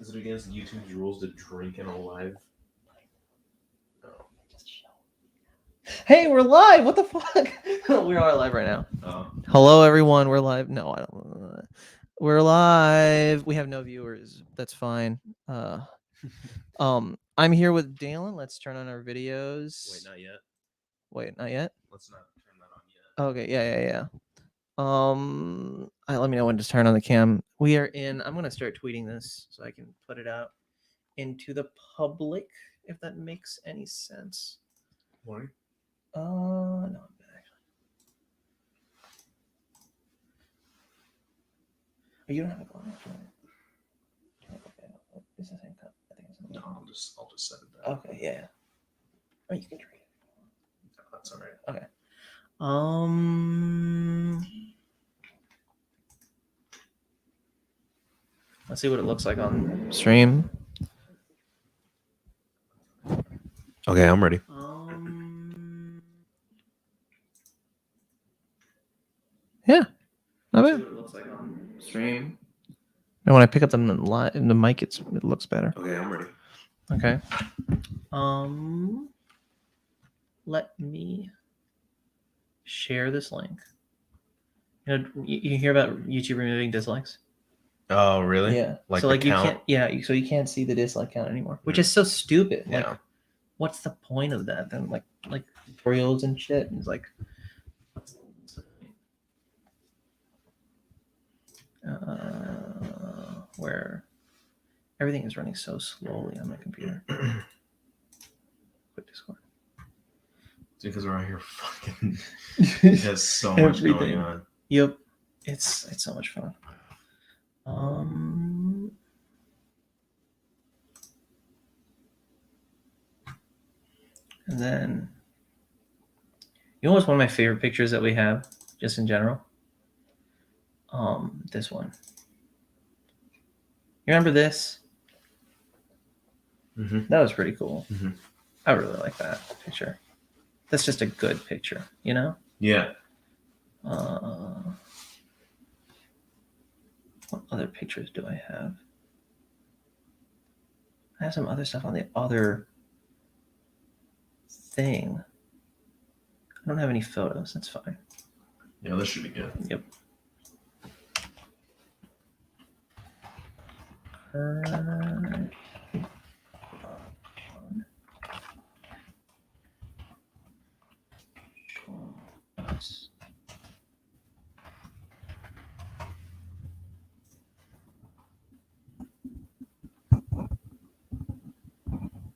Is it against YouTube's rules to drink in a live? Hey, we're live. What the fuck? We are live right now. Oh. Hello, everyone. We're live. No, I don't. We're live. We have no viewers. That's fine. I'm here with Dalen. Let's turn on our videos. Wait, not yet. Wait, not yet. Let's not turn that on yet. Okay. Yeah. Let me know when to turn on the cam. We are in. I'm gonna start tweeting this so I can put it out into the public, if that makes any sense. Why? No, I'm good, actually. Oh, you don't have a glass, right? Is the same cup? I think it's No, I'll just set it back. Okay, yeah. Oh, you can drink it. No, that's all right. Okay. Let's see what it looks like on stream. Okay, I'm ready. Yeah, not bad. See what it looks like on stream. And when I pick up the mic, it looks better. Okay, I'm ready. Okay. Let me share this link. You know, you hear about YouTube removing dislikes? Oh, really? Yeah. Like so, the like you count? can't. Yeah. So you can't see the dislike count anymore, which is so stupid. Yeah. Like, what's the point of that? Then, like tutorials and shit. And it's like, what's the where everything is running so slowly on my computer. Quit Discord. It's because we're out here fucking. It has so much going on. Yep, it's so much fun. And then, you know what's one of my favorite pictures that we have, just in general? This one. You remember this? Mm-hmm. That was pretty cool. Mm-hmm. I really like that picture. That's just a good picture, you know? Yeah. What other pictures do I have? I have some other stuff on the other thing. I don't have any photos. That's fine. Yeah, this should be good. Yep.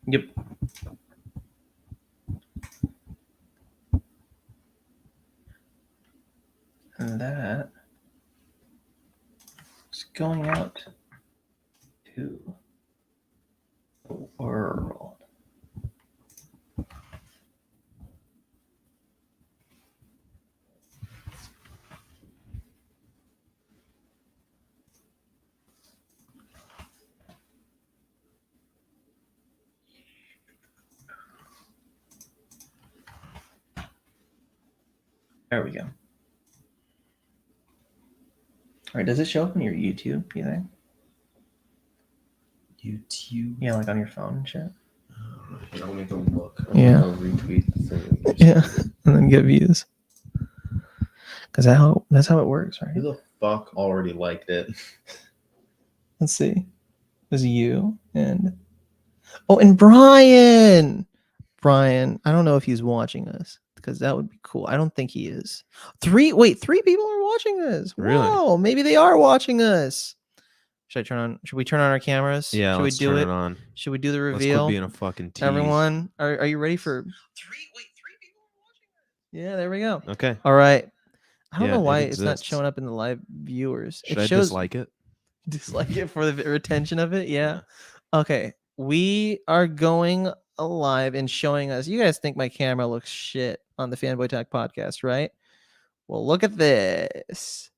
Yep. And that is going out to the world. There we go. All right, does it show up on your YouTube, you think? YouTube? Yeah, like on your phone and shit? Here, let me go look. Yeah. I'll retweet the thing. Yeah, and then get views. Because that's how it works, right? Who the fuck already liked it? Let's see. It was you and... Oh, and Brian! Brian, I don't know if he's watching us, because that would be cool. I don't think he is. Three people are watching us. Really? Wow, maybe they are watching us. Should we turn on our cameras? Yeah, Should let's we do turn it? it on. Should we do the Let's reveal? quit being a fucking tease. Everyone, are you ready for... Three people are watching us. Yeah, there we go. Okay. All right. I don't Yeah, know why it it's not exists. showing up in the live viewers. Should It I shows dislike it? dislike it for the retention of it. Yeah. Okay. We are going live and showing us. You guys think my camera looks shit on the Fanboy Talk podcast, right? Well, look at this.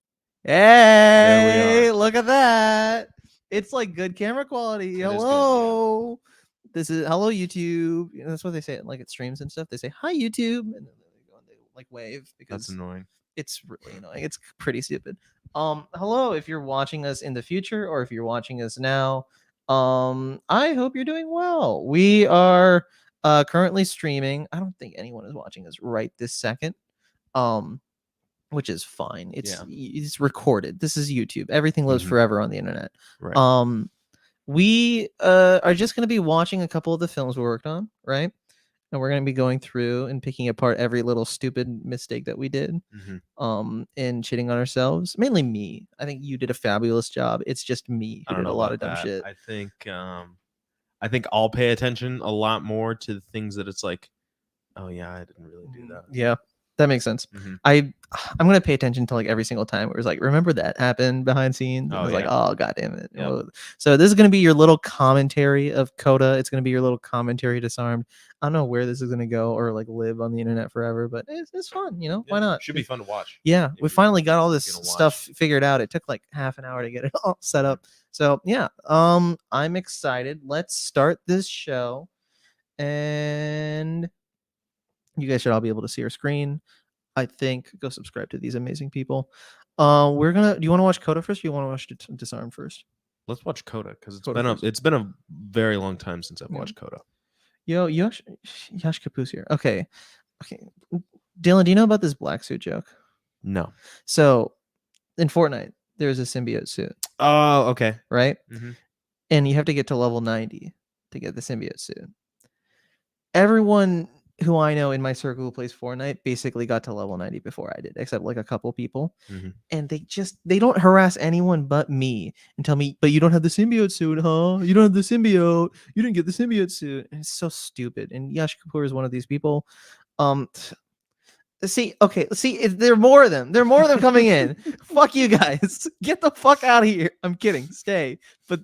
Hey, look at that. It's like good camera quality. Hello. This is hello YouTube. You know, that's what they say. Like at streams and stuff. They say hi YouTube, and then they go and they like wave because That's annoying. it's really annoying. It's pretty stupid. Hello if you're watching us in the future or if you're watching us now. I hope you're doing well. We are currently streaming. I don't think anyone is watching us right this second. Which is fine. It's recorded. This is YouTube. Everything lives forever on the internet. Right. We are just going to be watching a couple of the films we worked on, right? And we're going to be going through and picking apart every little stupid mistake that we did. And shitting on ourselves. Mainly me. I think you did a fabulous job. It's just me who did a lot of dumb shit. I think I'll pay attention a lot more to the things that it's like, oh yeah, I didn't really do that. Yeah, that makes sense. I'm gonna pay attention to like every single time where it's like, remember that happened behind scenes. And I was like, oh god damn it. Yep. So this is gonna be your little commentary of CODA. It's gonna be your little commentary Disarmed. I don't know where this is gonna go or like live on the internet forever, but it's fun, you know. Why not? Should be fun to watch. Yeah, we finally got all this stuff figured out. It took like half an hour to get it all set up. So yeah, I'm excited. Let's start this show, and you guys should all be able to see our screen. I think go subscribe to these amazing people. Do you want to watch CODA first? Or you want to watch Disarmed first? Let's watch CODA because it's been a very long time since I've watched CODA. Yo, Yash Kapoor's here. Okay. Dalen, do you know about this black suit joke? No. So in Fortnite, there's a symbiote suit. Oh, okay. Right? And you have to get to level 90 to get the symbiote suit. Everyone who I know in my circle who plays Fortnite basically got to level 90 before I did, except like a couple people. And they don't harass anyone but me and tell me, but you don't have the symbiote suit, huh? You don't have the symbiote. You didn't get the symbiote suit. And it's so stupid. And Yash Kapoor is one of these people. See, there are more of them. There are more of them coming in. Fuck you guys. Get the fuck out of here. I'm kidding. Stay. But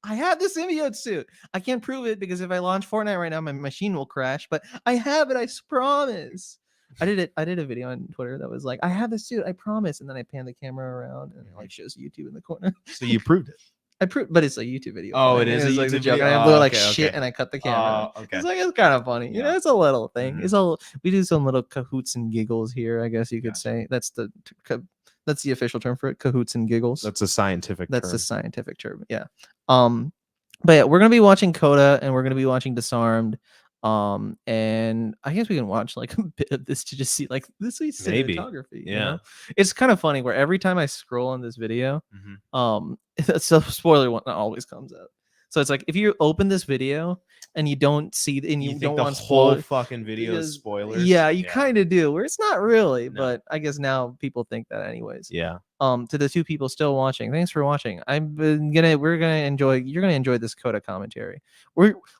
I have the symbiote suit. I can't prove it because if I launch Fortnite right now, my machine will crash. But I have it. I promise. I did it. I did a video on Twitter that was like, "I have the suit. I promise." And then I pan the camera around and it like shows YouTube in the corner. So you proved it. I proved, but it's a YouTube video. Oh, it is. It's like the joke. And I blew like shit, and I cut the camera. Okay. It's like it's kind of funny. You know, it's a little thing. We do some little cahoots and giggles here. I guess you could say that's the official term for it. Cahoots and giggles. That's a scientific term. That's a scientific term. Yeah. But yeah, we're gonna be watching CODA and we're gonna be watching Disarmed. And I guess we can watch like a bit of this to just see like this is cinematography. Yeah. You know? It's kind of funny where every time I scroll on this video, so spoiler one always comes up. So it's like if you open this video and you don't see and you don't want the whole fucking video is spoilers. Yeah, you kind of do. Where it's not really, but I guess now people think that anyways. Yeah. To the two people still watching, thanks for watching. You're gonna enjoy this CODA commentary.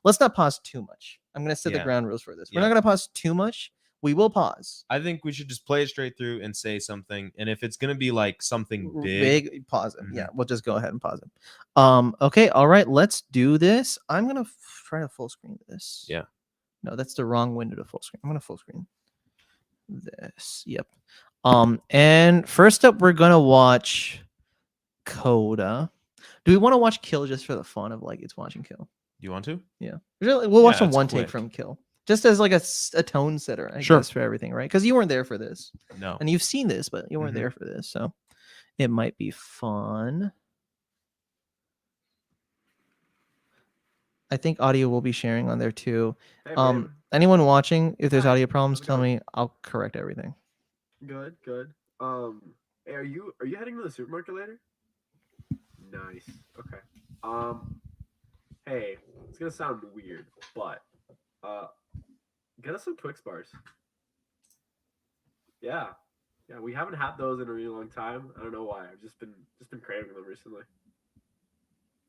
Let's not pause too much. I'm gonna set the ground rules for this. We're not gonna pause too much. We will pause. I think we should just play it straight through and say something. And if it's gonna be like something big, pause it. Yeah, we'll just go ahead and pause it. Okay, all right, let's do this. I'm gonna try to full screen this. Yeah. No, that's the wrong window to full screen. I'm gonna full screen this. Yep. And first up, we're gonna watch CODA. Do we want to watch Kill just for the fun of like it's watching Kill? You want to? Yeah. We'll watch one take from Kill. Just as like a tone setter, I guess, for everything, right? Because you weren't there for this. No. And you've seen this, but you weren't there for this. So it might be fun. I think audio will be sharing on there too. Hey, anyone watching, if there's audio problems, tell me. I'll correct everything. Good. Hey, are you heading to the supermarket later? Nice. Okay. Hey, it's gonna sound weird, but get us some Twix bars. Yeah, we haven't had those in a really long time. I don't know why. I've just been craving them recently.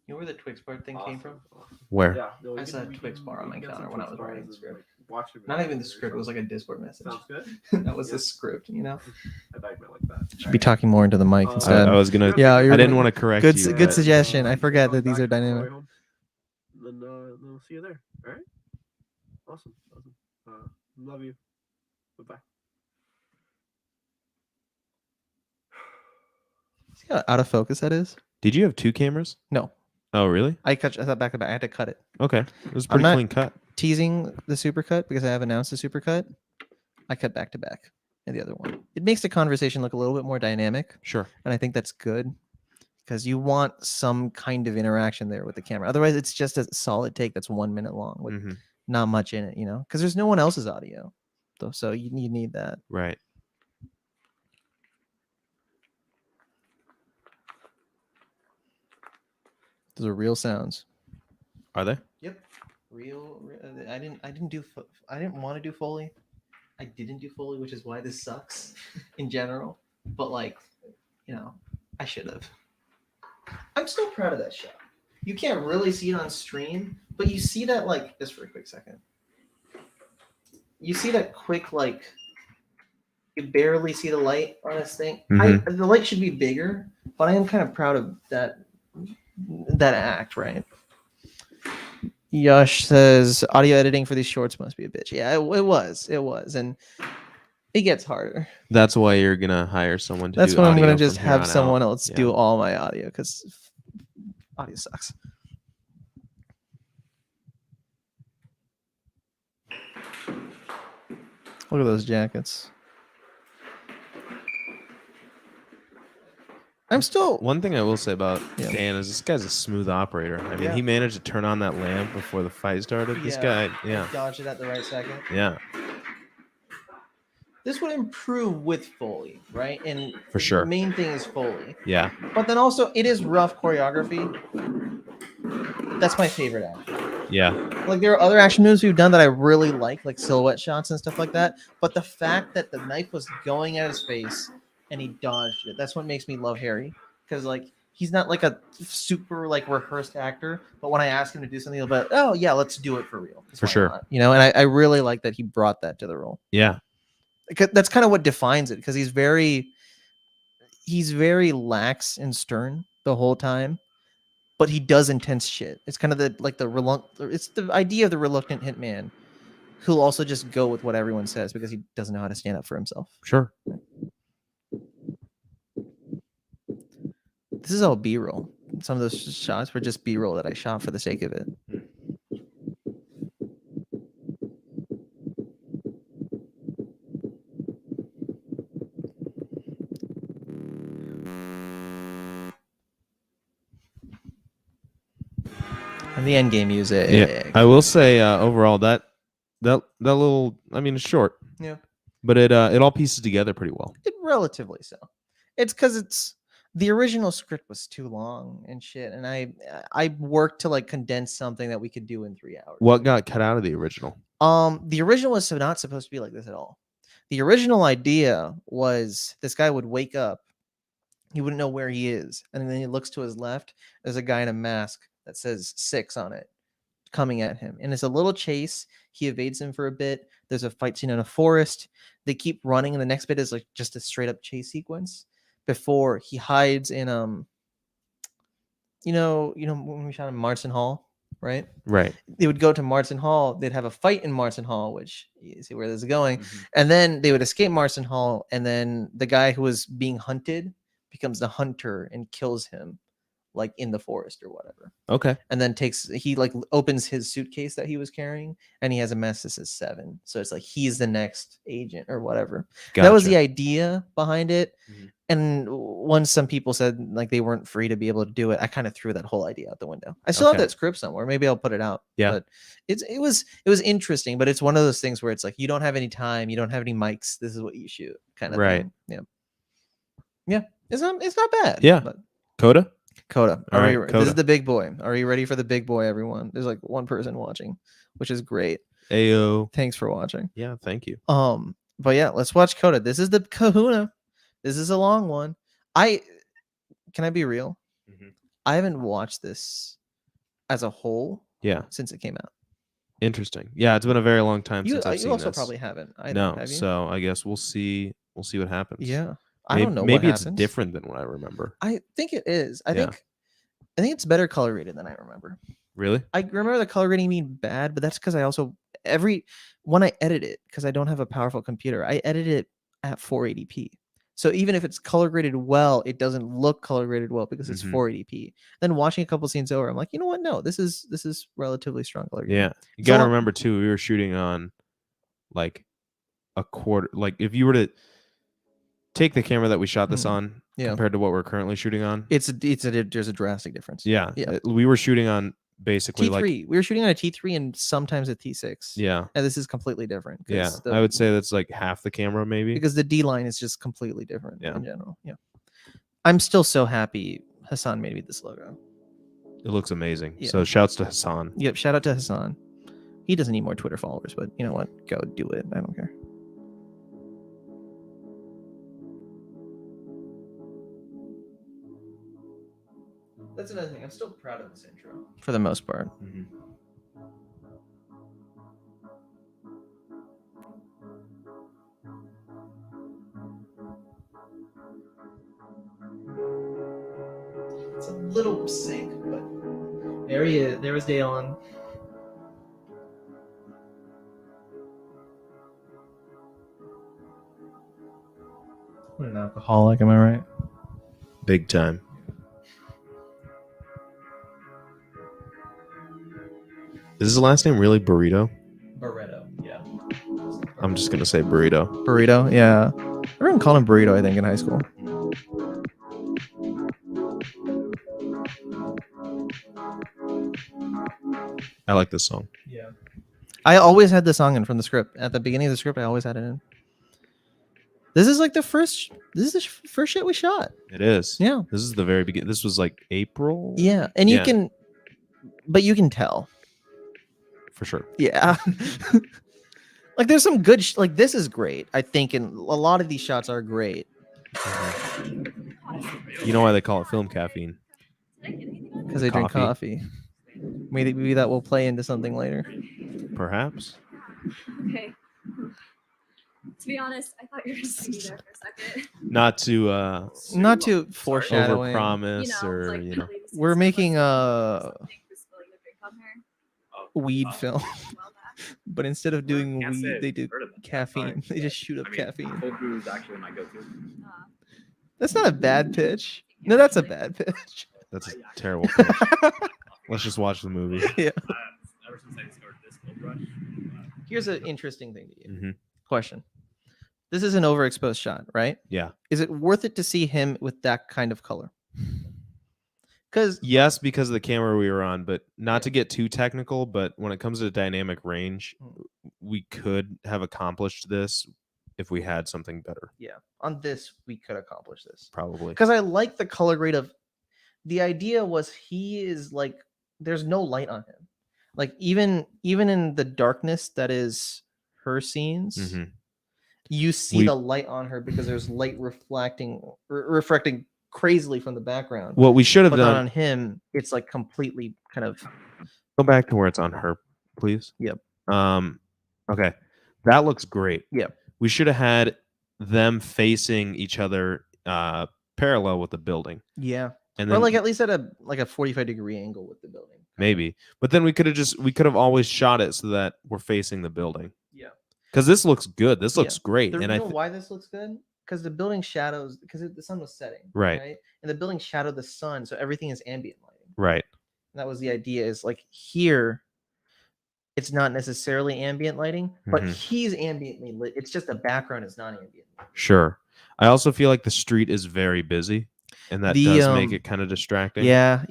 You know where the Twix bar thing came from? Where? Yeah, no, I saw a Twix bar on my counter when I was writing the script. Like, not even the script, it was like a Discord message. Sounds good. That was the script, you know? I thought you meant like that. Should be talking more into the mic instead. I was gonna. Yeah, I didn't want to correct you. Good suggestion. I forget that these are dynamic. Then we'll see you there. All right. Awesome. Love you. Bye. See how out of focus that is? Did you have two cameras? No. Oh, really? I thought back to back. I had to cut it. Okay. It was a pretty clean cut. Teasing the supercut because I have announced the supercut. I cut back to back in the other one. It makes the conversation look a little bit more dynamic. Sure. And I think that's good because you want some kind of interaction there with the camera. Otherwise, it's just a solid take that's 1 minute long with Mhm. not much in it, because there's no one else's audio. So you need that. Right. Those are real sounds. Are they? Yep. Real. I didn't want to do Foley. I didn't do Foley, which is why this sucks in general. But like, I should have. I'm still proud of that shot. You can't really see it on stream, but you see that like just for a quick second. You see that quick like you barely see the light on this thing. Mhm. The light should be bigger, but I am kind of proud of that act, right? Yash says audio editing for these shorts must be a bitch. Yeah, it was, and it gets harder. That's why you're gonna hire someone to. That's do why I'm audio gonna just from here have on someone out. else Yeah. do all my audio because audio sucks. Look at those jackets. I'm still. One thing I will say about Yeah. Dan is this guy's a smooth operator. I mean, Yeah. he managed to turn on that lamp before the fight started. This guy, yeah, Dodged it at the right second. yeah, This would improve with Foley, right? And for sure. The main thing is Foley. Yeah, But then also, it is rough choreography. That's my favorite act. yeah, Like there are other action moves we've done that I really like silhouette shots and stuff like that. But the fact that the knife was going at his face and he dodged it, that's what makes me love Harry. Because like he's not like a super like rehearsed actor, but when I ask him to do something, he'll be like, oh yeah, let's do it for real. For sure. Not? And I really like that he brought that to the role. yeah. That's kind of what defines it, because he's very lax and stern the whole time, but he does intense shit. It's kind of it's the idea of the reluctant hitman who'll also just go with what everyone says because he doesn't know how to stand up for himself. Sure. This is all B-roll. Some of those shots were just B-roll that I shot for the sake of it. And the end game music. Yeah, I will say overall that little, I mean, it's short. Yeah. But it all pieces together pretty well. It relatively so. It's because the original script was too long and shit, and I worked to like condense something that we could do in 3 hours. What got cut out of the original? The original was not supposed to be like this at all. The original idea was this guy would wake up, he wouldn't know where he is, and then he looks to his left. There's a guy in a mask that says 6 on it, coming at him, and it's a little chase. He evades him for a bit. There's a fight scene in a forest. They keep running, and the next bit is like just a straight up chase sequence before he hides in when we shot in Marston Hall, right? Right. They would go to Marston Hall. They'd have a fight in Marston Hall, which you see where this is going, Mm-hmm. and then they would escape Marston Hall, and then the guy who was being hunted becomes the hunter and kills him, like in the forest or whatever. Okay. And then he like opens his suitcase that he was carrying, and he has a mess that says 7. So it's like he's the next agent or whatever. Gotcha. That was the idea behind it. Mhm. And once some people said like they weren't free to be able to do it, I kind of threw that whole idea out the window. I still have Okay. that script somewhere. Maybe I'll put it out. Yeah. But it was interesting, but it's one of those things where it's like you don't have any time, you don't have any mics. This is what you shoot, kind of Right. thing. Yeah. Yeah. It's not bad. Yeah. But CODA? CODA. All right, This CODA. is the big boy. Are you ready for the big boy, everyone? There's like one person watching, which is great. Ayo. Thanks for watching. Yeah, thank you. But yeah, let's watch CODA. This is the kahuna. This is a long one. Can I be real? Mhm. I haven't watched this as a whole Yeah. since it came out. Interesting. Yeah, it's been a very long time You since I've seen also this. probably haven't. No, have you? so I guess we'll see what happens. Yeah. I Maybe, don't know maybe what it's happens. different than what I remember. I think it is. I Yeah. think it's better color rated than I remember. Really? I remember the color grading being bad, but that's because I also when I edit it, because I don't have a powerful computer, I edit it at 480p. So even if it's color graded well, it doesn't look color graded well because it's Mhm. 480p. Then watching a couple scenes over, I'm like, you know what? No, this is relatively strong color grading. Yeah. You So got to long- remember too, we were shooting on like a quarter, like if you were to take the camera that we shot this Mhm. on Yeah. compared to what we're currently shooting on. There's a drastic difference. Yeah. Yeah. We were shooting on basically T3. like We were shooting on a T3 and sometimes a T6. yeah. And this is completely different. Yeah. 'cause I would say that's like half the camera maybe. because the D line is just completely different Yeah. in general. Yeah. I'm still so happy Hassan made me this logo. It looks amazing. Yeah. So shouts to Hassan. Yep. Shout out to Hassan. He doesn't need more Twitter followers, but you know what? Go do it. I don't care. That's another thing. I'm still proud of this intro for the most part. It's a little sick, but there he is. There was Dalen. What an alcoholic, am I right? Big time. Is his last name really Burrito? Burrito, yeah. I'm just gonna say Burrito. Burrito, yeah. Everyone called him Burrito, I think, in high school. I like this song. Yeah. I always had the song in from the script. At the beginning of the script, I always had it in. This is like the first. This is the first shit we shot. It is. Yeah. This is the very beginning. This was like April. Yeah, and you Yeah. can, but you can tell. For sure. Yeah. Like there's some good. Like this is great. I think, and a lot of these shots are great. You know why they call it film caffeine? Because they drink coffee. Maybe that will play into something later. Perhaps. Okay. To be honest, I thought you were just gonna be there for a second. Not to Not to foreshadowing. overpromise You know, or like, you know. really just We're like making something for spilling the drink on her. weed film, Well, that. but instead of doing Can't say weed, I've they do heard of them. caffeine. They just shoot up I mean, caffeine. Cold brew is actually my go-to. That's not a bad pitch. No, that's a bad pitch. That's a terrible pitch. Let's just watch the movie. Yeah. Ever since I discovered this cold rush, Here's an interesting thing to you. hmm Question. This is an overexposed shot, right? Yeah. Is it worth it to see him with that kind of color? Because Yes, because of the camera we were on, but not to get too technical. But when it comes to dynamic range, we could have accomplished this if we had something better. yeah, on this we could accomplish this. Probably. Because I like the color grade of. The idea was he is like there's no light on him, like even in the darkness that is her scenes. Mhm. You see We- the light on her because there's light reflecting crazily from the background. What we should have But not done. on him, it's like completely kind of Go back to where it's on her, please. Yep. Okay. That looks great. Yep. We should have had them facing each other parallel with the building. yeah. And Or then like at least at a 45-degree angle with the building. maybe. But then we could have always shot it so that we're facing the building. Yeah. Because this looks good. This Yeah. looks great. The And reason why this looks good because the building shadows because the sun was setting. Right. And the building shadowed the sun, so everything is ambient lighting. right. And that was the idea. Is like here, it's not necessarily ambient lighting, but Mhm. he's ambiently lit. It's just the background is not ambient. Sure. I also feel like the street is very busy, and that The, does make it kind of distracting. Yeah.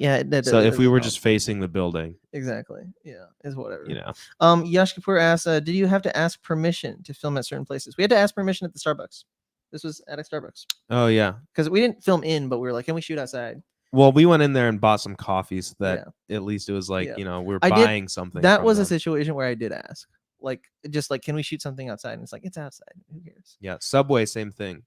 So if we were help. just facing the building, exactly, yeah, is whatever. you know. Yash Kapoor asked, "Did you have to ask permission to film at certain places?" We had to ask permission at the Starbucks. This was at a Starbucks Oh yeah. because we didn't film in, but we were like, "Can we shoot outside?" Well, we went in there and bought some coffee so that Yeah. at least it was like, Yeah. you know, we were I did- buying something. That from was a them. situation where I did ask, like, just like, "Can we shoot something outside?" And it's like, "It's outside. Who cares?" Yeah. Subway, same thing.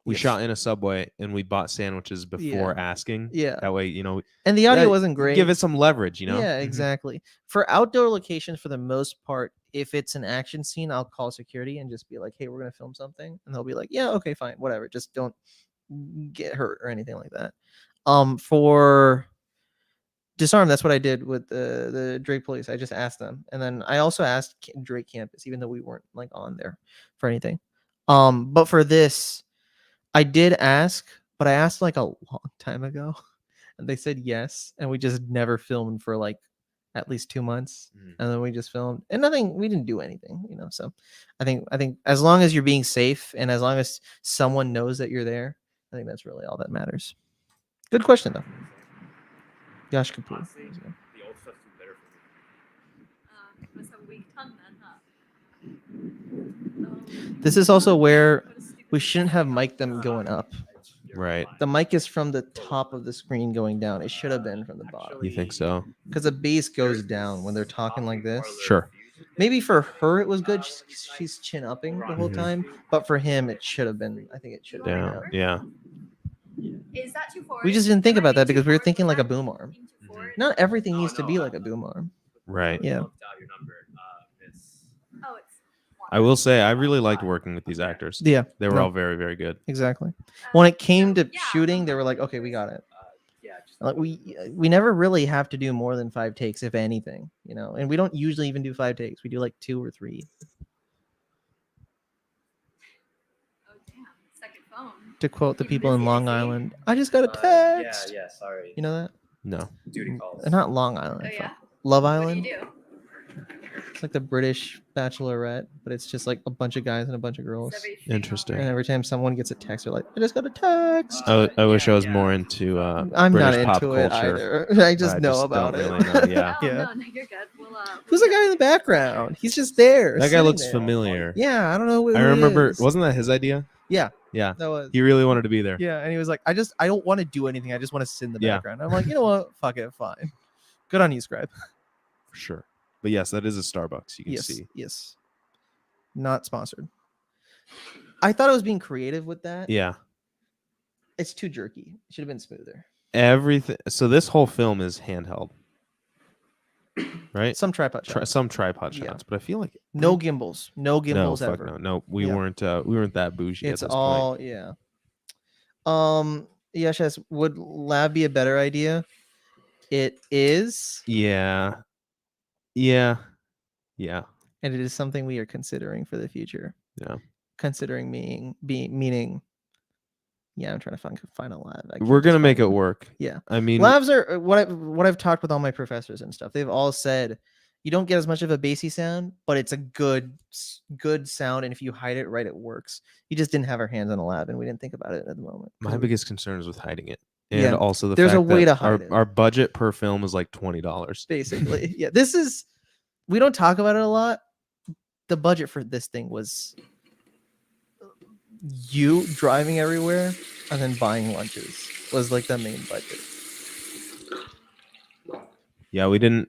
We Yes. shot in a Subway and we bought sandwiches before Yeah. asking. Yeah, That way, you know, and the audio yeah, wasn't great. give it some leverage, you know? Yeah, Mhm. exactly. For outdoor locations, for the most part, if it's an action scene, I'll call security and just be like, "Hey, we're gonna film something," and they'll be like, "Yeah, okay, fine, whatever. Just don't get hurt or anything like that." For Disarm, that's what I did with the Drake police. I just asked them, and then I also asked Drake campus, even though we weren't like on there for anything. But for this, I did ask, but I asked like a long time ago, and they said yes, and we just never filmed for like at least 2 months, Mhm. and then we just filmed, and we didn't do anything, you know. So I think as long as you're being safe and as long as someone knows that you're there, I think that's really all that matters. Good question though. Yash Kapoor. Honestly, the old stuff's too bitter for me. Must have a weak tongue then, huh? This is also where we shouldn't have mic them going up. Right. The mic is from the top of the screen going down. It should have been from the bottom. You think so? Because the bass goes down when they're talking like this. Sure. Maybe for her it was good. She's chin upping the whole Mhm. time. But for him, it should have been. I think it should have been Down. down. Yeah. Is that too forward? We just didn't think Am I about that being because too we were forward? thinking Was like a that boom arm. being too forward? Not everything Oh, needs to no, be like a boom arm. Right. Yeah. Looked out your number, Miss. Oh, it's. I will say I really liked working with these actors. Yeah. They were No. all very, very good. Exactly. When it came to Yeah. shooting, they were like, "Okay, we got it." Yeah, just Like we never really have to do more than 5 takes, if anything, you know. And we don't usually even do 5 takes. We do like 2 or 3. Oh damn! Second phone. To quote the Keep people in busy, I Long see. Island, I just got a yeah, text. yeah, sorry. You know that? No. Duty calls. Not Long Island. Oh yeah. Love What do Island. you do? It's like the British Bachelorette, but it's just like a bunch of guys and a bunch of girls. Is everything Interesting. And alright? every time someone gets a text, they're like, "I just got a text." I wish I was Yeah. more into I'm British not pop into it culture. either. I just I know just about don't it. really know, yeah. Oh, Yeah. no, you're good. We'll, Who's the guy in the background? He's just there. That guy sitting looks there. familiar. Yeah, I don't know. Who I he remember. is. Wasn't that his idea? Yeah, Yeah. that was. He really wanted to be there. Yeah, and he was like, I don't want to do anything. I just want to sit in the Yeah. background. I'm like, you know what? Fuck it, fine. Good on you, Scribe. For sure. But yes, that is a Starbucks. You can Yes, see. yes. Not sponsored. I thought I was being creative with that. Yeah. It's too jerky. It should have been smoother. Everything. So this whole film is handheld, right? Some tripod shots. Some tripod Yeah. shots, but I feel like No gimbals. No gimbals no, fuck ever. no, no. We Yeah. weren't that bougie It's at this all yeah. Yes, would lab be a better idea? It is, point. Yeah. Yeah. Yeah. and it is something we are considering for the future. Yeah. Considering meaning. Yeah, I'm trying to find a lab. I We're can't gonna just make find it one. work. Yeah. I mean, Labs are what I've talked with all my professors and stuff. They've all said you don't get as much of a bassy sound, but it's a good sound, and if you hide it right, it works. You just didn't have our hands on a lab, and we didn't think about it at the moment. 'cause my we- biggest concern is with hiding it, and Yeah, also the there's a fact way that to hide it. our budget per film is like $20. basically, yeah. This is we don't talk about it a lot. The budget for this thing was you driving everywhere and then buying lunches was like the main budget. Yeah, we don't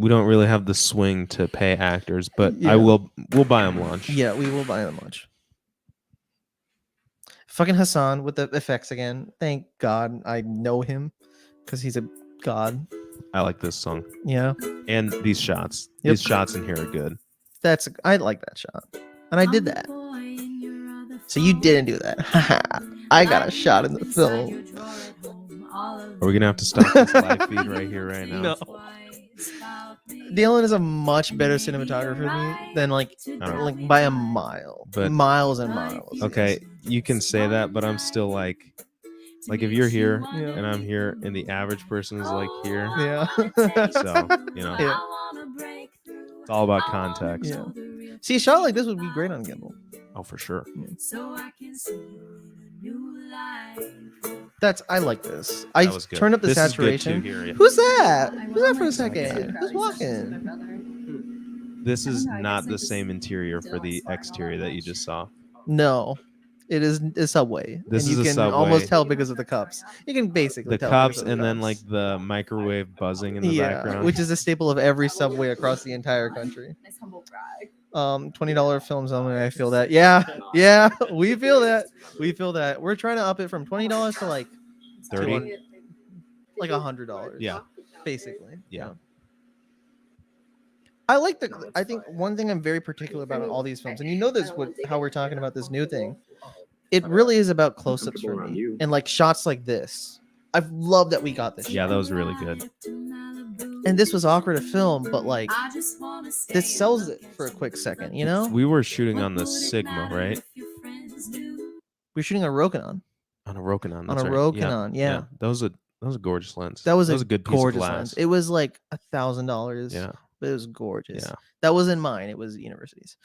really have the swing to pay actors, but Yeah. we'll buy them lunch. Yeah, we will buy them lunch. Fucking Hassan with the effects again. Thank God I know him because he's a god. I like this song Yeah, and these shots. Yep. These shots in here are good. I like that shot, and I did that. So you didn't do that. I got a shot in the film. Are we gonna have to stop this live feed right here, right now? No. Dalen is a much better cinematographer than me than like by a mile, But- miles and miles. Okay, you can say that, but I'm still like if you're here Yeah. and I'm here, and the average person is like here, Yeah. so you know, Yeah. it's all about context. Yeah. See, a shot like this would be great on gimbal. Oh, for sure. I like this. I That was good. turned up the This is good saturation. too here, yeah. Who's that? I Who's will that for a make second? sure Who's to walking? This is I don't know, I not guess I the just same interior for still the swear a lot exterior that you about just shit. saw. No, it is a Subway. This and is you a can Subway. almost tell because of the cups. You can basically The tell cups because of the and then cups. like the microwave buzzing in the yeah, background. which is a staple of every Subway across the entire country. Nice humble brag. $20 films only. I feel that. Yeah, yeah, we feel that. We feel that. We're trying to up it from $20 to like 30? like $100. Yeah. basically. Yeah. I like I think one thing I'm very particular about in all these films, and you know this how we're talking about this new thing. It really is about close-ups for me, and like shots like this. I've loved that we got this. Yeah, shot. that was really good. And this was awkward to film, but like this sells it for a quick second, you know? We were shooting on the Sigma, right? We're shooting a Rokinon. On a Rokinon. On that's a right. Rokinon, yeah. That was a gorgeous lens. That was a good piece gorgeous of glass. lens. It was like $1,000. Yeah. But it was gorgeous. Yeah. That wasn't mine. It was the university's.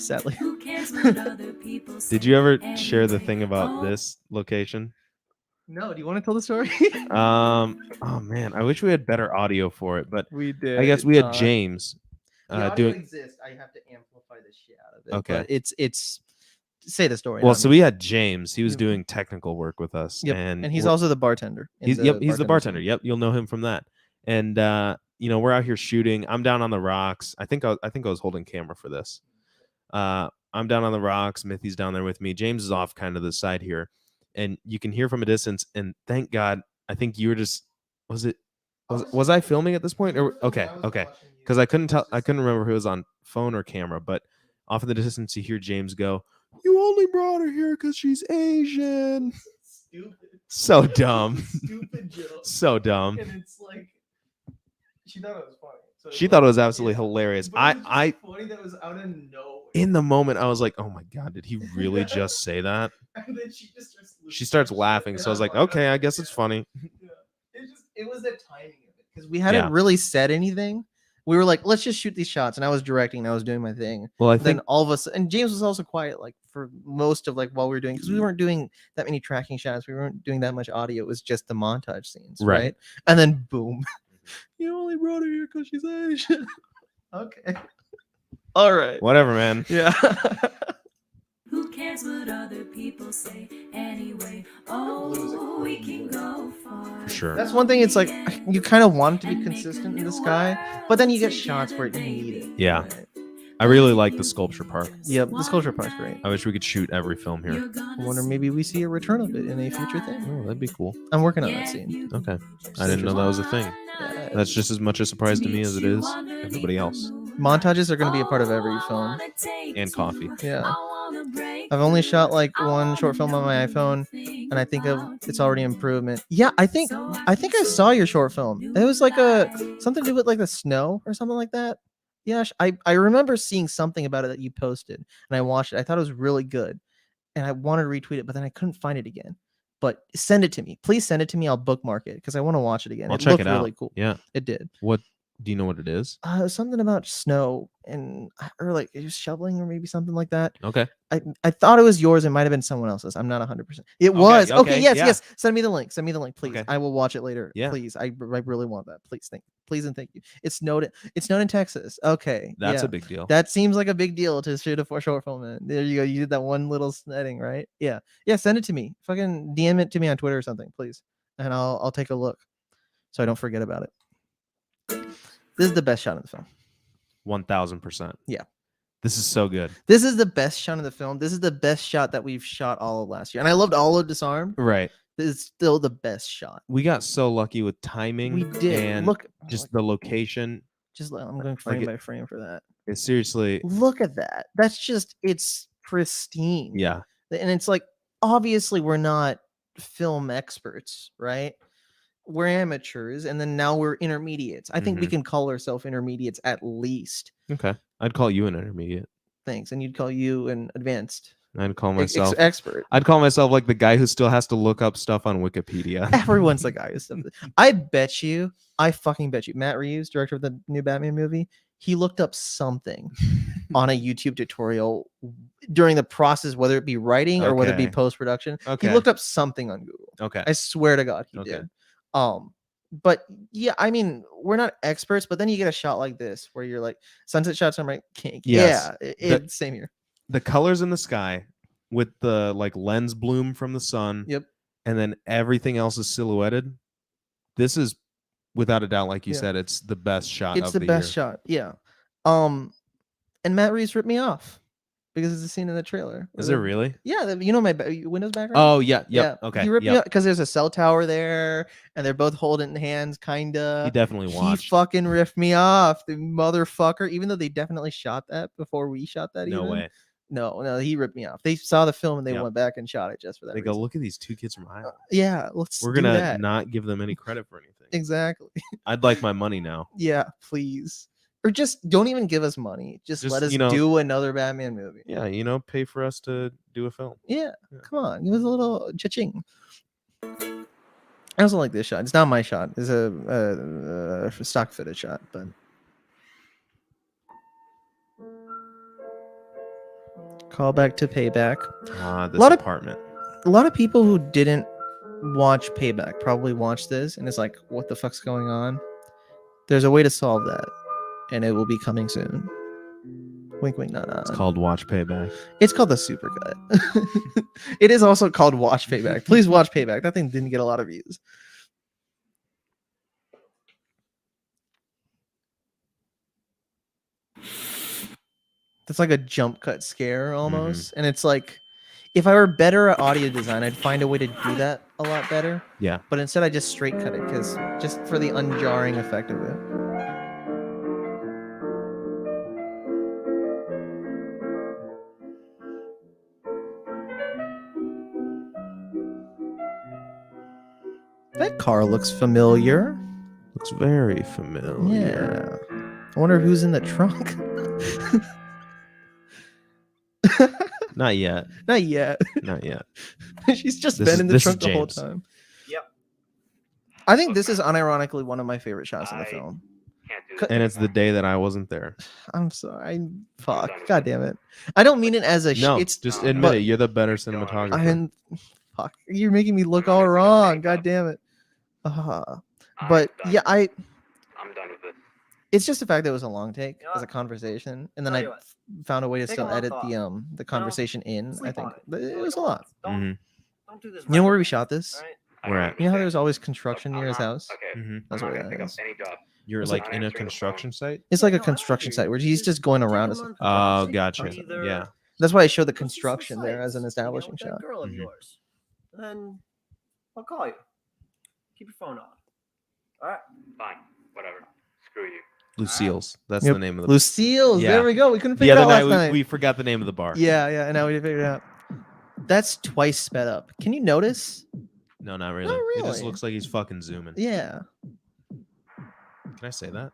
Sadly. Who cares what other people say? Did you ever share the anyway? thing about Oh, this location? No, do you want to tell the story? Oh man, I wish we had better audio for it, but We did. I guess we had James The audio doing. exists. I have to amplify the shit out of it. Okay. But it's say the story. Well, not so me. we had James. He was Yep. doing technical work with us, Yep. and he's we're- also the bartender. in he's he's the bartender. scene. Yep, you'll know him from that. And we're out here shooting. I'm down on the rocks. I think I was holding camera for this. I'm down on the rocks. Mithy's down there with me. James is off kind of the side here, and you can hear from a distance. And thank God, I think you were just was I filming at this point? Or okay, because I couldn't remember if it was on phone or camera. But off in the distance, you hear James go, "You only brought her here because she's Asian." Stupid. So dumb. Stupid joke. So dumb. And it's like she thought it was funny. So She thought it was absolutely hilarious. But it was just funny that it was out of nowhere. In the moment, I was like, "Oh my God, did he really just say that?" And then she She starts laughing, so I was like, "Okay, I guess it's funny." Yeah. It was the timing of it because we hadn't Yeah. really said anything. We were like, let's just shoot these shots, and I was directing, and I was doing my thing. Well, I Then think all of us, and James was also quiet, like for most of like while we were doing, because we weren't doing that many tracking shots, we weren't doing that much audio. It was just the montage scenes, Right. right? And then boom, you only brought her here because she's Asian. Okay, all right, whatever, man. yeah. who cares what other people say anyway? Oh, we can go far. For sure. That's one thing. It's like you kind of want it to be consistent in the sky, but then you get shots where you need it. Yeah. right? I really like the sculpture park. Yep, the sculpture part's great. I wish we could shoot every film here. I wonder maybe we see a return of it in a future thing. Oh, that'd be cool. I'm working on that scene. Okay. I didn't know that was a thing. Yeah. That's just as much a surprise to me as it is everybody else. Montages are going to be a part of every film. And coffee. Yeah. I've only shot like one short film on my iPhone, and I think it's already improvement. Yeah, I think I saw your short film. It was like something to do with like the snow or something like that. Yeah, I remember seeing something about it that you posted, and I watched it. I thought it was really good, and I wanted to retweet it, but then I couldn't find it again. But send it to me. Please send it to me. I'll bookmark it because I want to watch it again. I'll It check looked it out. really cool. Yeah. It did. What do you know what it is? Something about snow or like it was shoveling or maybe something like that. Okay. I thought it was yours. It might have been someone else's. I'm not 100%. It was. Okay. okay, Yes. yeah. Yes. Send me the link. Send me the link, please. Okay. I will watch it later. Yeah. Please. I really want that. Please and thank you. It's snowed in Texas. Okay. That's yeah. a big deal. That seems like a big deal to shoot a short film in. There you go. You did that one little setting, right? Yeah. Yeah. Send it to me. Fucking DM it to me on Twitter or something, please. And I'll take a look so I don't forget about it. This is the best shot in the film. 1000%. Yeah. This is so good. This is the best shot in the film. This is the best shot that we've shot all of last year. And I loved all of Disarm. Right. This is still the best shot. We got so lucky with timing. We did. And Look, just the location. I'm going frame by frame for that. It's seriously. Look at that. That's just, it's pristine. Yeah. And it's like, obviously, we're not film experts, right? We're amateurs, and then now we're intermediates. I think we can call ourselves intermediates at least. Okay. I'd call you an intermediate. Thanks. And you'd call you an advanced I'd call myself expert. I'd call myself like the guy who still has to look up stuff on Wikipedia. Everyone's the guy who's something. I fucking bet you, Matt Reeves, director of the new Batman movie, he looked up something on a YouTube tutorial during the process, whether it be writing or whether it be Okay. post-production. Okay. He looked up something on Google. Okay. I swear to God, he Okay. did. But yeah, I mean, we're not experts, but then you get a shot like this where you're like, sunset shots. I'm like, kink. Yes. Yeah, same here. The colors in the sky with the like lens bloom from the sun. Yep. And then everything else is silhouetted. This is without a doubt, like you Yeah. said, it's the best shot It's of the the best year. shot. Yeah. And Matt Reeves ripped me off because it's a scene in the trailer. Is it really? Yeah, you know my Windows background. Oh yeah, yep. Okay. He ripped me Yep. up because there's a cell tower there, and they're both holding hands, kinda. He definitely He watched. fucking ripped me off, the motherfucker. Even though they definitely shot that before we shot that. No even. way. No, he ripped me off. They saw the film and they Yep. went back and shot it just for that. They go, reason. look at these two kids from Iowa. Yeah, let's. We're do gonna that. not give them any credit for anything. Exactly. I'd like my money now. Yeah, please. Or just don't even give us money. Just let us do another Batman movie. Yeah, pay for us to do a film. Yeah, come on. Give us a little cha-ching. I also like this shot. It's not my shot. It's a stock footage shot, but Call back to Payback. This Lot of- apartment. A lot of people who didn't watch Payback probably watched this and it's like, what the fuck's going on? There's a way to solve that, and it will be coming soon. Wink, wink, nod, nod. It's called Watch Payback. It's called the Supercut. It is also called Watch Payback. Please watch Payback. That thing didn't get a lot of views. That's like a jump cut scare almost. And it's like, if I were better at audio design, I'd find a way to do that a lot better. Yeah. But instead, I just straight cut it because just for the unjarring effect of it. That car looks familiar. Looks very familiar. Yeah. I wonder who's in the trunk. Not yet. Not yet. Not yet. She's just This been is- in the this is trunk the whole James. time. Yep. I think this is unironically one of my favorite shots in the I- film. Can't do Cut- that. And it's the day that I wasn't there. I'm sorry. Fuck. God damn it. I don't mean it as a. No, It's just no, admit but- it. You're the better cinematographer. I'm. Fuck. You're making me look all wrong. God damn it. But I'm yeah, done. I'm done with this. it's just the fact that it was a long take You know as a what? conversation, and then Tell I you what. found a way to Take a still month edit off. the conversation in. I Sleep think on it. But it Take was a month. lot. Don't, Mhm. don't do this. You know where right we shot this? now, all right? I We're don't at- You know how understand. there's always construction I'm near his not- house? Okay. Mhm. That's I'm what not that gonna pick is. up any job. You're It's like like- in a answering the construction site. It's like Yeah, a no, I construction agree. site where he's just going Take around. a us. month Oh, off. gotcha. Either Yeah. That's why I showed the go see some construction there as an sights, you know, establishing with that shot. girl of Mhm. yours. Then I'll call you. Keep your phone on. All right. Fine. Whatever. Screw you. Lucille's. That's Yep. the name of the. Lucille's. Yeah. There we go. We couldn't The figure it other out night last night. we forgot the name of the bar. Yeah, yeah. And now we figured it out. That's twice sped up. Can you notice? No, not really. It just really. looks like he's fucking zooming. Yeah. Can I say that?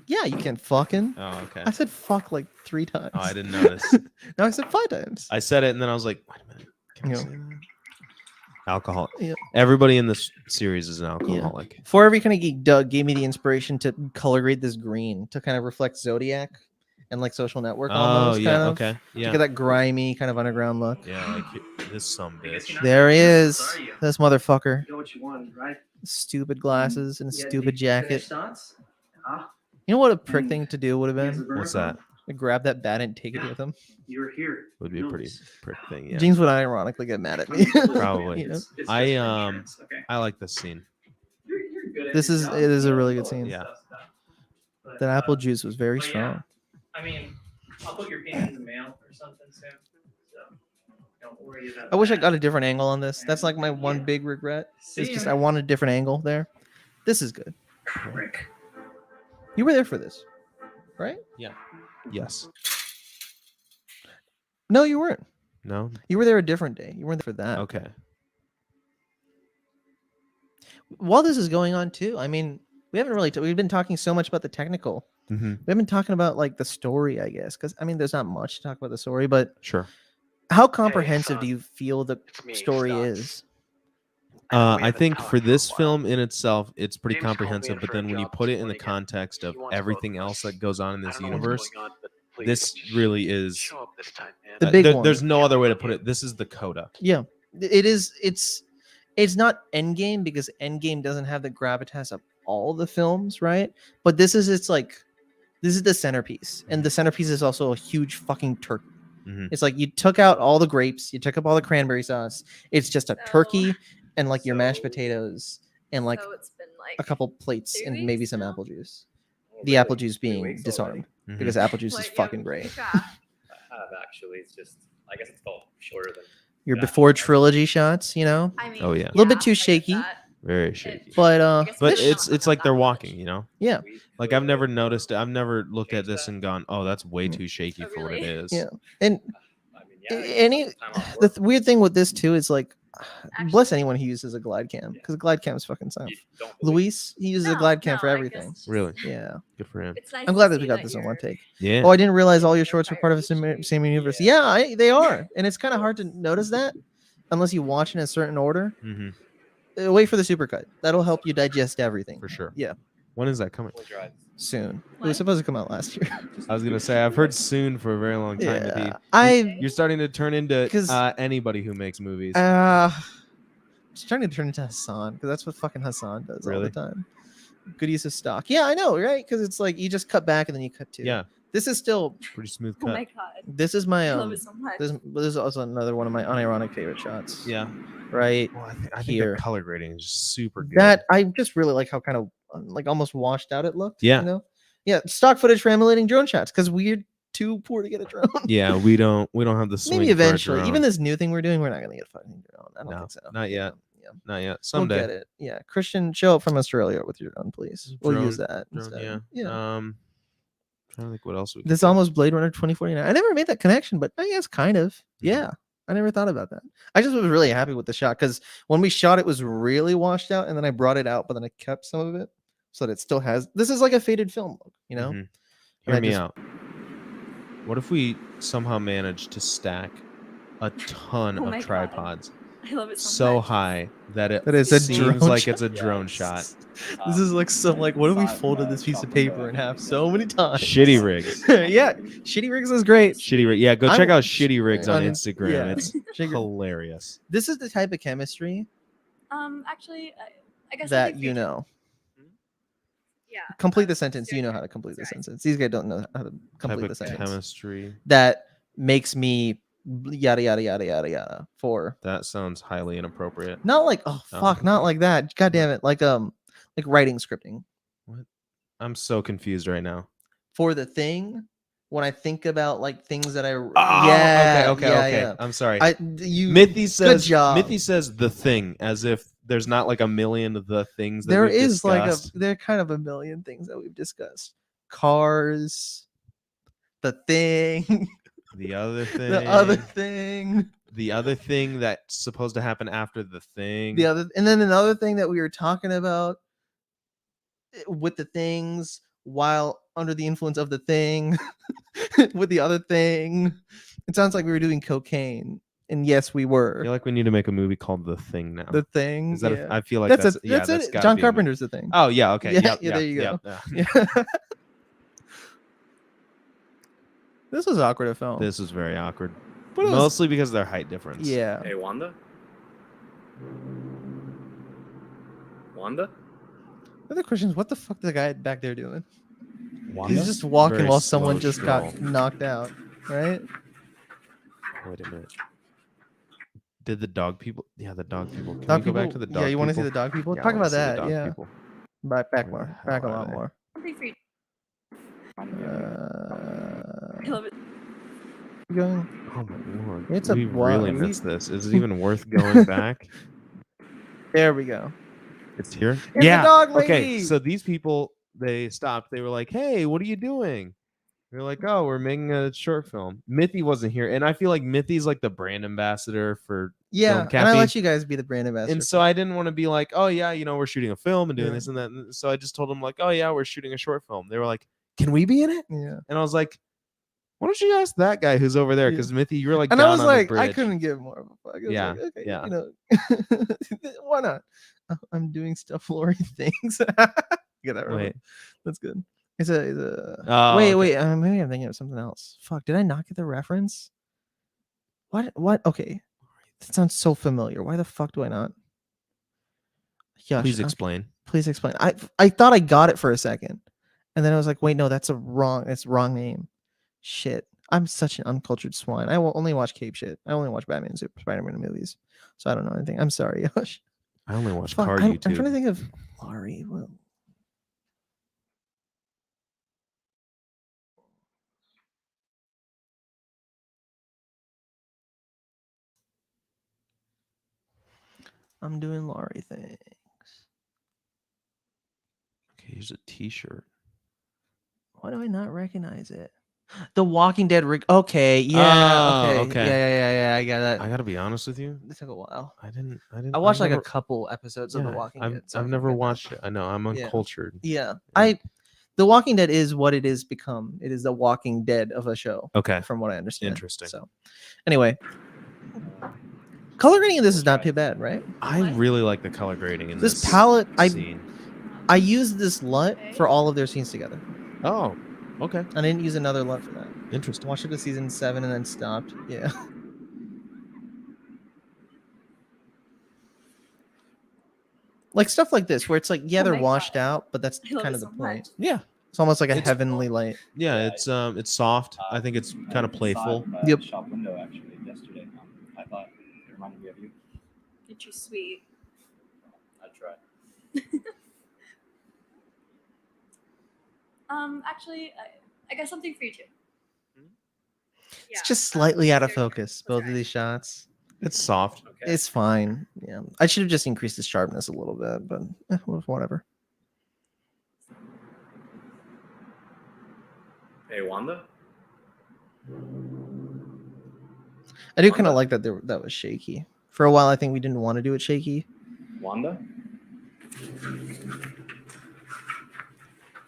Yeah, you can fucking. Oh, okay. I said fuck like 3 times. Oh, I didn't notice. No, I said 5 times. I said it and then I was like, wait a minute. Can I Yeah. say that? Alcohol. Yeah. Everybody in this series is an alcoholic. For Every Kind of Geek, Doug gave me the inspiration to color grade this green to kind of reflect Zodiac and like Social Network Oh, almost. yeah. kind of, Okay. To Yeah. get that grimy kind of underground look. Yeah. Like this some bitch. There he is. Are you? This motherfucker. You know what you wanted, right? Stupid glasses and a You had stupid the jacket. finished thoughts? Huh? You know what a prick thing to do would have Here's been? the What's burner that? To grab that bat and take it with him. You were here. Would be You a know pretty this. prick thing. Yeah. James would ironically get mad at me. Probably. You know? It's I, just for um, insurance, okay? I like this scene. You're good at This your is- job, it is a you know, really good all scene. that Yeah. stuff. But, That apple juice was very but yeah. strong. I mean, I'll put your payment in the mail or something soon. So don't worry about I wish I that. got a different angle on this. That's like my one Yeah. big regret. See It's just ya. I want a different angle there. This is good. Rick. You were there for this, right? Yes. No, you weren't. No. You were there a different day. You weren't there for that. Okay. While this is going on too, I mean, we haven't really we've been talking so much about the technical. Mm-hmm. We haven't been talking about like the story, I guess, because I mean, there's not much to talk about the story. But Sure. how comprehensive son. do you feel the It's me, story Scott. is? We I haven't think talked for in a this while. film in itself, it's pretty James called me comprehensive. in But for a then when you job put this it in the morning, and context of he wants everything both of else us. that goes on in I this don't know what's universe, going on, but please, this just really is. show up this time, man. The big one. There's no other way to put it. This is the CODA. Yeah, it is. It's not Endgame because Endgame doesn't have the gravitas of all the films, right? But this is this is the centerpiece, and the centerpiece is also a huge fucking turkey. Mhm. It's like you took out all the grapes, you took up all the cranberry sauce. It's just a So- turkey and like your mashed so- potatoes and like so it's been like a couple plates 3 and maybe weeks some now? apple juice. Oh, The really? apple juice 3 being weeks disarmed Mhm. because apple juice is What, you fucking haven't great. kept track? I have actually. It's just, I guess it's felt shorter than. Your Yeah. before trilogy shots, you know, I mean, Oh, yeah. A little bit I too get shaky. that. Very shaky. but I guess But we it's don't it's like have they're that walking, much. you know. yeah, Like I've never noticed. I've never looked at this Change that. and gone, "Oh, that's way Mm. too shaky Oh, for what it really? is." yeah. And I mean, yeah. any time off the work. weird thing with this too is like, bless Actually- anyone who uses a glide cam because glide cam is fucking sound. You don't believe- Luis, he uses a No, glide cam no, for I everything. guess just- Really, Yeah, good for him. It's nice I'm glad to that we see got this in one you're- take. Yeah. Oh, I didn't realize all your shorts were part of the same universe. Yeah, they are, and it's kind of hard to notice that unless you watch in a certain order. hmm Wait for the supercut. That'll help you digest everything. For sure. Yeah. When is that coming? Joyride. soon. It What? was supposed to come out last year. I was gonna say I've heard soon for a very long time. Mithy. Yeah, I You're starting to turn into 'Cause- anybody who makes movies. just trying to turn into Hassan because that's what fucking Hassan does all Really? the time. Good use of stock. Yeah, I know, right? Because it's like you just cut back and then you cut to. Yeah, This is still. pretty smooth Oh cut. my god. This is my I love it so much. This is also another one of my unironic favorite shots. Yeah. Right. Well, I think Here. the color grading is super good. That I just really like how kind of like almost washed out it looked. Yeah. You know. Yeah. Stock footage for emulating drone shots because we're too poor to get a drone. Yeah, we don't have the swing. Maybe for a eventually. Even drone. this new thing we're doing, we're not gonna get a fucking drone. I don't No, think so. not yet. Yeah. Not yet. We'll Someday. get it. Yeah. Christian, show up from Australia with your drone, please. We'll use Drone- that Drone, instead. yeah. Yeah. Trying to think what else we. This could do. almost Blade Runner 2049. I never made that connection, but I guess kind of. Mm-hmm. Yeah. I never thought about that. I just was really happy with the shot because when we shot it was really washed out and then I brought it out, but then I kept some of it so that it still has this is like a faded film look, you know? Mhm. And I Hear me just- out. What if we somehow manage to stack a ton Oh of my God. tripods I love it so much. high that it That is a seems drone like shot? it's a drone shot? This is like some like what if we folded this piece of paper in half so many times? Shitty rigs. Yeah, Shitty Rigs is great. Shitty rig. Yeah, go I'm- check out Shitty Rigs on on- Instagram. yeah. It's Shitty- hilarious. This is the type of chemistry Actually, I guess I'll that take you three. know. Yeah. Complete the sentence. You know how to complete the Sorry. sentence. These guys don't know how to Type complete the of sentence. chemistry. That makes me yada yada yada yada yada for That sounds highly inappropriate. not like oh Oh. fuck not like that. God damn it. Like writing scripting I'm so confused right now. for the thing. When I think about like things that I Okay. I'm sorry. Mithy says job. Mithy says the thing as if there's not like a million of the things that there we've is like discussed. there are kind of a million things that we've discussed. Cars, the thing, The other thing. the other thing. The other thing that's supposed to happen after the thing. The other and then another thing that we were talking about with the things while under the influence of the thing with the other thing. It sounds like we were doing cocaine. And yes, we I were. feel like we need to make a movie called The Thing now. The thing. Is that yeah. I feel like that's that's it. That's that's it. gotta John be a movie. Carpenter's the thing. Oh yeah, okay. Yeah, Yep, yeah, there you yep, go. yeah. Yeah. This was awkward to film. This was very awkward. But it was- Mostly because of their height difference. yeah. Hey, Wanda? Wanda? Other questions. What the fuck the guy back there doing? Wanda? He's just walking Very while someone slow just got stroll. knocked out, right? Wait a minute. Did the dog people? Yeah, the dog people. Can Dog we go back people- to the dog yeah, you want to see people? the dog people? Yeah, I Talk wanna about see the that. dog Yeah. people. Back Where more. the Back a hell are lot they? more. Something for you. Uh, I love it. going. Oh my lord. It's a we wow, really we- missed this. Is it even worth going back? There we go. It's here. It's the yeah. dog Okay. lady! So these people, they stopped. They were like, "Hey, what are you doing?" They're like, "Oh, we're making a short film." Mithy wasn't here, and I feel like Mithy's like the brand ambassador for. Yeah, Film and I Cappy. let you guys be the brand ambassador. And so I didn't want to be like, "Oh yeah, we're shooting a film and doing Yeah. this and that." And so I just told them like, "Oh yeah, we're shooting a short film." They were like, "Can we be in it?" yeah. And I was like, "Why don't you ask that guy who's over there?" Yeah. Because Mithy, you're like, And down I was on the like, I bridge. couldn't give more of a fuck. I was Yeah, like, okay, yeah. you know, why not? I'm doing stuff Lori things. Get that right. Wait. That's good. It's a Oh, wait, okay. wait. Maybe I'm thinking of something else. Fuck, did I not get the reference? What? Okay, that sounds so familiar. Why the fuck do I not? Yeah, Please explain. Please explain. I thought I got it for a second, and then I was like, wait, no, that's wrong name. Shit, I'm such an uncultured swine. I will only watch Cape shit. I only watch Batman and Spider-Man movies, so I don't know anything. I'm sorry, Yosh. I only watch Fuck, car I'm YouTube. trying to think of Laurie. Well, I'm doing Laurie things. Okay, here's a T-shirt. Why do I not recognize it? The Walking Dead rig. Okay, yeah, Oh, okay, okay. yeah. I got that. I gotta be honest with you. It took a while. I didn't. I watched I've like never, a couple episodes of The yeah, Walking I've, Dead. so I I've can never get that. watched it. I know I'm Yeah. uncultured. Yeah, The Walking Dead is what it is become. It is the Walking Dead of a show, Okay. from what I understand. Interesting. So, anyway, color grading in this is not too bad, right? I What? really like the color grading in This this palette, scene. I used this LUT for all of their scenes together. Oh, okay. I didn't use another LUT for that. Interesting. Watched it to season 7 and then stopped. Yeah. Like stuff like this, where it's like, yeah, Oh they're my washed God. out, but that's I love kind it of the so point. much. Yeah. It's almost like a It's- heavenly light. Yeah, it's soft. I think it's kind of playful. Yep. Shop window actually yesterday. I thought it reminded me of you. You're too sweet. I tried. Actually, I got something for you too. It's just slightly out of here, here. focus, Let's both try of it. these shots. It's soft. Okay. It's fine. Yeah. I should have just increased the sharpness a little bit, but whatever. Hey, Wanda. I do kind of Wanda? like that that was shaky. For a while, I think we didn't want to do it shaky. Wanda.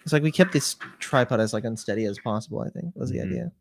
It's like we kept this tripod as like unsteady as possible, I think was the Mhm. idea.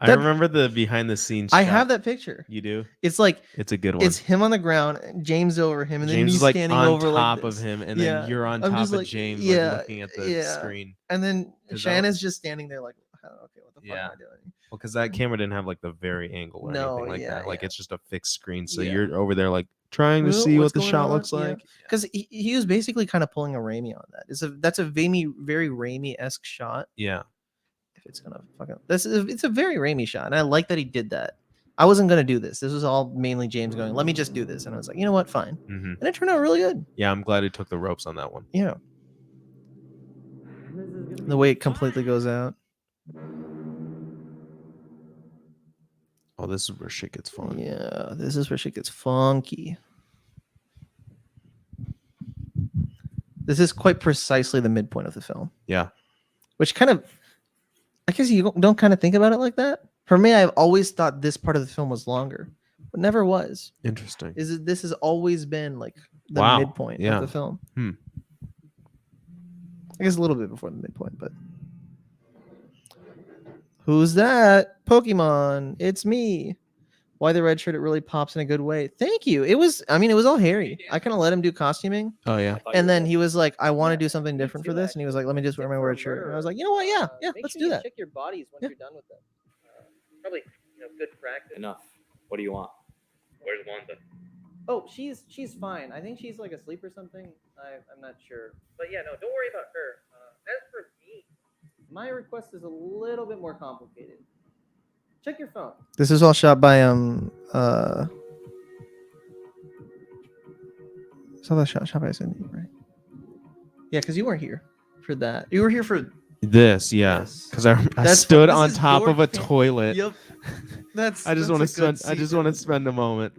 I That- remember the behind the scenes. I shot. have that picture. You do? It's like It's a good one. it's him on the ground, James over him, and then James me is like standing on over top like of this. him, and Yeah. then you're on I'm top just of like, James, yeah, like looking at the yeah. screen. And then Is that Shanna's what- just standing there like, oh, okay, what the fuck Yeah. am I doing? Well, because that camera didn't have like the very angle or No, anything like yeah, that. Like yeah. it's just a fixed screen, so Yeah. you're over there like trying to Well, see what's what the going shot on? looks Yeah. like. Because he was basically kind of pulling a Raimi on that. That's a very Raimi-esque shot. Yeah. If it's gonna fucking it's a very Raimi shot, and I like that he did that. I wasn't gonna do this. This was all mainly James going, let me just do this, and I was like, you know what, fine, hmm and it turned out really good. Yeah, I'm glad he took the ropes on that one. Yeah, the way it completely goes out. Oh, this is where shit gets fun. Yeah, this is where shit gets funky. This is quite precisely the midpoint of the film, Yeah. which kind of, I guess you don't kind of think about it like that. For me, I've always thought this part of the film was longer, but never was. Interesting. This has always been like the Wow, midpoint yeah. of the film. Hmm. I guess a little bit before the midpoint, but who's that? Pokemon. It's me. Why the red shirt? It really pops in a good way. Thank you. It was all Harry. I kind of let him do costuming, Oh yeah. and then he was like, "I want to do something different for this," and he was like, "Let me just wear my red shirt." And I was like, "You know what? Yeah, let's do that." Check your bodies once you're done with them. Probably, good practice. Enough. What do you want? Where's Wanda? Oh, she's fine. I think she's like asleep or something. I'm not sure. But yeah, no, don't worry about her. As for me, my request is a little bit more complicated. Check your phone. This is all shot by So that shot by Sydney, right? Yeah, because you weren't here for that. You were here for This, yeah. Yes. Because I That's stood this on is top your of a cam- toilet. Yep. I just want to spend. I just want to spend a moment.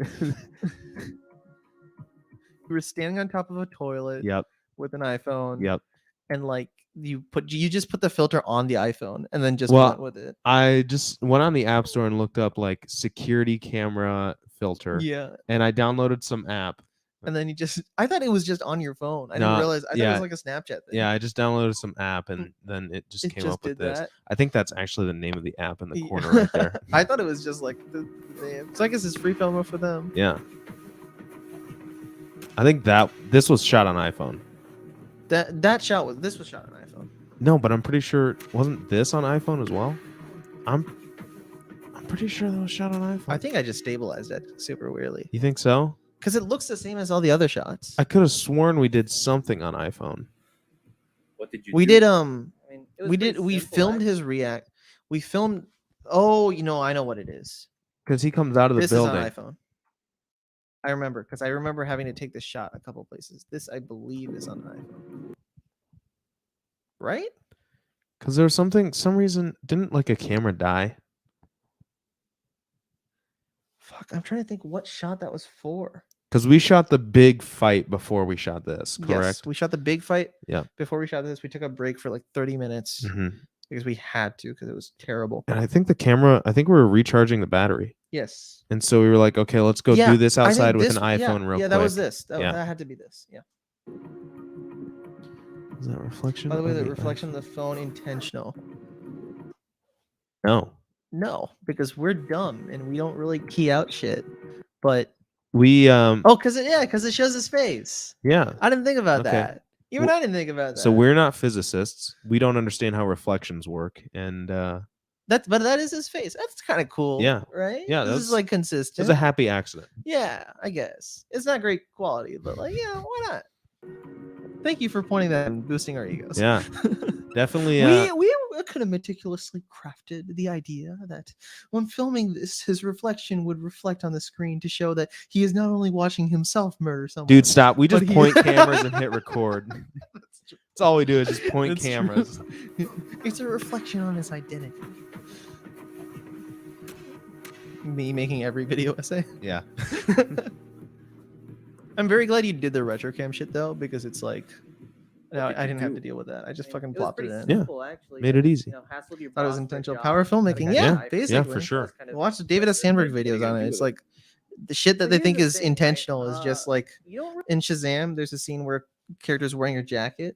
You were standing on top of a toilet Yep. with an iPhone. Yep. And like you just put the filter on the iPhone and then just Well, went with it. I just went on the App Store and looked up like security camera filter, Yeah. and I downloaded some app. And then I thought it was just on your phone. I No, didn't realize. I thought it yeah. was like a Snapchat thing. Yeah, I just downloaded some app, and then it just It came just up with did this. that. I think that's actually the name of the app in the Yeah. corner right there. I thought it was just like the name. So I guess it's free film for them. Yeah. I think this was shot on iPhone. That shot was shot on iPhone. No, but I'm pretty sure wasn't this on iPhone as well? I'm pretty sure that was shot on iPhone. I think I just stabilized it super weirdly You think so? because it looks the same as all the other shots. I could have sworn we did something on iPhone. What did you We do? did we filmed his react. We filmed. Oh, I know what it is. Because he comes out of the This building. is on iPhone. I remember because I remember having to take this shot a couple places. This I believe is on iPhone. Right? Because there was some reason, didn't like a camera die? Fuck, I'm trying to think what shot that was for. Because we shot the big fight before we shot this, Yes, correct? we shot the big fight. Yeah. Before we shot this, we took a break for like 30 minutes hmm because we had to because it was terrible. And I think we were recharging the battery. Yes. And so we were like, okay, let's go do this I think outside with this- an iPhone real quick. Yeah, that was this. That Yeah. had to be this. Yeah. Is that reflection? By the way, of the reflection of the phone intentional. No. No, because we're dumb and we don't really key out shit. But We Oh, because it shows his face. yeah. I didn't think about Okay. that. Even Well, I didn't think about that. So we're not physicists. We don't understand how reflections work, and but that is his face. That's kind of cool. Yeah. Right. Yeah, This is that's- like it's consistent. a happy accident. Yeah, I guess it's not great quality, but like, yeah, why not? Thank you for pointing that and boosting our egos. Yeah, definitely. we could have meticulously crafted the idea that when filming this, his reflection would reflect on the screen to show that he is not only watching himself murder someone. Dude, stop. We just but he- point cameras and hit record. That's true. That's all we do is just point That's true. cameras. It's a reflection on his identity. Me making every video essay. Yeah. I'm very glad you did the retrocam shit though, because it's like no, did I you didn't have do? to deal with that. I just fucking It was plopped it pretty in. Yeah. simple, actually. Made it easy. You know, hassled your Thought it was boss for a intentional job. power filmmaking. Like, Yeah, I- basically. for sure. That's kind of- Watch the David S. Sandberg What are you videos gonna on do it. It's with it? like the shit that But they here's think the is thing, right? intentional is just like You don't in Shazam, there's a scene where character's wearing her jacket,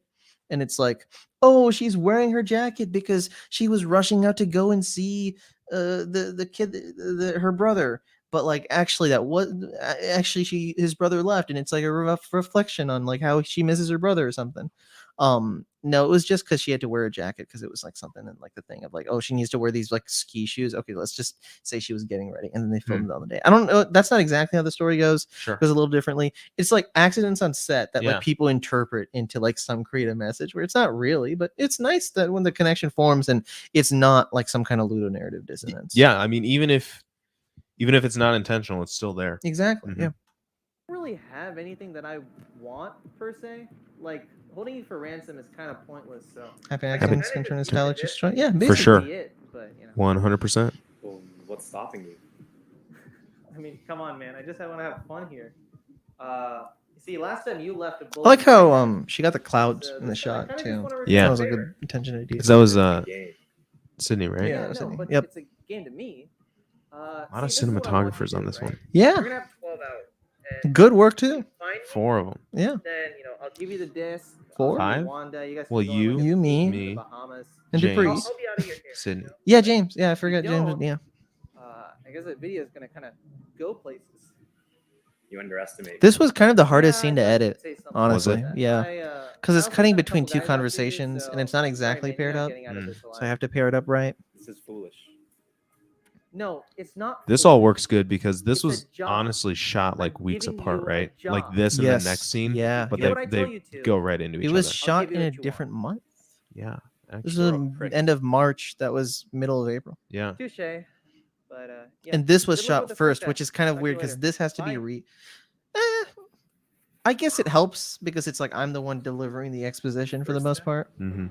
and it's like, oh, she's wearing her jacket because she was rushing out to go and see the kid, her brother. But like, actually, that was actually his brother left, and it's like a reflection on like how she misses her brother or something. No, it was just because she had to wear a jacket because it was like something in like the thing of like, oh, she needs to wear these like ski shoes. Okay, let's just say she was getting ready, and then they filmed it on the day. I don't know. That's not exactly how the story goes. Sure. It goes a little differently. It's like accidents on set that Yeah. like people interpret into like some creative message where it's not really, but it's nice that when the connection forms and it's not like some kind of ludonarrative dissonance. Yeah, I mean, even if it's not intentional, it's still there. Exactly. Mhm. Yeah. don't really have anything that I want per se. Like holding you for ransom is kind of pointless. So Happy I accidents kinda can turn his just talent did it. just right. Yeah, For basically. sure. Be it, but you know, 100%. Well, what's stopping you? I mean, come on, man. I just want to have fun here. You see, last time you left a I bullet. like how she got the clouds in the this time I shot kinda just too. wanna Yeah. That return was a favor. good attention to detail. Because that was Game. Sydney, right? Yeah, no, Sydney. but Yep. it's a game to me. A lot of see, this is what I want you to cinematographers on do, this right? one. Yeah, You're gonna have 12 out. And good work too. find me, 4 of them. Yeah, then I'll give you the disc. Four? I'll give you 5? Wanda, you guys Well, can go on, like, a you, me, vacation to me, the Bahamas. and James. Dupree. I'll be out of your hair. Sydney. You know? Yeah, James. Yeah, I forgot You James. don't. Yeah, I guess the video is gonna kind of go places. You underestimate. this was kind of the hardest Yeah, scene to I'd edit, say something honestly. like that. Yeah, I, because it's I also cutting sent a between couple two guys out to you, conversations, and it's not sorry, exactly maybe paired I'm up. getting out of Mm. this So I alive. have to pair it up right. This is foolish. No, it's not. This foolish. all works good because this It's a was job. honestly shot like I'm weeks giving apart, you a right? Like job. this and Yes. the next scene. Yeah. But You know what I they tell you to? go right into each It was other. shot give you in a what you want. different month. Yeah. This Actually. was You're a the prick. end of March. That was middle of April. Yeah. Touche. But yeah. And this was Good luck shot with the first, first which act. is kind of Talk to weird you because later. this has to be Bye. I guess it helps because it's like I'm the one delivering the exposition for the most part. Mm-hmm.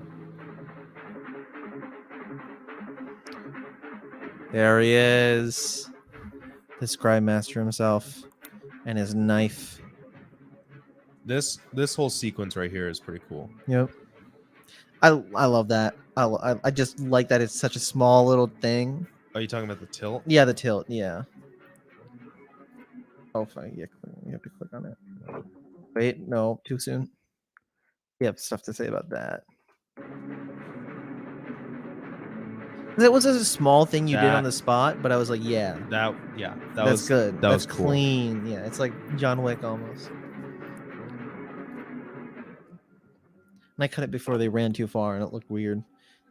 There he is, the scribe master himself, and his knife. This whole sequence right here is pretty cool. Yep. I love that. I just like that it's such a small little thing. Are you talking about the tilt? Yeah, the tilt. Yeah. Oh, fine. Yeah, you have to click on it. Wait, no, too soon. You have stuff to say about that. It was just a small thing you did on That- the spot, but I was like, yeah, That that's was good. That That's was cool. clean. Yeah, it's like John Wick almost. And I cut it before they ran too far, and it looked weird.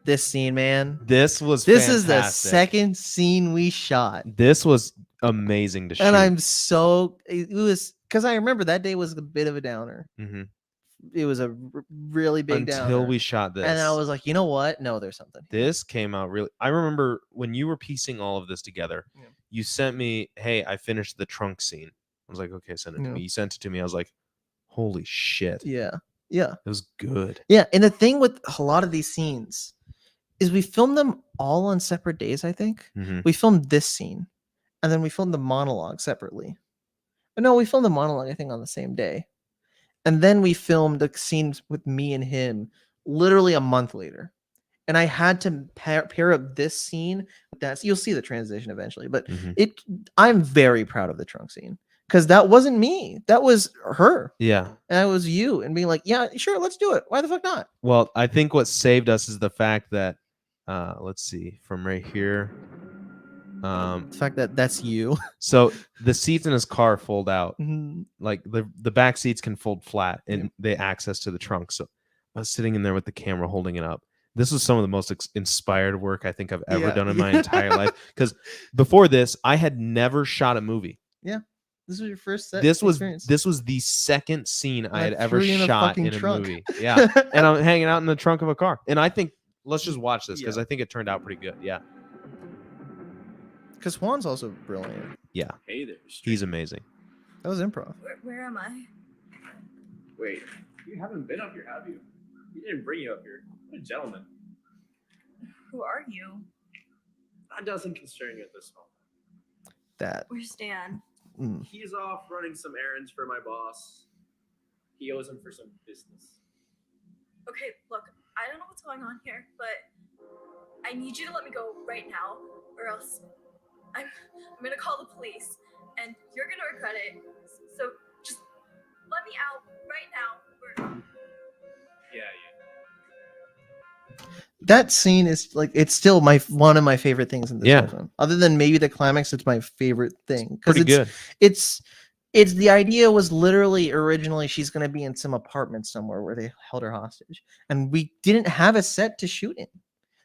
This scene, man. This was This is the fantastic. second scene we shot. This was amazing to shoot. And I'm so it was because I remember that day was a bit of a downer. Mhm. It was a really big Until downer. we shot this. And I was like, you know what? No, there's something. here. This came out really. I remember when you were piecing all of this together. Yeah. You sent me, "Hey, I finished the trunk scene." I was like, "Okay, send it to Yeah. me." You sent it to me. I was like, "Holy shit!" Yeah. Yeah. It was good. Yeah. And the thing with a lot of these scenes is we filmed them all on separate days, I think. Mhm. We filmed this scene and then we filmed the monologue separately. No, we filmed the monologue, I think, on the same day. And then we filmed the scenes with me and him literally a month later. And I had to pair up this scene with that. So you'll see the transition eventually, but Mhm. I'm very proud of the trunk scene because that wasn't me. That was her. Yeah. And that was you. And being like, yeah, sure, let's do it. Why the fuck not? Well, I think what saved us is the fact that, let's see, from right here, The fact that that's you. So the seats in his car fold out. Mhm. Like the back seats can fold flat and they access to the trunk. So I was sitting in there with the camera holding it up. This was some of the most inspired work I think I've ever done in my entire life. Because before this, I had never shot a movie. Yeah. This was your first set This was experience. this was the second scene I had ever threw you in a shot fucking in a trunk. movie. Yeah, and I'm hanging out in the trunk of a car. And I think let's just watch this because I think it turned out pretty good. Yeah, Because Juan's also brilliant. yeah, Hey there. he's amazing. That was improv. Where am I? Wait, you haven't been up here, have you? He didn't bring you up here. What a gentleman. Who are you? That doesn't concern you at this moment. That. Where's Dan? He's off running some errands for my boss. He owes him for some business. Okay, look, I don't know what's going on here, but I need you to let me go right now, or else I'm gonna call the police, and you're gonna regret it. So just let me out right now. Yeah. That scene is like it's still one of my favorite things in this whole film. Other than maybe the climax, it's my favorite thing because Pretty good. It's the idea was literally originally she's gonna be in some apartment somewhere where they held her hostage, and we didn't have a set to shoot in,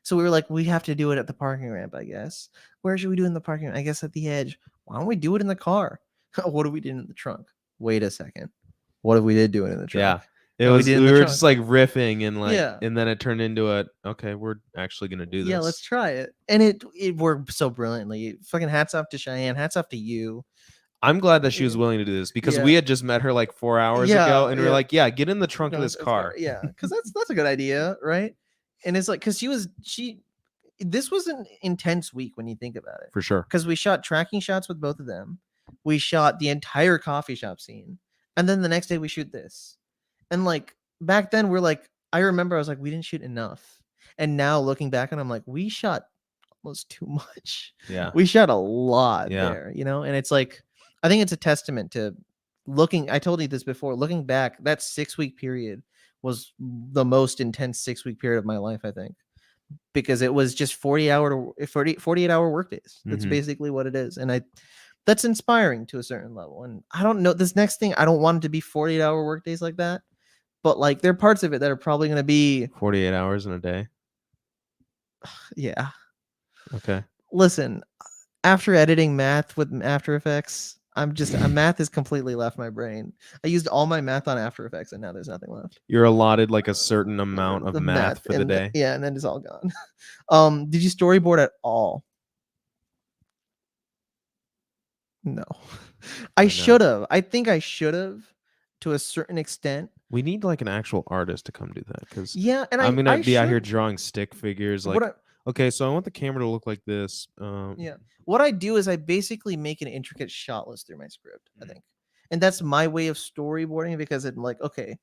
so we were like, we have to do it at the parking ramp, I guess. Where should we do it in the parking ramp? I guess at the edge. Why don't we do it in the car? What if we did it in the trunk? Wait a second. What if we did do it in the trunk? Yeah. It And was did it in we the were trunk. just like riffing and like Yeah. and then it turned into a okay, we're actually gonna do this. Yeah, let's try it. And it worked so brilliantly. Fucking hats off to Cheyenne. Hats off to you. I'm glad that she was willing to do this because we had just met her like 4 hours ago and we were like, yeah, get in the trunk of this car. Yeah, because that's a good idea, right? And it's like because this was an intense week when you think about it. For sure. Because we shot tracking shots with both of them. We shot the entire coffee shop scene. And then the next day we shoot this. And like back then we're like, I remember I was like, we didn't shoot enough. And now looking back and I'm like, we shot almost too much. Yeah. We shot a lot there, you know? And it's like, I think it's a testament to I told you this before, looking back, that 6-week period was the most intense 6-week period of my life, I think. Because it was just 48-hour work days. That's basically what it is. And that's inspiring to a certain level. And I don't know this next thing, I don't want it to be 48-hour work days like that. But like there are parts of it that are probably going to be 48 hours in a day. Yeah. Okay. Listen, after editing math with After Effects, math has completely left my brain. I used all my math on After Effects and now there's nothing left. You're allotted like a certain amount of math for the day. Yeah, and then it's all gone. Did you storyboard at all? No. I should have. I think I should have to a certain extent. We need like an actual artist to come do that because and I'm gonna be out here should. drawing stick figures. Like, okay, so I want the camera to look like this. Yeah. What I do is I basically make an intricate shot list through my script, I think. And that's my way of storyboarding because it's like, okay,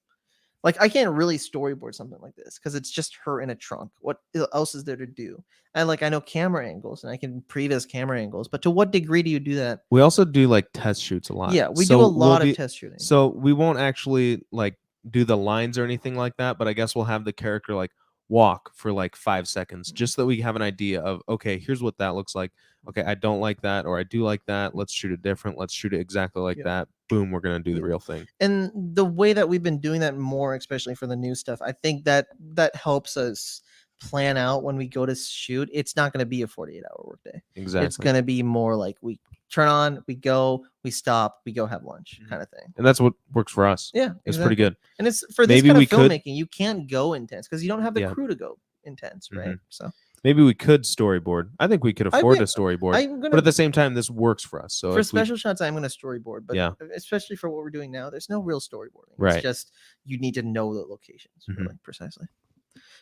like I can't really storyboard something like this because it's just her in a trunk. What else is there to do? And like I know camera angles and I can previs camera angles, but to what degree do you do that? We also do like test shoots a lot. Yeah, we do a lot of test shooting. So we won't actually like do the lines or anything like that, but I guess we'll have the character like walk for like 5 seconds just so that we have an idea of okay, here's what that looks like. Okay, I don't like that or I do like that. Let's shoot it different. Let's shoot it exactly like that. Boom, we're gonna do the real thing. And the way that we've been doing that more, especially for the new stuff, I think that helps us plan out when we go to shoot. It's not going to be a 48-hour workday. Exactly. It's going to be more like we turn on, we go, we stop, we go have lunch kind of thing. And that's what works for us. Yeah, it's pretty good. And it's for this kind of filmmaking, you can't go intense because you don't have the crew to go intense, right? So maybe we could storyboard. I think we could afford a storyboard, but at the same time, this works for us. So for special shots, I'm going to storyboard, but especially for what we're doing now, there's no real storyboarding. Right. It's just you need to know the locations really precisely.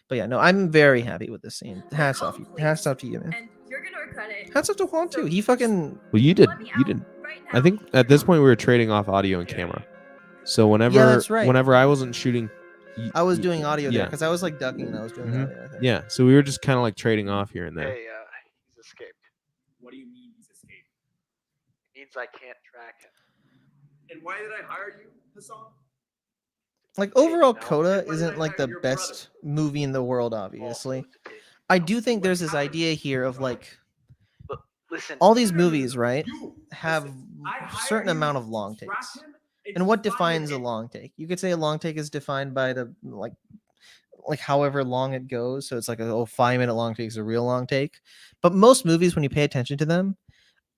But yeah, no, I'm very happy with this scene. Hats off to you, man. And you're gonna regret it. Hats off to Juan too. He fucking. Well, you did. I think at this point we were trading off audio and camera. So whenever I wasn't shooting. I was doing audio there because I was like ducking and I was doing audio. I think. Yeah, so we were just kind of like trading off here and there. Hey, he's escaped. What do you mean he's escaped? It means I can't track him. And why did I hire you, Hassan? Like overall, CODA isn't like the best movie in the world. Obviously, I do think there's this idea here of like Listen, all these movies, right, You have listen, I a hired certain you amount of to long track takes. him And what to find defines a him. long take? You could say a long take is defined by the like however long it goes. So it's like a 5-minute long take is a real long take. But most movies, when you pay attention to them,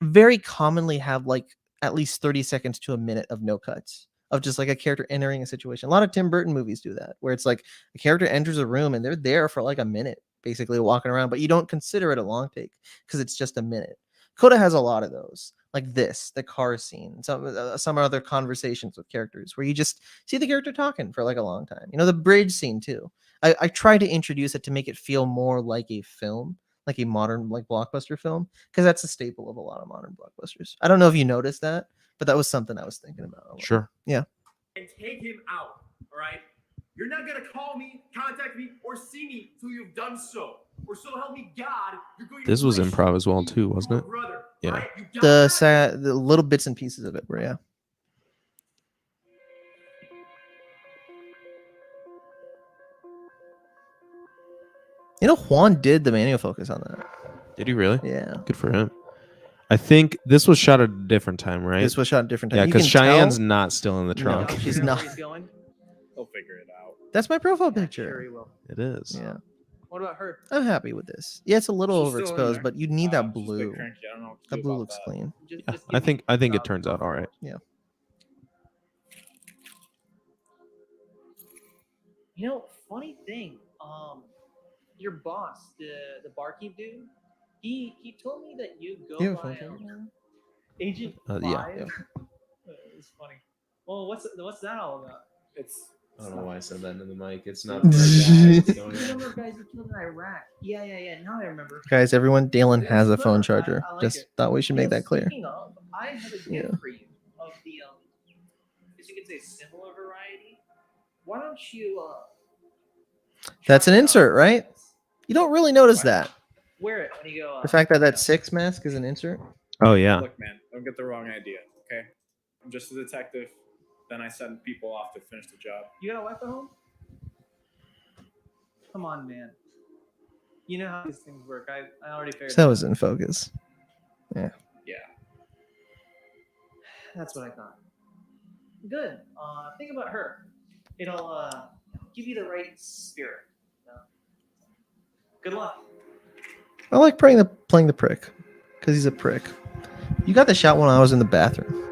very commonly have like at least 30 seconds to a minute of no cuts of just like a character entering a situation. A lot of Tim Burton movies do that, where it's like a character enters a room and they're there for like a minute, basically walking around, but you don't consider it a long take because it's just a minute. CODA has a lot of those, like this, the car scene, some other conversations with characters where you just see the character talking for like a long time. You know, the bridge scene too. I try to introduce it to make it feel more like a film, like a modern like blockbuster film, because that's a staple of a lot of modern blockbusters. I don't know if you noticed that, but that was something I was thinking about a lot. Sure. Yeah. And take him out. All right. You're not gonna call me, contact me, or see me till you've done so. Or so help me God, you're going to This was wish improv as well me too, wasn't your it? brother, Yeah. all right? You got that? The little bits and pieces of it were, yeah. You know, Juan did the manual focus on that. Did he really? Yeah. Good for him. I think this was shot at a different time, right? This was shot at a different time. Yeah, You because can tell- Cheyenne's not still in the No, trunk. she's You know not. where he's going? He'll figure it out. That's my profile Sure, picture. he will. It is. Yeah. What about her? I'm happy with this. Yeah, it's a little She's still in overexposed, there. but you need that She's a bit blue. cranky. I don't know what to That do blue about looks that. clean. Just, Yeah, just I give think me, it turns out all right. You know, funny thing. Your boss, the barkeep dude, he told me that you go You have a by phone charger? Agent Yeah, 5. yeah. It's funny. Well, what's that all about? It's I don't know why I said that into the mic. It's not not. The number of guys you killed in Iraq. Yeah. Now I remember. Guys, everyone, Dalen has a phone Look, charger. I like Just it. thought we should make that clear. Speaking of, I have a gift Yeah. for you of the as you could say, similar variety. Why don't you That's an try it insert, out? right? You don't really notice that. Wear it when you go. The fact that that 6 mask is an insert. Oh yeah. Look, man, don't get the wrong idea, okay? I'm just a detective. Then I send people off to finish the job. You got a wife at home? Come on, man. You know how these things work. I already figured. So that it was out. in focus. Yeah. That's what I thought. Good. Think about her. It'll give you the right spirit. You know? Good luck. I like playing the prick because he's a prick. You got the shot when I was in the bathroom.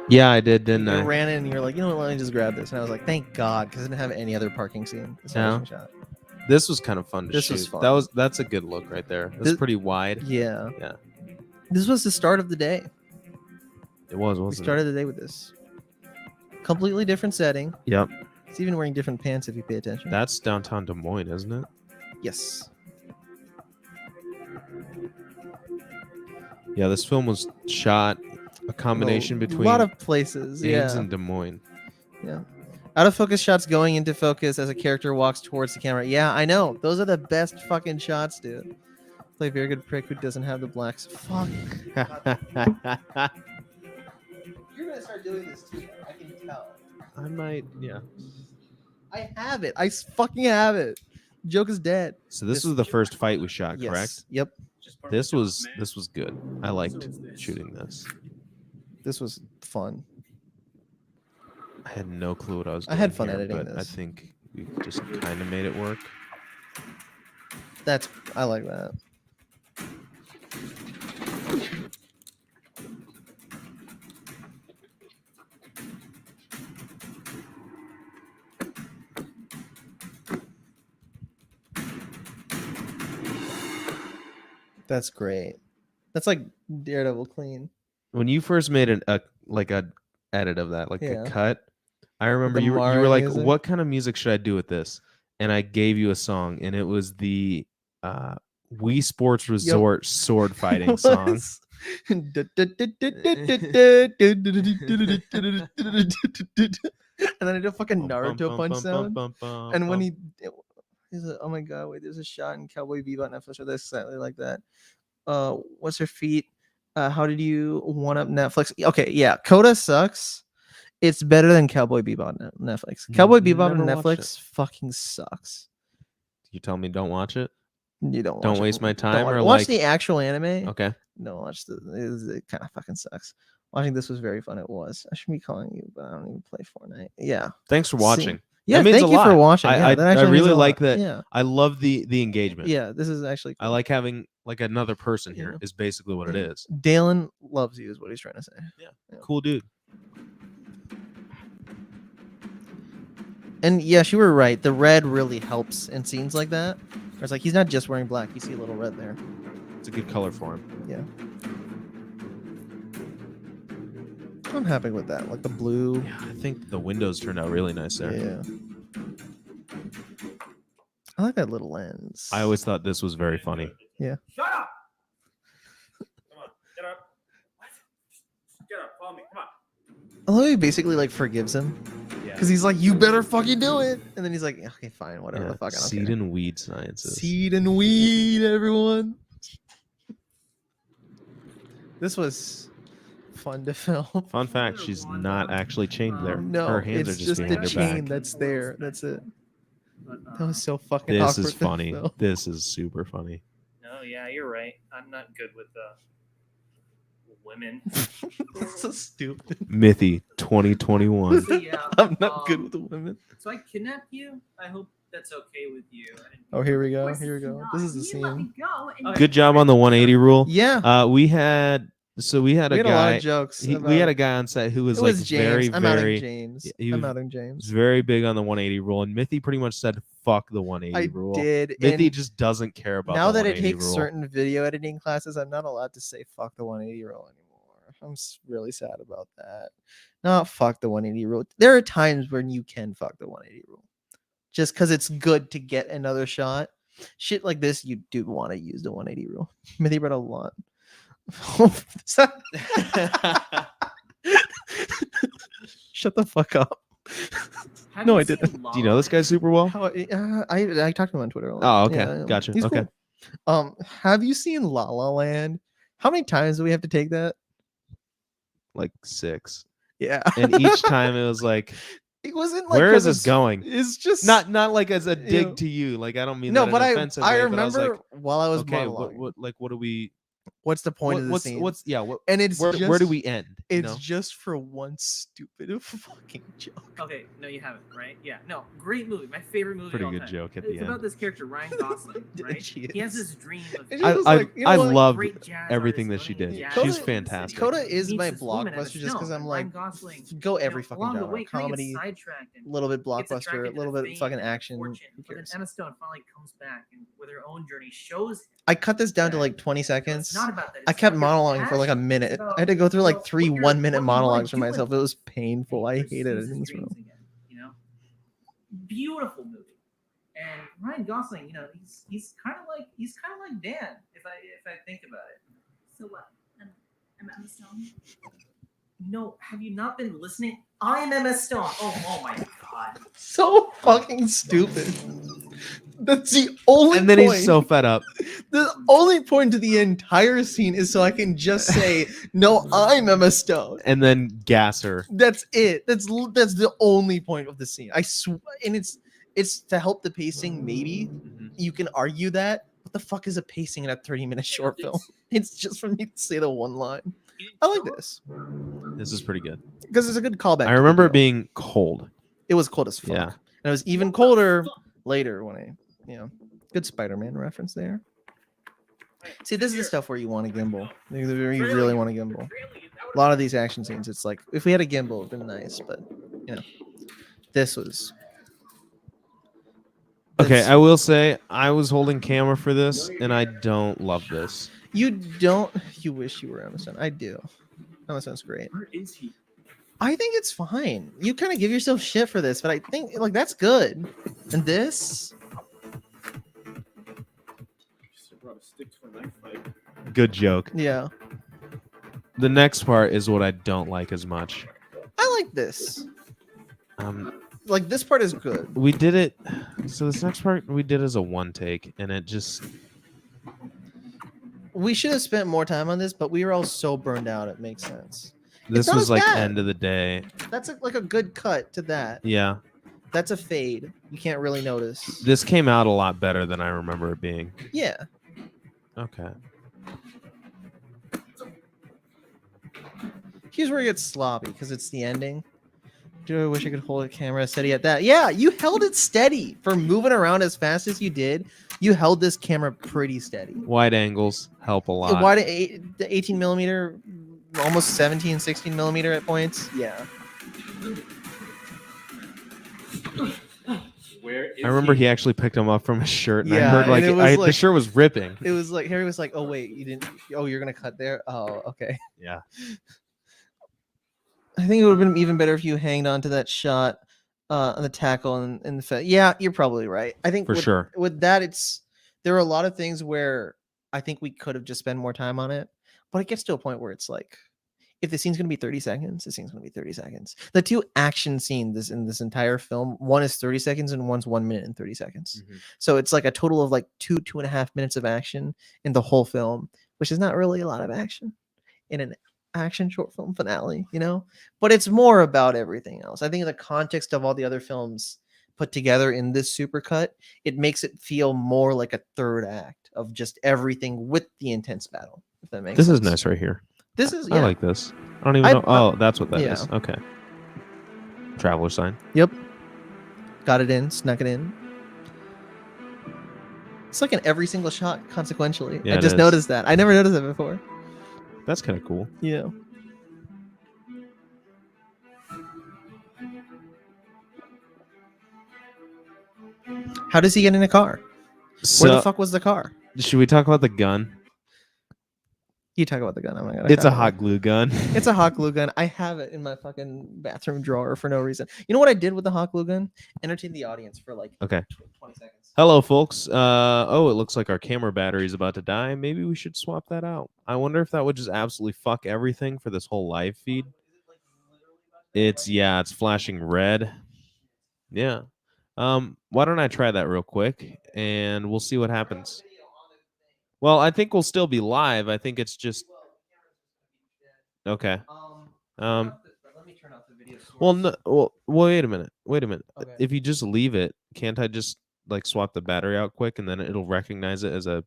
Yeah, I did, didn't You I? ran in and you were like, you know what, let me just grab this. And I was like, thank God, because I didn't have any other parking scene. No. Shot. This was kind of fun to This shoot. was fun. That's a good look right there. It was This- pretty wide. Yeah. Yeah. This was the start of the day. It was, We wasn't started the day with this. Completely different setting. it? Yep. It's even wearing different pants if you pay attention. That's downtown Des Moines, isn't it? Yes. Yeah, this film was shot a combination between a lot of places. Ames Yeah. and Des Moines. Yeah. Out of focus shots going into focus as a character walks towards the camera. Yeah, I know. Those are the best fucking shots, dude. Play a very good prick who doesn't have the blacks. Fuck. You're gonna start doing this too. I can tell. I might, yeah. I have it. I fucking have it. Joke is dead. So this This- was the first fight we shot, Yes. correct? Yep. This was good. I liked shooting this. This was fun. I had no clue what I was I doing. had fun here, editing but I this. think we just kind of made it work. I like that. That's great. That's like Daredevil clean. When you first made a edit of that, like Yeah. a cut, I remember the you were Mara like, music. "What kind of music should I do with this?" And I gave you a song, and it was the Wii Sports Resort sword fighting song. And then I did a fucking Naruto punch sound. And when he's like, oh my god, wait, there's a shot in Cowboy Bebop Netflix or that's exactly like that. What's her feet? How did you one up Netflix? Okay, yeah, CODA sucks. It's better than Cowboy Bebop Netflix. Cowboy Bebop on Never watched Netflix fucking sucks. You tell me don't watch it. You don't Don't watch it. waste my Don't time, watch or it. Watch like the actual anime. okay, No, watch the. It kind of fucking sucks. Watching this was very fun. It was. I should be calling you, but I don't even play Fortnite. Yeah. Thanks for watching. Yeah, that means thank a you lot. for watching. Yeah, that I actually means really a like lot. that. Yeah. I love the engagement. Yeah, this is actually. I like having like another person here. Yeah. Is basically what it Yeah. is. Dalen loves you, is what he's trying to say. Yeah. Cool dude. And yes, you were right. The red really helps in scenes like that. Where it's like he's not just wearing black. You see a little red there. It's a good color for him. Yeah. I'm happy with that. Like the blue. Yeah, I think the windows turned out really nice there. Yeah. I like that little lens. I always thought this was very funny. Yeah. Shut up! Come on, get up. What? Get up, follow me, come on. I love how he basically like forgives him. Because he's like, you better fucking do it. And then he's like, okay, fine, whatever the fuck. I don't Seed care. and weed sciences. Seed and weed, everyone. This was fun to film. Fun fact: she's not actually chained there. No, her hands it's are just the behind her chain back. that's there. That's it. That was so fucking This awkward. is to funny. film. This is super funny. No, yeah, you're right. I'm not good with women. That's so stupid. Mithy 2021. So, yeah, I'm not good with the women. So I kidnapped you. I hope that's okay with you. I didn't Oh, here we go. Of course here we it's go. not. This is the You let me scene. go and Good job on the 180 rule. Yeah. We had a We had a lot guy. of jokes. We had a guy on set who was It like was James. very, I'm very. outing James. he I'm was- outing was James. very big on the 180 rule, and Mithy pretty much said, "Fuck the 180 I rule." did. Mithy and just doesn't care about. now the that it 180 takes rule. certain video editing classes, I'm not allowed to say fuck the 180 rule anymore. I'm really sad about that. Not fuck the 180 rule. There are times when you can fuck the 180 rule. Just because it's good to get another shot. Shit like this, you do want to use the 180 rule. Mithy read a lot. Shut the fuck up. Have No, you I seen didn't. La Do you know La this guy Land? super well? I talked to him on Twitter a lot. Oh, okay. Gotcha. He's Okay. cool. Have you seen La La Land? How many times do we have to take that? Like 6, Yeah. and each time it was like, it wasn't like "Where is 'cause this it's- going?" It's just Not like as a dig know. to you. Like I don't mean no, that but in an offensive I way, but I was remember like, while I was okay, monologuing. what do we? What's the point of the What's scene? what's yeah? What and it's where do just- we end? you It's know? just for one stupid fucking joke. Okay, no, you haven't, right? Yeah, no, great movie. My favorite movie. Pretty of all good time. joke at It's the about end. this character Ryan Gosling, right? She He has is. this dream of. And I she's I, like, you know I what? loved Great jazz everything that artist she learning did. jazz. She's Coda- fantastic. Coda is Meets my this woman at a blockbuster just because show, I'm and like, Ryan Gosling, go you know, every fucking along the genre. way, kinda gets Comedy, sidetracked and a little bit gets blockbuster, attracted a to little the bit fame fucking and action. fortune. Who But then cares? Emma Stone finally comes back and with her own journey shows. I cut this down to that, like 20 you know, seconds. It's not about that. I It's kept about your monologuing for like a passion. minute. It's about, I had to go through you like know, 3 what you're- 1-minute what you wanna monologues for do in myself. It life. was painful. I And he hated it pursues in his this room. dreams again, you know, beautiful movie. And Ryan Gosling, you know, he's kind of like Dan. If I think about it. So what? I'm Emma Stone. No, have you not been listening? I'm Emma Stone. Oh my god. So fucking stupid. That's the only And then point. he's so fed up. The only point to the entire scene is so I can just say, no, I'm Emma Stone. And then gas her. That's it. That's the only point of the scene. I swear, and it's to help the pacing. Maybe you can argue that. What the fuck is a pacing in a 30-minute short film? It's just for me to say the one line. I like this This is pretty good. because it's a good callback. I to the remember it deal. being cold. It was cold as fuck. Yeah. And it was even colder later when good Spider-Man reference there. See, this is the stuff where you want a gimbal. Where you really want a gimbal. A lot of these action scenes, it's like if we had a gimbal, it'd been nice, but this was. Okay, It's- I will say I was holding camera for this, and I don't love this. You don't. You wish you were Emma Stone. I do. Emma Stone's great. Where is he? I think it's fine. You kind of give yourself shit for this, but I think like that's good. And this, Just brought a stick to a knife fight. Good joke. yeah, The next part is what I don't like as much. I like this. Like this part is good. We did it. So this next part we did as a one take, and it just We should have spent more time on this, but we were all so burned out. It makes sense. this not was as like bad. end of the day. That's like a good cut to that. Yeah, That's a fade. You can't really notice. this came out a lot better than I remember it being. Yeah. Okay. Here's where it gets sloppy because it's the ending. Do I wish I could hold a camera steady at that? Yeah, you held it steady for moving around as fast as you did. You held this camera pretty steady. Wide angles help a lot. Why the 18 millimeter, almost 17, 16 millimeter at points? Yeah. Where is I remember he actually picked him up from his shirt, and I Yeah, heard and like, it was the like- shirt was ripping. It was like Harry was like, "Oh wait, you didn't. Oh, you're gonna cut there. Oh, okay." Yeah. I think it would have been even better if you hanged on to that shot, on the tackle and the yeah, you're probably right. I think For with, sure. with that, there are a lot of things where I think we could have just spent more time on it, but it gets to a point where it's like, if the scene's gonna be 30 seconds, the scene's gonna be 30 seconds. The two action scenes in this entire film, one is 30 seconds and one's 1 minute and 30 seconds. So it's like a total of like 2.5 minutes of action in the whole film, which is not really a lot of action in an action short film finale, you know, but it's more about everything else. I think in the context of all the other films put together in this supercut, it makes it feel more like a third act of just everything with the intense battle. If that makes This sense. is nice right here. This is I like this. I don't even I- know. Oh, that's what that yeah. is. Okay. Traveler sign. Yep. Got it in, snuck it in. It's like in every single shot, consequentially. Yeah, I it just is. noticed that. I never noticed that before. That's kind of cool. Yeah. How does he get in a car? So, Where the fuck was the car? should we talk about the gun? You talk about the gun. Oh my god. It's a hot glue gun. It's a hot glue gun. I have it in my fucking bathroom drawer for no reason. You know what I did with the hot glue gun? Entertain the audience for like Okay. 20 seconds. Hello, folks. Oh, it looks like our camera battery is about to die. Maybe we should swap that out. I wonder if that would just absolutely fuck everything for this whole live feed. It's flashing red. Yeah. Why don't I try that real quick and we'll see what happens. Well, I think we'll still be live. I think it's just okay. Let me turn off the video source. Well, no, well, wait a minute. Okay. If you just leave it, can't I just like swap the battery out quick and then it'll recognize it as a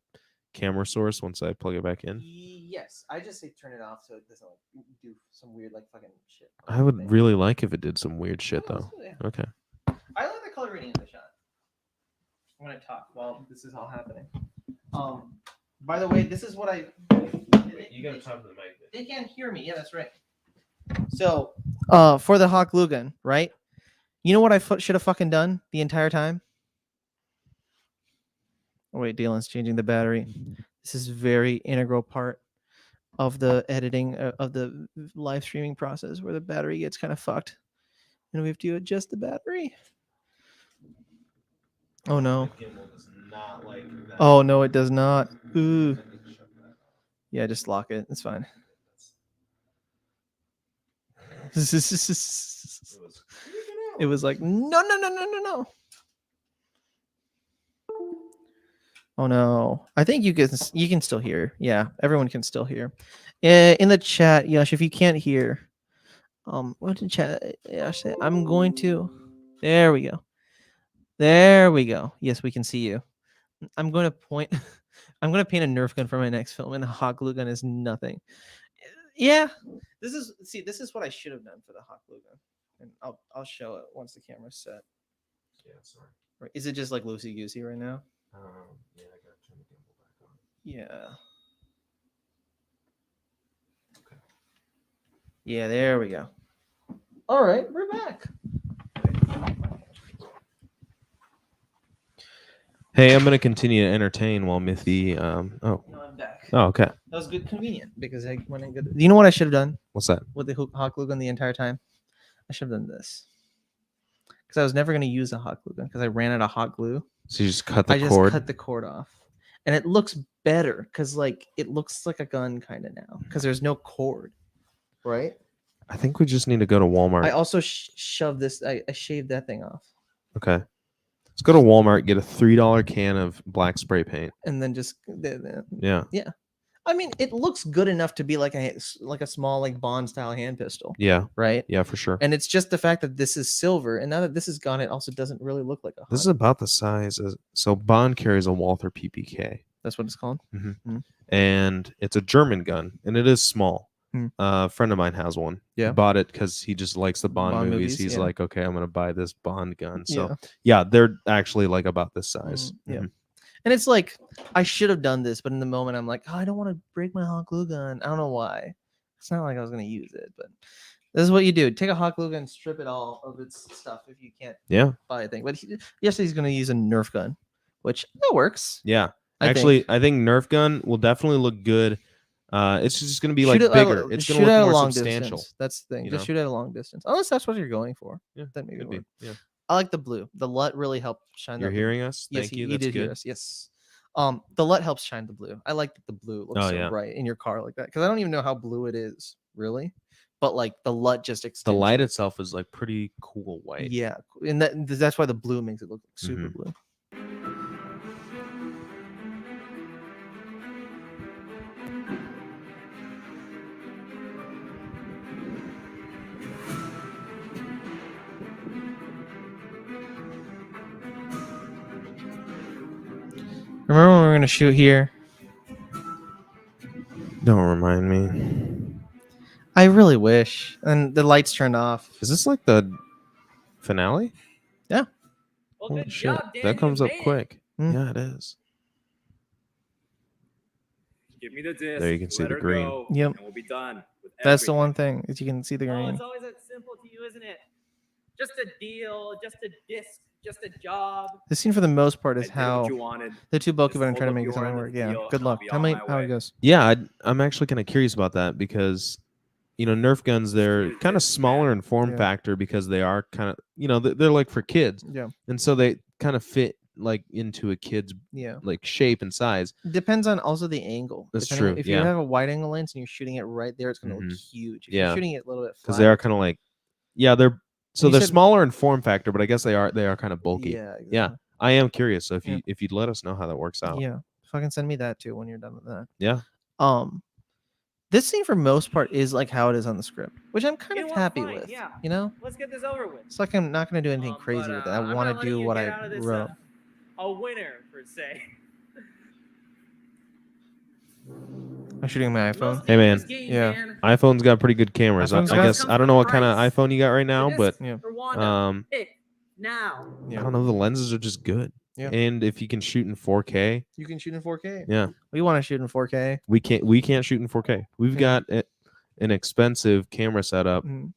camera source once I plug it back in? Yes, I just say turn it off so it doesn't like do some weird like fucking shit. I would really like if it did some weird shit though. Okay. I like the color grading of the shot. I'm gonna talk while this is all happening. By the way, this is what I. You gotta talk to the mic. They can't hear me. Yeah, that's right. So, for the hot glue gun, right? You know what I should have fucking done the entire time? Oh wait, Dalen's changing the battery. This is very integral part of the editing of the live streaming process where the battery gets kind of fucked, and we have to adjust the battery. Oh no. Oh no, it does not. Ooh. Yeah, just lock it. It's fine. It was like no. Oh no. I think you can still hear. Yeah, everyone can still hear. In the chat, Yash, if you can't hear, what did chat Yash say? I'm going to. There we go. There we go. Yes, we can see you. I'm going to point. I'm going to paint a Nerf gun for my next film, and a hot glue gun is nothing. Yeah, this is what I should have done for the hot glue gun, and I'll show it once the camera's set. Yeah, sorry. Right. Is it just like loosey goosey right now? Yeah, I gotta turn the gimbal back on. Yeah. Okay. Yeah, there we go. All right, we're back. Hey, I'm gonna continue to entertain while Mithy. No, I'm back. Oh, okay. That was good, convenient because I went in good. You know what I should have done What's that? with the hot glue gun the entire time? I should have done this because I was never going to use a hot glue gun because I ran out of hot glue. So you just cut the I just cord. cut the cord off, and it looks better because like it looks like a gun kind of now because there's no cord, right? I think we just need to go to Walmart. I also shoved this. I shaved that thing off, Okay. Let's go to Walmart, get a $3 can of black spray paint. and then just Yeah. yeah. I mean, it looks good enough to be like a small like Bond style hand pistol, Yeah. right? Yeah, for sure. And it's just the fact that this is silver, and now that this is gone, it also doesn't really look like a. This is hot- about the size as so Bond carries a Walther PPK. That's what it's called. And it's a German gun, and it is small. A friend of mine has one. Yeah. He bought it because he just likes the Bond, Bond movies. movies, He's yeah. like, okay, I'm gonna buy this Bond gun. So Yeah. yeah, they're actually like about this size. Yeah. Mhm. And it's like, I should have done this, but in the moment, I'm like, oh, I don't want to break my hot glue gun. I don't know why. It's not like I was going to use it, but this is what you do. Take a hot glue gun, strip it all of its stuff if you can't Yeah. buy a thing. But yesterday he's going to use a Nerf gun, which that works. Yeah. I Actually, think. I think Nerf gun will definitely look good. It's just going to be Shoot like it at bigger. a- It's shoot going to at look a more long substantial. distance. That's the thing. you Just know? shoot at a long distance. Unless that's what you're going for. Yeah, Then maybe could it be. would. Yeah. I like the blue. The LUT really helped shine You're that blue. hearing us? Yes, Thank he you. That's did hear good. us. Yes. The LUT helps shine the blue. I like that the blue looks Oh, so yeah. bright in your car like that because I don't even know how blue it is really, but like the LUT just The extends. light it. itself is like pretty cool white. Yeah, and that's why the blue makes it look like super Mhm. blue. Remember when we were gonna shoot here? Don't remind me. I really wish. And the lights turned off. Is this like the finale? Yeah. Well, Holy good shit. job, Dan. That comes you up made it. quick. Mm. Yeah, it is. Give me the disc. There you can see let the her green. go, Yep. And we'll be done. With That's the everything. one thing is you can see the Oh, green. it's always that simple to you, isn't it? Just a deal, just a disc, just a job. The scene for the most part I is did how what you wanted. the two bulky Just men are trying to hold up make your something end of work. the Yeah. deal, Good and I'll luck. be Tell on me my how it way. goes. Yeah, I'm actually kind of curious about that because, Nerf guns, they're kind of smaller in form Yeah. factor because they are kind of, they're like for kids. Yeah. And so they kind of fit like into a kid's Yeah. like shape and size. Depends on also the angle. That's Depending- true, If yeah. you have a wide angle lens and you're shooting it right there, it's going to Mhm. look huge. If Yeah. you're shooting it a little bit Because flat, they are kind of like, they're You they're said- smaller in form factor, but I guess they are kind of bulky. Yeah. Exactly. Yeah, I am curious. So Yeah. if you'd let us know how that works out. Yeah. Fucking send me that too when you're done with that. Yeah. This scene for most part is like how it is on the script, which I'm kind You of know what? happy Fine, with. yeah. You know, Let's get this over with. it's like I'm not going to do anything crazy But, with it. I I'm want not to letting do you what get I out of this, wrote. a winner per se. I'm shooting my iPhone. Hey, man. Yeah. iPhone's got pretty good cameras. iPhone's I got- guess I don't know what kind of Price. iPhone you got right now, but Yeah. For Wanda, pick now. I don't know. The lenses are just good. Yeah. And if you can shoot in 4K, You can shoot in 4K. yeah, We want to shoot in 4K. we can't shoot in 4K. We've Yeah. got an expensive camera setup. Mhm.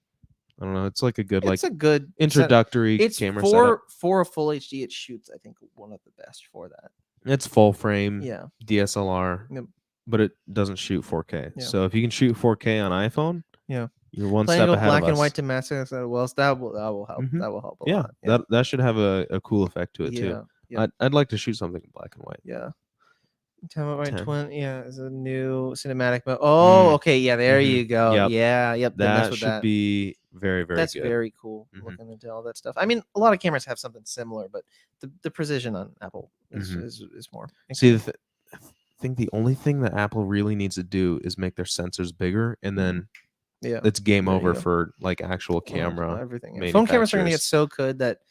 I don't know. It's like a good It's like a good set- introductory It's camera for a full HD. It shoots, I think, one of the best for that. setup. It's full frame Yeah. DSLR, Yep. but it doesn't shoot 4K. Yeah. So if you can shoot 4K on iPhone, Yeah. you're one Playing step with ahead black of and us. white to mask that well, that will help. Mhm. That will help a Yeah, lot. that should have a cool effect to it Yeah. too. Yeah. I'd like to shoot something in black and white. Yeah. Tell me my 10. twin. Yeah, it's a new cinematic mode. Oh, okay. Yeah, there Mhm. you go. Yep. Yeah, yep. Then mess That with should that. be very, very That's good. very cool. Mhm. Looking into all that stuff. I mean, a lot of cameras have something similar, but the precision on Apple is Mhm. is more. See, I think the only thing that Apple really needs to do is make their sensors bigger, and then Yeah. it's game There you over go. for like actual Well, camera. everything. Yeah. Phone cameras are going to get manufacturers. so good that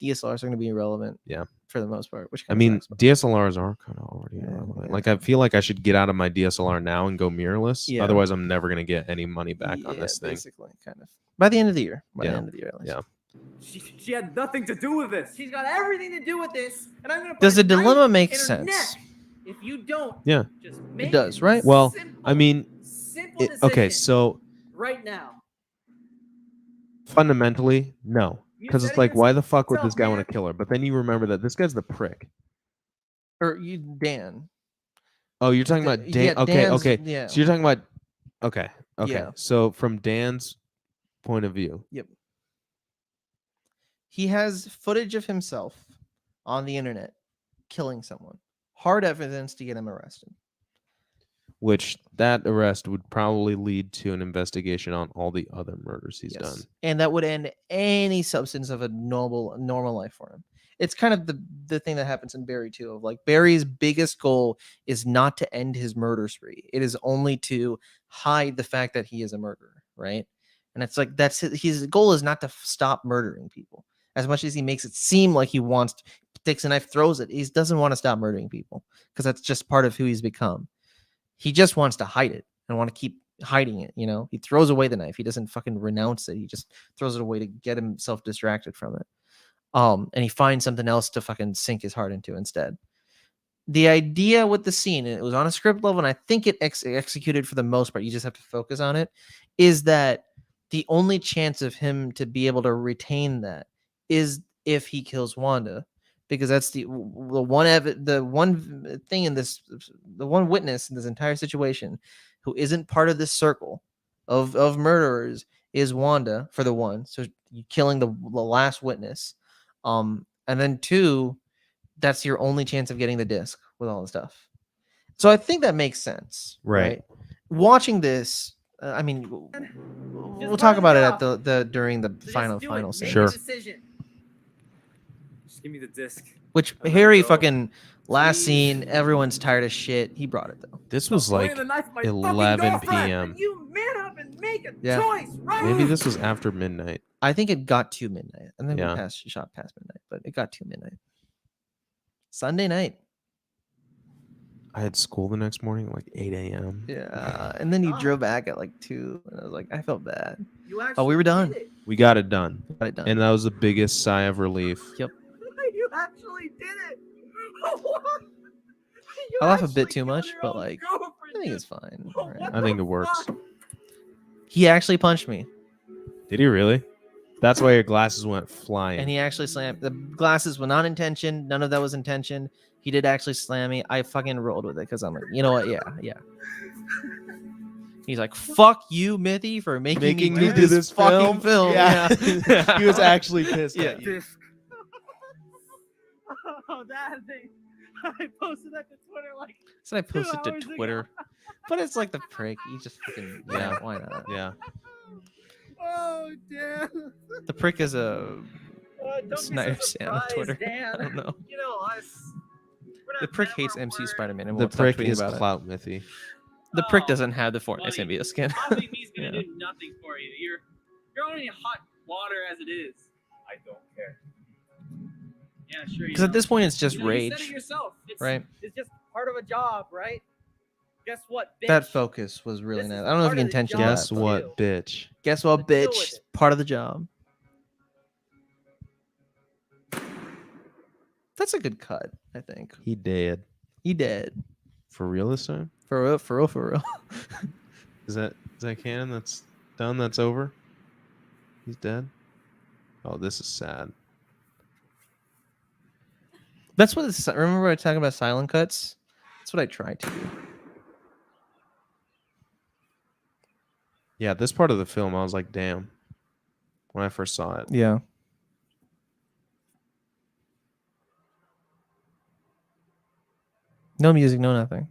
DSLRs are going to be irrelevant. Yeah. For the most part, which I kinda mean, sucks, but- DSLRs are kind of already Yeah, irrelevant. yeah. Like, I feel like I should get out of my DSLR now and go mirrorless. Yeah. Otherwise, I'm never gonna get any money back on Yeah, this thing. basically, kind of. By the end of the year. By Yeah. the end of the year, at least. Yeah. She had nothing to do with this. She's got everything to do with this, and I'm gonna. Put Does it the dilemma right make in her sense? neck. If you don't, Yeah. just make does, right? Well, simple, I mean, simple okay, decision so right now. fundamentally, no, You because said it's it like, why the fuck would yourself, this guy want man. to kill her? But then you remember that this guy's the prick. Or you, Dan. Oh, you're talking about Dan? Yeah, Okay, Dan's- okay. Yeah. So you're talking about okay. Yeah. So from Dan's point of view, Yep. He has footage of himself on the internet killing someone. Hard evidence to get him arrested. which that arrest would probably lead to an investigation on all the other murders he's done. And that would end any substance of a normal life for him. It's kind of the thing that happens in Barry too, of like Barry's biggest goal is not to end his murder spree. It is only to hide the fact that he is a murderer, right? And it's like that's his goal is not to stop murdering people. As much as he makes it seem like he wants to, takes a knife, throws it, he doesn't want to stop murdering people because that's just part of who he's become. He just wants to hide it and want to keep hiding it. You know, he throws away the knife. He doesn't fucking renounce it. He just throws it away to get himself distracted from it. And he finds something else to fucking sink his heart into instead. The idea with the scene, and it was on a script level, and I think it executed for the most part. You just have to focus on it. Is that the only chance of him to be able to retain that is if he kills Wanda, because that's the one thing in this, the one witness in this entire situation who isn't part of this circle of murderers is Wanda, for the one. So you killing the last witness, and then two, that's your only chance of getting the disc with all the stuff. So I think that makes sense, right? Watching this, I mean, we'll talk about it at the during the final scene. Sure. Just give me the disc. Which I'm Harry gonna go. fucking last Please. scene, everyone's tired of shit. He brought it though. This was like 11 p.m. You man up and make a Yeah. choice, right? Maybe this was after midnight. I think it got to midnight, and then Yeah. we shot past midnight, but it got to midnight. Sunday night. I had school the next morning at like 8 a.m. Yeah, and then you drove back at like 2, and I was like, I felt bad. You Oh, we were done. did it. We got it done. Got it done. And that was the biggest sigh of relief. Yep. You actually did it. You I laugh a actually bit too killed much, your but own like, girlfriend, I think dude. it's fine. Oh, Alright. what I think the it works. fuck? He actually punched me, Did he really? That's why your glasses went flying. and he actually slammed. The glasses were not intention. None of that was intention. He did actually slam me. I fucking rolled with it because I'm like, you know what? Yeah. He's like, "Fuck you, Mithy, for making me do this fucking film." Yeah. Yeah. He was actually pissed Yeah. at you. Oh, that thing. I posted that to Twitter like. So I posted to hours ago. Twitter, but it's like the prick. He just fucking yeah. Why not? Yeah. Oh damn. The prick is a Don't Snyder be so Sam on surprised, Twitter. Dan. I don't know. You know us. We're The not prick never hates MC word. Spider-Man, and The won't stop prick tweeting is about it. clout Mithy. The prick Oh, doesn't have the Fortnite buddy, symbiote skin. Coffee Me's gonna Yeah. do nothing for you. You're only hot water as it is. I don't care. Yeah, sure. Because at this point, it's just You said it rage, yourself. It's, right? It's just part of a job, right? Guess what, bitch? That focus was really This nice. is I don't know if part you of the intentioned job. that. Guess but- what, bitch? Guess what, Deal with bitch? it. Part of the job. That's a good cut, I think. He dead. He did. For real this time? For real, for real, for real. Is that canon? That's done? That's over? He's dead? Oh, this is sad. That's what it's. Remember I was talking about silent cuts? That's what I tried to do. Yeah, this part of the film, I was like, damn. When I first saw it. Yeah. No music, no nothing.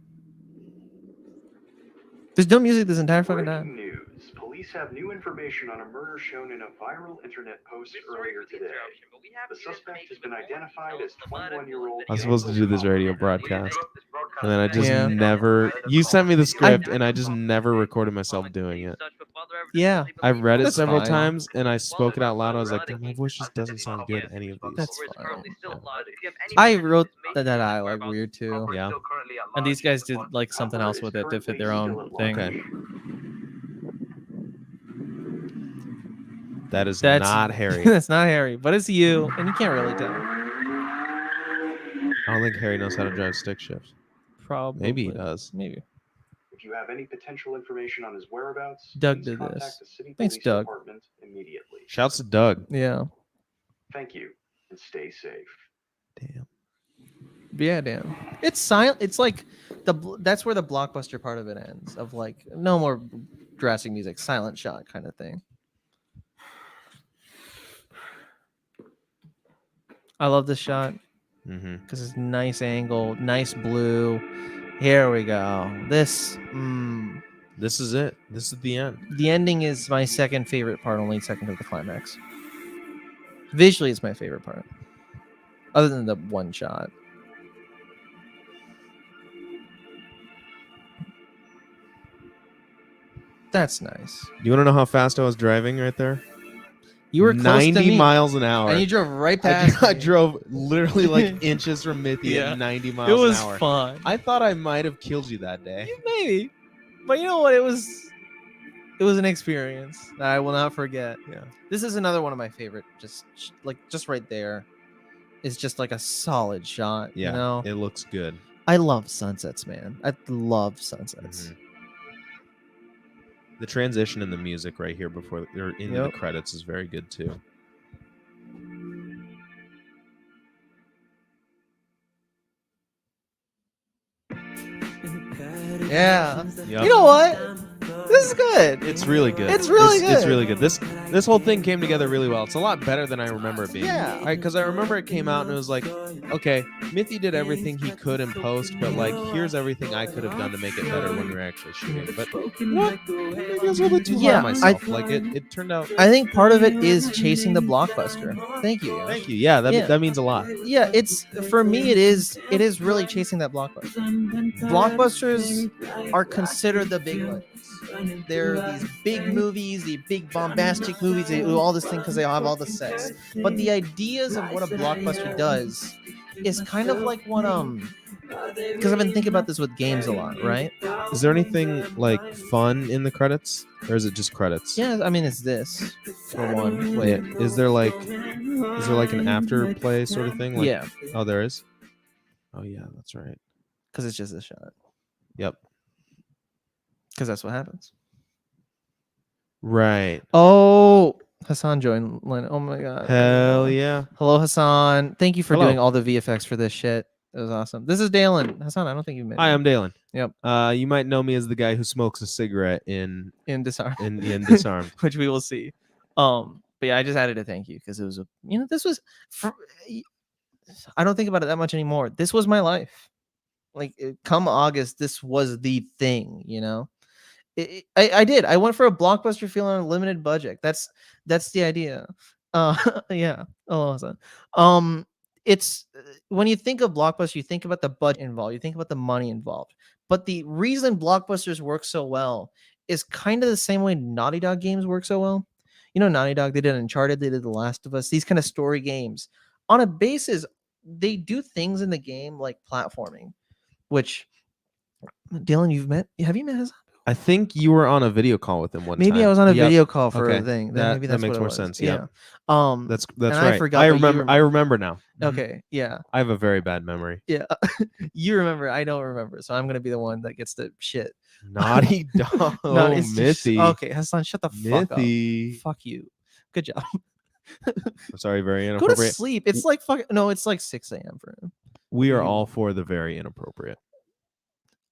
There's no music this entire fucking time. Breaking news. Police have new information on a murder shown in a viral internet post earlier today. The suspect has been identified as 21-year-old. I was supposed to do this radio broadcast. And then I just Yeah. never... You sent me the script, and I just never recorded myself doing it. Yeah. I've read it That's several fine. times, and I spoke it out loud. I was like, my voice just doesn't sound good any of these. That's fine. I wrote that dialogue weird too. Yeah. And these guys did like something else with it to fit their own thing. Okay. That is That's not Harry. That's not Harry, but it's you, and you can't really tell. I don't think Harry knows how to drive stick shift. Probably. Maybe he does. Maybe. If you have any potential information on his whereabouts, Doug please did contact this. the city Thanks, police Doug. department immediately. Shouts to Doug. Yeah. Thank you, and stay safe. Damn. Yeah, damn. It's silent. It's like that's where the blockbuster part of it ends. Of like no more drastic music, silent shot kind of thing. I love this shot Mm-hmm. because it's nice angle, nice blue. Here we go. This, This is it. This is the end. the ending is my second favorite part, only second to the climax. Visually, it's my favorite part, other than the one shot. That's nice. You want to know how fast I was driving right there? You were close 90 to me, miles an hour. and you drove right past. I me. drove literally like inches from Mithy Yeah. at 90 miles It was an hour. fun. I thought I might have killed you that day. Maybe, but you know what? It was It was an experience that I will not forget. Yeah. This is another one of my favorite. Just right there is just like a solid shot. Yeah. You know, It looks good. I love sunsets, man. I love sunsets. Mhm. The transition in the music right here before or into the Yep. credits is very good too. Yeah. Yep. You know what? This is good. It's really good. It's really It's good. really good. This whole thing came together really well. It's a lot better than I remember it being. Yeah. Because I remember it came out and it was like, okay, Mithy did everything he could in post, but like, here's everything I could have done to make it better when we were actually shooting. But you know what? Maybe I was a little bit too hard on myself. Like it turned out. I think part of it is chasing the blockbuster. Thank you. Yash. Thank you. Yeah, that means a lot. Yeah, it's for me. It is really chasing that blockbuster. Blockbusters are considered the big ones. They're these big movies, the big bombastic movies. They do all this thing because they have all the sets. But the ideas of what a blockbuster does is kind of like what because I've been thinking about this with games a lot, right? Is there anything like fun in the credits, or is it just credits? Yeah, I mean it's this for one. Wait, Yeah. Is there like an after play sort of thing? Like, yeah, Oh, there is. Oh yeah, that's right. because it's just a shot. Yep. Because that's what happens. Right. Oh, Hassan joined. Oh my god. Hell yeah. Hello, Hassan. Thank you for Hello. doing all the VFX for this shit. It was awesome. This is Dalen. Hassan, I don't think you met Hi, me. I'm Dalen. Yep. You might know me as the guy who smokes a cigarette in Disarm. in Disarmed. Which we will see. But yeah, I just added a thank you because it was this was I don't think about it that much anymore. This was my life. Like come August, this was the thing, I did. I went for a blockbuster feel on a limited budget. That's the idea. Yeah. Oh, awesome. It's when you think of blockbuster, you think about the budget involved, you think about the money involved. But the reason blockbusters work so well is kind of the same way Naughty Dog games work so well. Naughty Dog, they did Uncharted, they did The Last of Us, these kind of story games. On a basis, they do things in the game like platforming, which Dylan, have you met Hassan? I think you were on a video call with him one time. Maybe I was on a Yep. video call for Okay. a thing. That Maybe that's makes what it more was. sense. Yeah. That's and right. I forgot. I that you remember. I remember now. Okay. Yeah. I have a very bad memory. Yeah. You remember. I don't remember. So I'm gonna be the one that gets the shit. Naughty Dog. No, it's just- Mithy. okay, Hassan, shut the fuck up. Mithy. Fuck you. Good job. I'm sorry, very Go to inappropriate. sleep. It's like fuck. No, it's like 6 a.m. for him. We are all for the very inappropriate.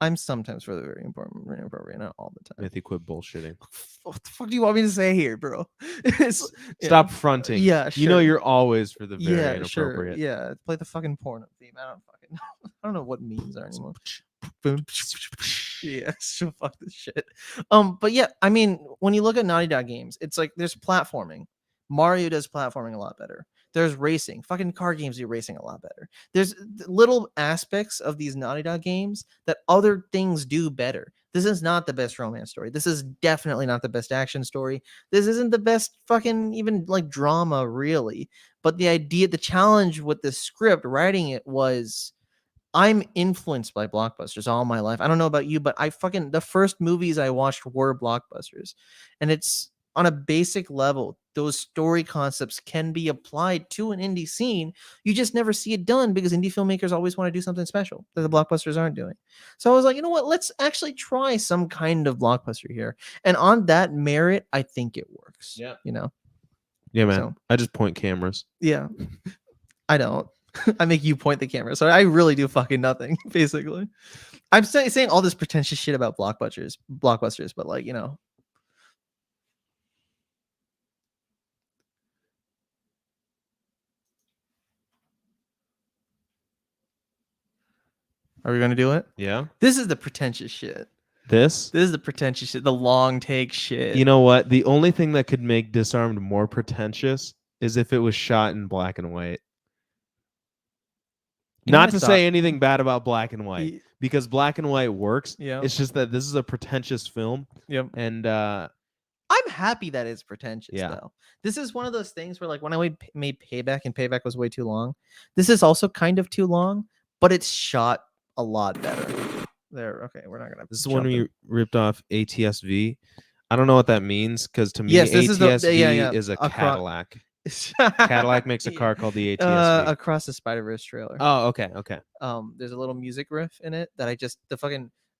I'm sometimes for the very inappropriate, not all the time. Mithy, quit bullshitting. What the fuck do you want me to say here, bro? It's- Stop fronting. Yeah, You know sure. you're always for the very Yeah, inappropriate. sure. Yeah, play the fucking porno theme. I don't fucking know. I don't know what memes are anymore. Yeah, so fuck this shit. But yeah, I mean, when you look at Naughty Dog games, it's like there's platforming. Mario does platforming a lot better. There's racing. Fucking car games do racing a lot better. There's little aspects of these Naughty Dog games that other things do better. This is not the best romance story. This is definitely not the best action story. This isn't the best fucking even like drama, really. But the challenge with the script, writing it was, I'm influenced by blockbusters all my life. I don't know about you, but the first movies I watched were blockbusters. And it's on a basic level, those story concepts can be applied to an indie scene. You just never see it done because indie filmmakers always want to do something special that the blockbusters aren't doing. So I was like, you know what? Let's actually try some kind of blockbuster here. And on that merit, I think it works. Yeah. Yeah, man. So- I just point cameras. Yeah. I don't. I make you point the camera. So I really do fucking nothing, basically. I'm saying all this pretentious shit about blockbusters, but like, Are we going to do it? Yeah. This is the pretentious shit. This is the pretentious shit. The long take shit. You know what? The only thing that could make Disarmed more pretentious is if it was shot in black and white. Not to say anything bad about black and white, because black and white works. Yeah. It's just that this is a pretentious film. Yep. And I'm happy that it's pretentious, Yeah. though. This is one of those things where, like, when I made Payback and Payback was way too long, this is also kind of too long, but it's shot a lot better. There, okay, we're not gonna. this is when we ripped off ATSV. I don't know what that means because to me, Yes, this is the- ATSV yeah, yeah, is a acro- Cadillac. Cadillac makes a car called the ATSV. Across the Spider-Verse trailer. Oh, okay, okay. There's a little music riff in it that I just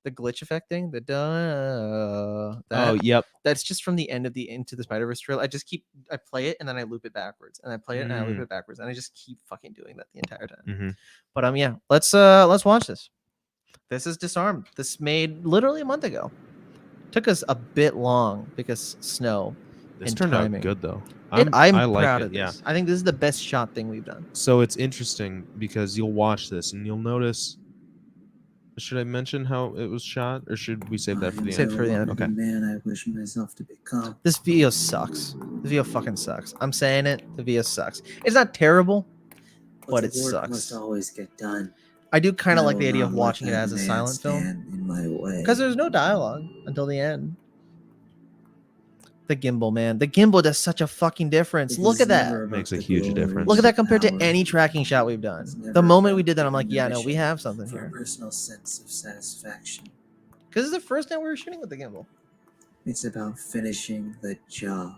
the glitch effect thing, the Oh, that yep. that's just from the end of the Into the Spider-Verse trailer. I play it and then I loop it backwards, and I play it and I loop Mm. it backwards, and I just keep fucking doing that the entire time. Mhm. But yeah, let's watch this. This is Disarmed. This made literally a month ago. Took us a bit long because snow. This and turned timing. out good though. I'm I like proud it. of this. Yeah. I think this is the best shot thing we've done. So it's interesting because you'll watch this and you'll notice. Should I mention how it was shot, or should we save that for the Save end? it for the end. Okay. Man, I wish myself to become. This video sucks. The video fucking sucks. I'm saying it. The video sucks. It's not terrible, but it the work sucks. must always get done. I do kind I of like will the idea of not let watching it that as a man silent film stand in my way. because there's no dialogue until the end. The gimbal, man. The gimbal does such a fucking difference. It Look is at that. never about Makes a the huge glory difference. Look at that compared to power. any tracking shot we've done. It's The never moment we about did that, I'm like, yeah, no, we mission have something for a here. personal sense of satisfaction. Because it's the first time we were shooting with the gimbal. It's about finishing the job.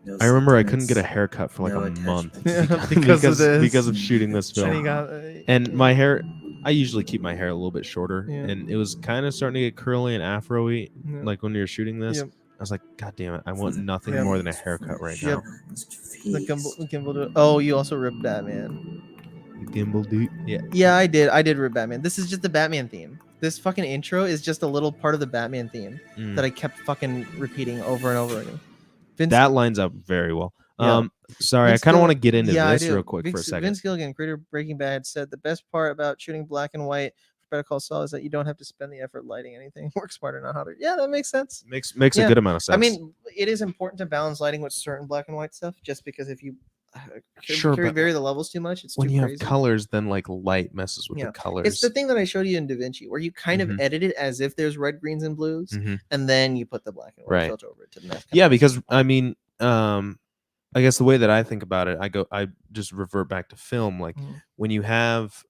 No I remember I couldn't get a sentiments, haircut for like no a month attachments. Because of this. because of shooting this And he film. got, And my hair, I usually keep my hair a little bit shorter, Yeah. and it was kind of starting to get curly and afro-y, Yeah. like when you're shooting this. Yep. I was like, God damn it, I want nothing Yep. more than a haircut right Yep. now. the gimbal. Oh, you also ripped Batman. The gimbal dude. Yeah. Yeah, I did rip Batman. This is just the Batman theme. This fucking intro is just a little part of the Batman theme Mm. that I kept fucking repeating over and over again. Vince, That lines up very well. Yeah. Sorry, Vince I kind of want to Gilligan- get into yeah, I this do. real quick for a second. Vince Gilligan, creator of Breaking Bad, said the best part about shooting black and white for Better Call Saul is that you don't have to spend the effort lighting anything. Work smarter, not harder. Yeah, that makes sense. Makes Yeah. a good amount of sense. I mean, it is important to balance lighting with certain black and white stuff, just because if you Sure, but vary the levels too much, it's when too you crazy. have colors, then like light messes with Yeah. the colors. It's the thing that I showed you in DaVinci, where you kind of Mhm. edit it as if there's red, greens, and blues, Mhm. and then you put the black and white Right. filter over it to the next. Yeah, because I mean, I guess the way that I think about it, I just revert back to film. Like Mhm. when you have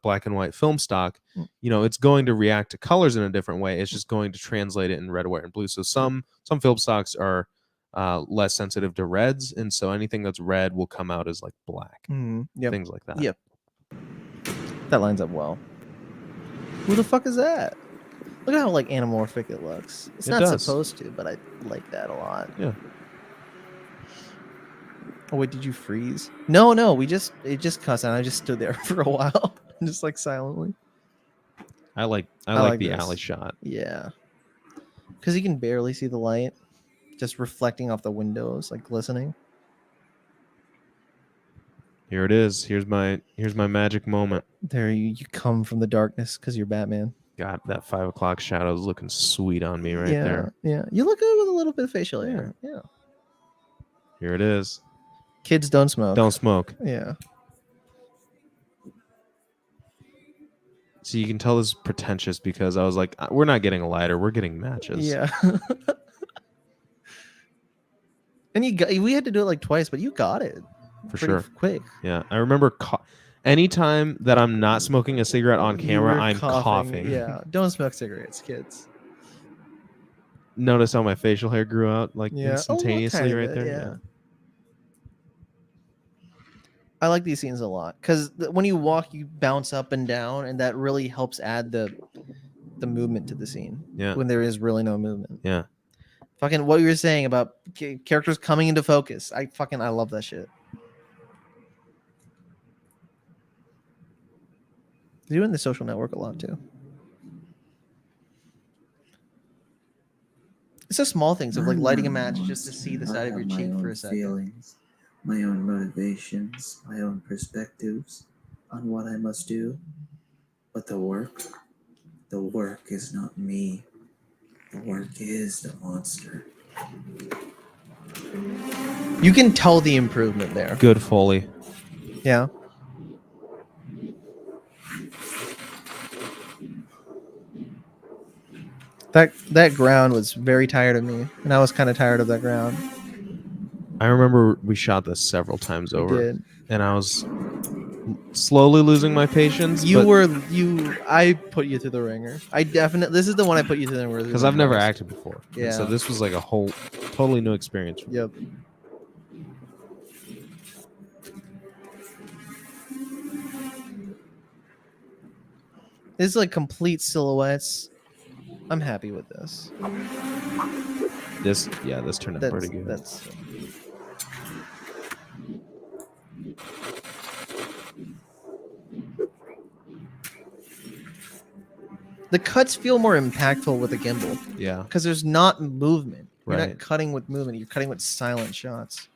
black and white film stock, Mm. it's going to react to colors in a different way. It's just going to translate it in red, white, and blue. So some film stocks are less sensitive to reds, and so anything that's red will come out as like black. Yep. Things like that. Yep. That lines up well. Who the fuck is that? Look at how like anamorphic it looks. It's It not does. supposed to, but I like that a lot. Yeah. Oh wait, did you freeze? No, it just cussed and I just stood there for a while, just like silently. I like like the this. alley shot. Yeah, because you can barely see the light, just reflecting off the windows, like glistening. Here it is. Here's my magic moment. There you come from the darkness because you're Batman. God, that 5 o'clock shadow is looking sweet on me right yeah, there. yeah. You look good with a little bit of facial hair. Yeah. Here it is. Kids don't smoke. Don't smoke. Yeah. So you can tell this is pretentious because I was like, we're not getting a lighter, we're getting matches. Yeah. And we had to do it like twice, but you got it For pretty sure. quick. Yeah. I remember anytime that I'm not smoking a cigarette on You camera, were I'm coughing. Yeah. Don't smoke cigarettes, kids. Notice how my facial hair grew out like Yeah. instantaneously tiny right bit, there. Yeah. I like these scenes a lot because when you walk, you bounce up and down, and that really helps add the movement to the scene. Yeah. When there is really no movement. Yeah. Fucking what you were saying about characters coming into focus. I love that shit. They're doing The Social Network a lot too. It's the small things of like lighting a match just to see the side of your cheek for a second. Feelings, my own motivations, my own perspectives on what I must do. But the work is not me. The work is the monster. You can tell the improvement there. Good Foley. Yeah. That ground was very tired of me, and I was kind of tired of that ground. I remember we shot this several times We over. did. And I was slowly losing my patience. I put you through the ringer. This is the one I put you through the ringer because I've never most. acted before. Yeah. And so this was like a whole totally new experience for me. Yep. This is like complete silhouettes. I'm happy with this. This turned out pretty good. The cuts feel more impactful with a gimbal. Yeah. Because there's not movement. You're Right. not cutting with movement. You're cutting with silent shots.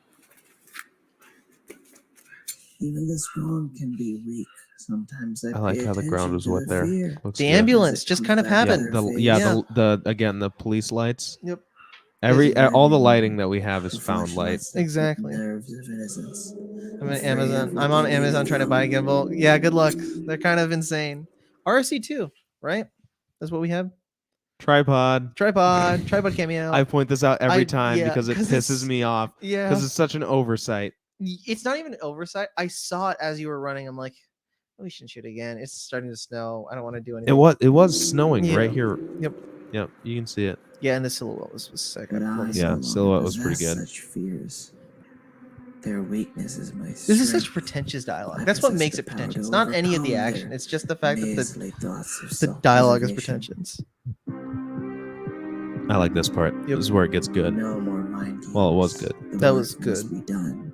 Even the strong can be weak. Sometimes I like how the ground was wet there. Looks The good. ambulance just kind of happened. The police lights. Yep. All the lighting that we have is found light. Exactly. Nerves of innocence. I'm on Amazon. I'm on Amazon trying to buy a gimbal. Yeah, good luck. They're kind of insane. RC2, right? That's what we have. Tripod cameo. I point this out every time because it pisses it's- me off. Yeah. Because it's such an oversight. It's not even an oversight. I saw it as you were running. I'm like, oh, we shouldn't shoot again. It's starting to snow. I don't want to do anything. It was snowing right here. Yep. Yep. You can see it. Yeah, and the silhouette was sick. Yeah, silhouette was pretty good. Such fears. Their weakness is my This is strength. such pretentious dialogue. I That's what possess makes the it power pretentious. to Not any of the overcome action. their It's just the fact that measly thoughts of the dialogue is self-preservation. pretentious. I like this part. This is where it gets good. No more mind Well, it was good. The That work was must good. be done.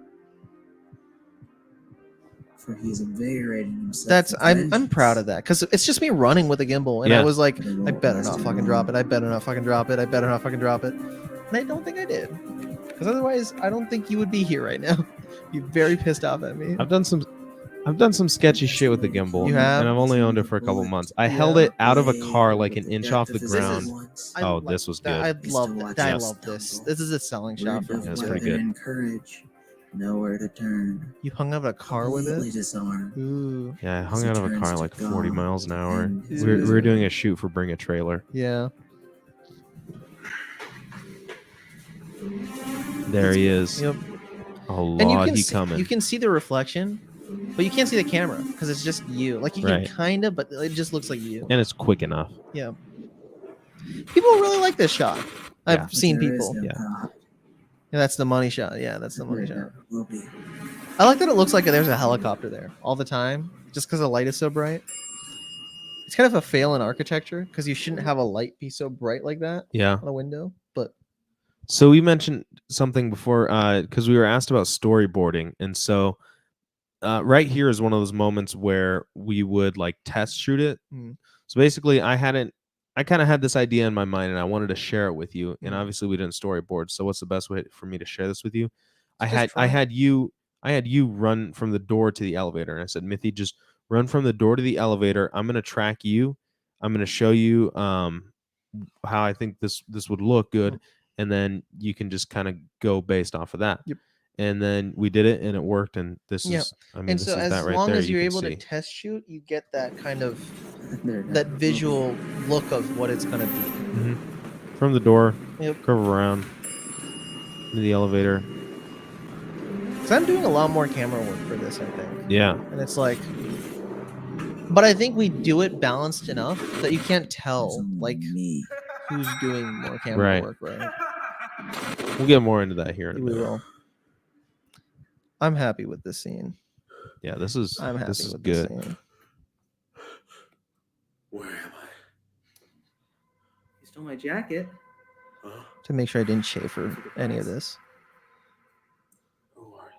For he's invigorating himself. I'm proud of that because it's just me running with a gimbal, and Yeah. I was like, I better not fucking drop it. I better not fucking drop it. I better not fucking drop it. And I don't think I did, because otherwise, I don't think you would be here right now. You're very pissed off at me. I've done some sketchy shit with the gimbal. You have? And I've only owned it for a couple months. I held it out of a car like an inch off the ground. Oh, this was good. I love that. I Yes. love this. This is a selling shot for me. That's pretty good. And courage, nowhere to turn. You hung out of a car with Completely it? disarmed. Ooh. Yeah, I hung out of a car like 40 miles an hour. And his We were doing a shoot for Bring a Trailer. Yeah. There he is. Yep. Oh, And Lord, he coming. you can see the reflection, but you can't see the camera because it's just you. Like you Right. can kind of, but it just looks like you. And it's quick enough. Yeah. People really like this shot. Yeah. I've seen There is people. no Yeah. God. Yeah, that's the money shot. Yeah, that's the money There shot. never will be. I like that it looks like there's a helicopter there all the time, just because the light is so bright. It's kind of a fail in architecture because you shouldn't have a light be so bright like that Yeah. on a window. But So we mentioned something before because we were asked about storyboarding. And so right here is one of those moments where we would like test shoot it. Mm. So basically, I kind of had this idea in my mind and I wanted to share it with you. And Mm. obviously we didn't storyboard. So what's the best way for me to share this with you? I Just had try. I had you run from the door to the elevator. And I said, Mithy, just run from the door to the elevator. I'm going to track you. I'm going to show you how I think this would look good. And then you can just kind of go based off of that. Yep. And then we did it and it worked. And this Yeah. is, I mean, and this so is as that right long there. as you're You able can to see. test shoot, you get that kind of There never that will be. visual look of what it's gonna be. Mhm. From the door, Yep. curve around to the elevator. So I'm doing a lot more camera work for this, I think. Yeah. And it's like, but I think we do it balanced enough that you can't tell like Me. who's doing more camera Right. work, right? We'll get more into that here in a We minute. will. I'm happy with this scene. Yeah, this is I'm happy this is with good. this scene. Where am I? You stole my jacket. Huh? To make sure I didn't chafer any of this. Who are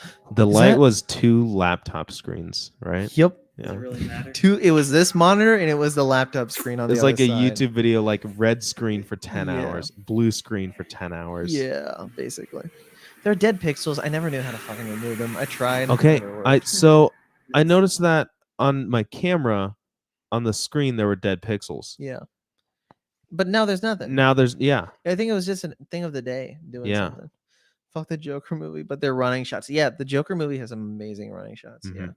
you? The Is light that- was 2 laptop screens, right? Yep. Does Yeah. it really matter? It was this monitor and it was the laptop screen on It's the like other a side. YouTube video, like red screen for 10 Yeah. hours, blue screen for 10 hours. Yeah, basically. They're dead pixels. I never knew how to fucking remove them. I tried. Okay. Never worked. I noticed that on my camera, on the screen, there were dead pixels. Yeah. But now there's nothing. Now there's yeah. I think it was just a thing of the day doing Yeah. something. Fuck the Joker movie, but they're running shots. Yeah, the Joker movie has amazing running shots. Yeah.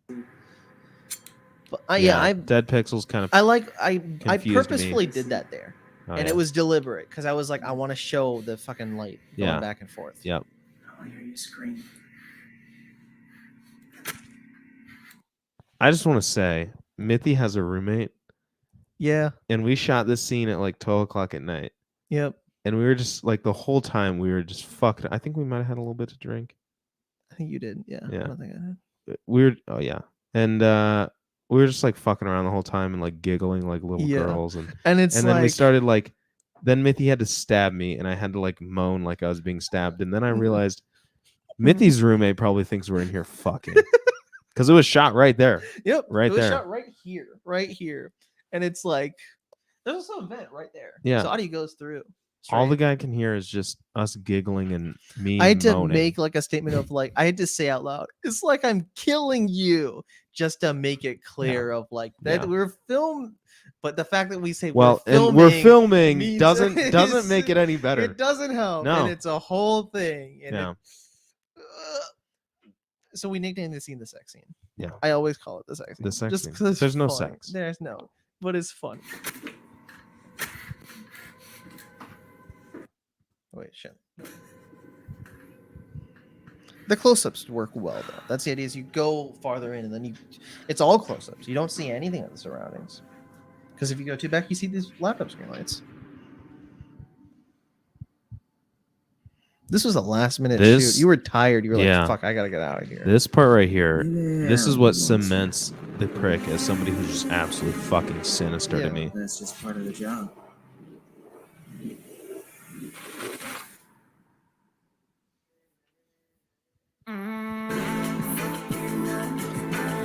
But I dead pixels kind of. I confused me. purposefully did that there. Oh, And yeah. it was deliberate because I was like, I want to show the fucking light going Yeah. back and forth. Yep. I hear you scream. I just want to say, Mithy has a roommate, Yeah. and we shot this scene at like 12 o'clock at night. Yep. And we were just like the whole time we were just fucking. I think we might have had a little bit to drink. I think you did. Yeah. Yeah. I don't think I did. We were. Oh yeah. And we were just like fucking around the whole time and like giggling like little Yeah. girls. And it's then we like- started like. Then Mithy had to stab me, and I had to like moan like I was being stabbed. And then I realized Mithy's roommate probably thinks we're in here fucking, because it was shot right there. Yep. Right it was there. shot right here. And it's like there's also a vent right there. Yeah. So audio goes through. All the straight. guy can hear is just us giggling and me I had to moaning. make like a statement of like I had to say out loud, it's like I'm killing you, just to make it clear of like that Yeah. we're film. But the fact that we say Well, we're and we're filming filming means- doesn't make it any better. It doesn't help. No. And it's a whole thing. And Yeah. so we nicknamed the scene the sex scene. Yeah. I always call it the sex scene. The sex just scene. 'cause it's There's no fun. sex. There's no, but it's fun. Wait, shit. The close-ups work well though. That's the idea. Is you go farther in and then it's all close-ups. You don't see anything of the surroundings. Because if you go too back, you see these laptop screen lights. This was a last-minute shoot. You were tired. You were like, "Fuck, I gotta get out of here." This part right here, this is what Yeah. cements the prick as somebody who's just absolutely fucking sinister to me. That's just part of the job.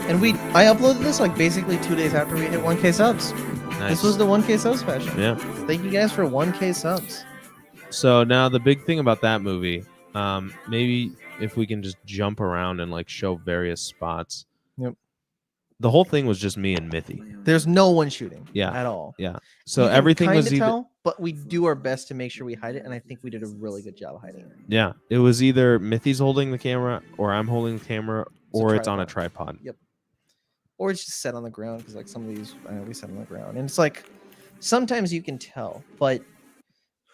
And I uploaded this like basically 2 days after we hit 1K subs. Nice. This was the 1K sub special. Yeah. Thank you guys for 1K subs. So now the big thing about that movie, maybe if we can just jump around and like show various spots. Yep. The whole thing was just me and Mithy. There's no one shooting. Yeah. At all. Yeah. So You can everything was kinda either. tell, but we do our best to make sure we hide it, and I think we did a really good job hiding it. Yeah, it was either Mithy's holding the camera, or I'm holding the camera, It's a or it's on a tripod. Yep. Or it's just set on the ground because like some of these we set on the ground, and it's like sometimes you can tell, but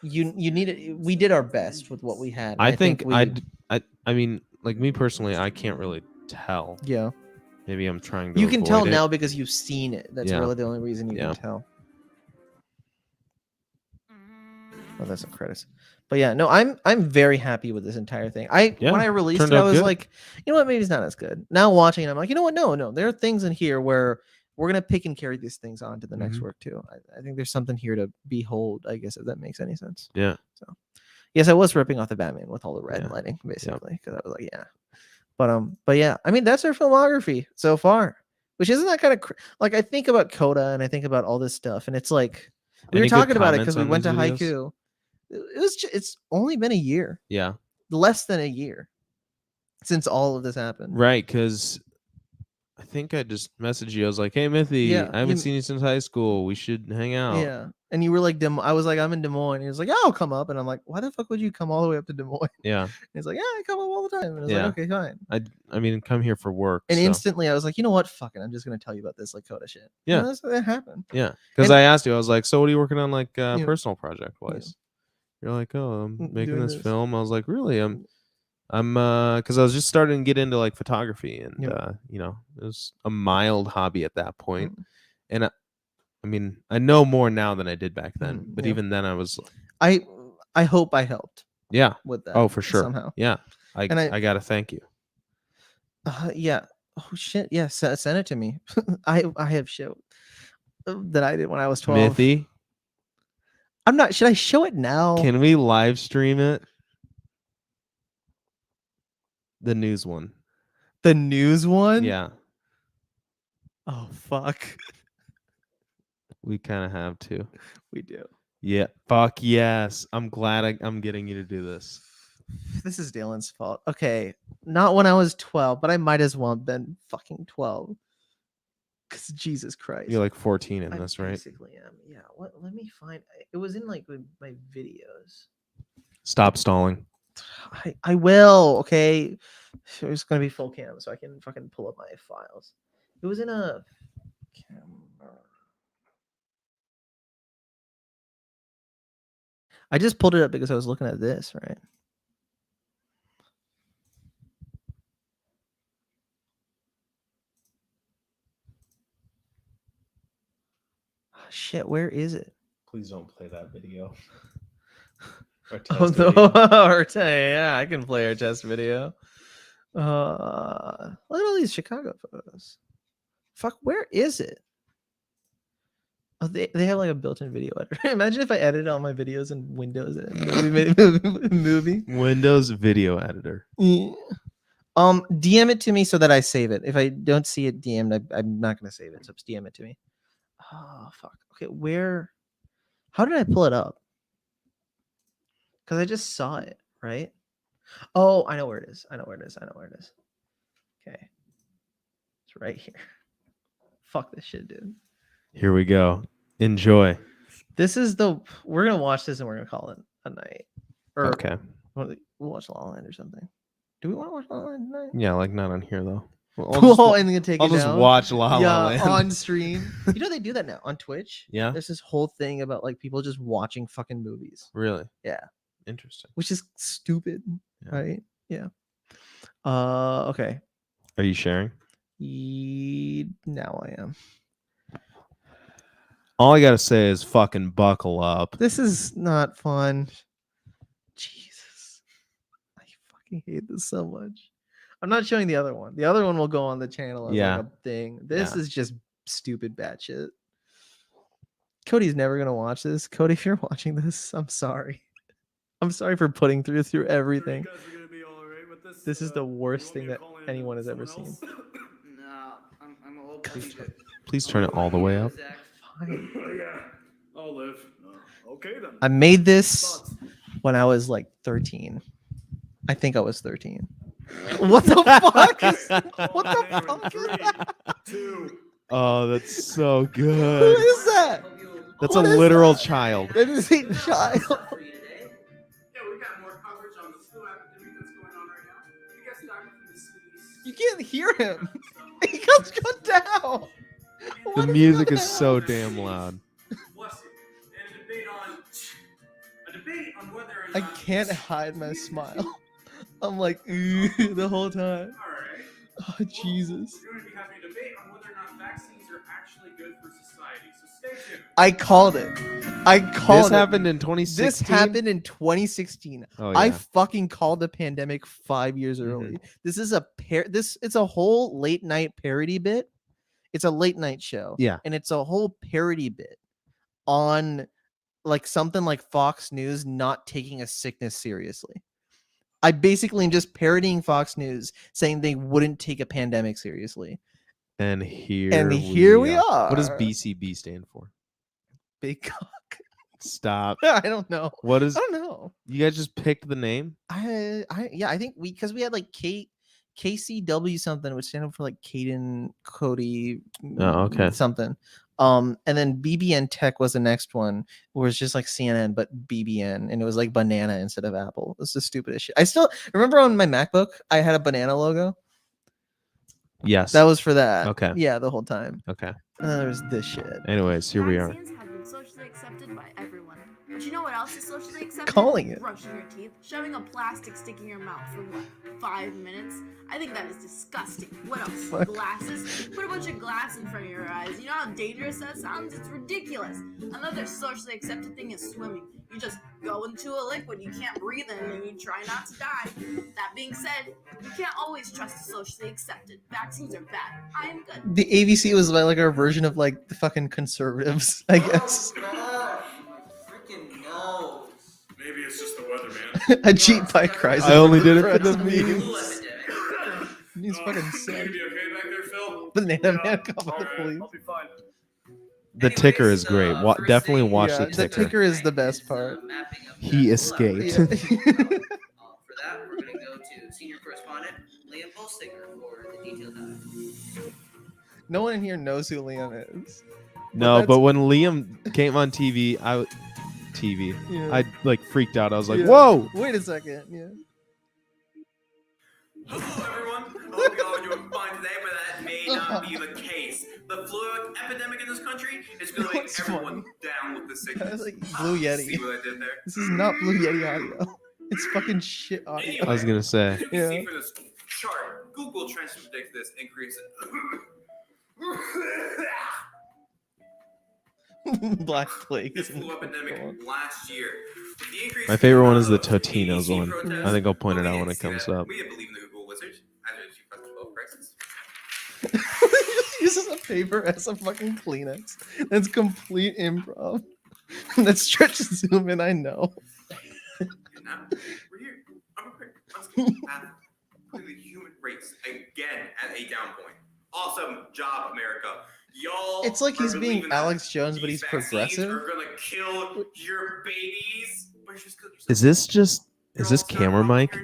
you need it. We did our best with what we had. and I think we, I mean, like me personally, I can't really tell. Yeah. Maybe I'm trying to. You can tell avoid it. now because you've seen it. That's Yeah. really the only reason you Yeah. can tell. Oh, that's some credits. But yeah, no, I'm very happy with this entire thing. Yeah, When I released turned it, I out was good. like, you know what, maybe it's not as good. Now watching it, I'm like, you know what? No, there are things in here where we're gonna pick and carry these things on to the next Mhm. work too. I think there's something here to behold, I guess, if that makes any sense. Yeah. So yes, I was ripping off the Batman with all the red Yeah. lighting, basically, because I was like, yeah. But yeah, I mean that's our filmography so far, which isn't that kind of like I think about CODA and I think about all this stuff, and it's like we Any were good talking about it comments because we on went to these videos? Haiku. It's only been a year, Yeah. less than a year, since all of this happened. Right, because I think I just messaged you. I was like, "Hey, Mithy, Yeah, I haven't you- seen you since high school. We should hang out." Yeah, and you were like, I was like, I'm in Des Moines. He was like, yeah, I'll come up, and I'm like, why the fuck would you come all the way up to Des Moines? Yeah. And he's like, yeah, I come up all the time. And I was Yeah. like, okay, fine. I mean, come here for work. And so. instantly, I was like, you know what? Fuck it. I'm just gonna tell you about this like CODA shit. Yeah. And that's what happened. Yeah, because And- I asked you, I was like, "So, what are you working on, like, Yeah. personal project wise?" You're like, "Oh, I'm making doing this this. film." I was like, "Really?" I'm because I was just starting to get into like photography, and Yep. you know, it was a mild hobby at that point, Mm. and I mean, I know more now than I did back then, but yeah. even then, I was, I hope I helped. yeah, With that. oh, for sure, somehow. yeah, And I gotta thank you. Yeah. Oh shit. Yeah. Send it to me. I have shit that I did when I was 12. Mithy, I'm not. Should I show it now? can we live stream it? The news one. The news one? Yeah, Oh fuck. we kind of have to. We do. Yeah, fuck yes. I'm glad I'm getting you to do this. This is Dalen's fault. Okay, not when I was 12, but I might as well have been fucking 12. Cause Jesus Christ. You're like 14 in I this, right? basically am. Yeah. Let me find. It was in like my videos. Stop stalling. I will. Okay. It's gonna be full cam, so I can fucking pull up my files. It was in a camera. I just pulled it up because I was looking at this, right? Shit, where is it? Please don't play that video. Or Oh, test video. yeah, I can play our test video. Look at all these Chicago photos. Fuck, where is it? Oh, they have like a built-in video editor. Imagine if I edited all my videos in Windows and movie. Windows Video Editor. Yeah. DM it to me so that I save it. If I don't see it DM'd, I'm not gonna save it. So just DM it to me. Oh fuck. Okay, where? How did I pull it up? Because I just saw it, right? Oh, I know where it is. I know where it is. Okay, it's right here. Fuck this shit, dude. Here we go. Enjoy. This is we're gonna watch this and we're gonna call it a night. Or Okay. we'll watch La La Land or something. Do we want to watch La La Land tonight? Yeah, like not on here though. And then take I'll it just down? watch La La Land on stream. You know they do that now on Twitch. Yeah. There's this whole thing about like people just watching fucking movies. Really? Yeah. Interesting. Which is stupid, Yeah. right? Yeah. Okay. Are you sharing? Now I am. All I gotta say is fucking buckle up. This is not fun. Jesus. I fucking hate this so much. I'm not showing the other one. The other one will go on the channel as Yeah. like a thing. This Yeah. is just stupid batshit. Cody's never gonna watch this. Cody, if you're watching this, I'm sorry. I'm sorry for putting through everything. This is the worst thing that anyone has ever seen. No, I'm a little busy. Please turn it all the way up. Fine. Yeah, I'll live. Okay then. I made this when I was like 13. I think I was 13. What the fuck? What the fuck is that? Oh, that's so Who good. is that? That's What a is literal that? child. That is a child. Yeah, we got more coverage on the flu epidemic that's going on right now. You guys started from the cities. You can't hear him. He goes down. The music is so damn loud. Bless you. And a debate on whether or I not can't hide my smile. I'm like, the whole time. Alright. Oh, Jesus. We're going to be having a debate on whether or not vaccines are actually good for society. So stay tuned. I called it. This happened in 2016. This happened in 2016. Oh, I yeah. fucking called the pandemic 5 years early. This is it's a whole late night parody bit. It's a late night show. Yeah. And it's a whole parody bit on like something like Fox News not taking a sickness seriously. I basically am just parodying Fox News saying they wouldn't take a pandemic seriously. And here we are. What does BCB stand for? Big cock. Stop. I don't know. What is? I don't know. You guys just picked the name? I think because we had like KCW something, which stand up for like Caden, Cody, Oh, okay. something. And then BBN Tech was the next one, where it's just like CNN but BBN, and it was like banana instead of apple. It's the stupidest shit. I still remember on my MacBook I had a banana logo. Yes. That was for that. Okay. Yeah, the whole time. Okay. And then there's this shit. Anyways, here we are. Vaccines have been socially accepted by everyone. But you know what else is socially accepted? Calling it. Brushing your teeth, shoving a plastic stick in your mouth for what, 5 minutes? I think that is disgusting. What else? Fuck. Glasses? Put a bunch of glass in front of your eyes. You know how dangerous that sounds? It's ridiculous. Another socially accepted thing is swimming. You just go into a liquid you can't breathe in and you try not to die. That being said, you can't always trust the socially accepted. Vaccines are bad. I am good. The ABC was like our version of like the fucking conservatives, I guess. Freaking nose. Maybe it's just the weather, man. A Jeep bike cries. I only did it for the memes. memes. He's fucking sick. You okay back there, Phil? Banana man called by the police. I'll be fine. The ticker is great. Definitely watch Yeah, the ticker. The ticker is the best part. He escaped. Yeah. For that, we're going to go to senior correspondent Liam Bolstinger for the detailed dive. No one in here knows who Liam is. No, that's- but when Liam came on TV, Yeah. I like freaked out. I was like, Yeah. "Whoa!" Wait a second. Yeah. Hello, everyone. I hope you all are doing fine today, but that may not be the case. The flu epidemic in this country is going to make That's everyone down with the sickness. That's like Blue Yeti. See what I did there? This is not Blue Yeti audio. It's fucking shit audio. I was gonna say. As you can Yeah. see for this chart, Google Trends predicts this increase. Black Plague. This flu epidemic last year. With the increase My favorite in one is the amount of Totino's ABC one. protests, I think I'll point it we out when didn't it see comes that. up. We didn't believe in the Google wizards. Either of you fucking 12 crisis. Uses a paper as a fucking Kleenex. That's complete improv. That stretches zoom in, I know. And now we're here. I'm prepared. I'm scared. Putting the human race again at a down point. Awesome job, America. Y'all. It's like he's are being believing that Alex Jones, but these he's vaccines progressive. Are gonna kill your babies. But you're just killing yourself. Is this camera mic?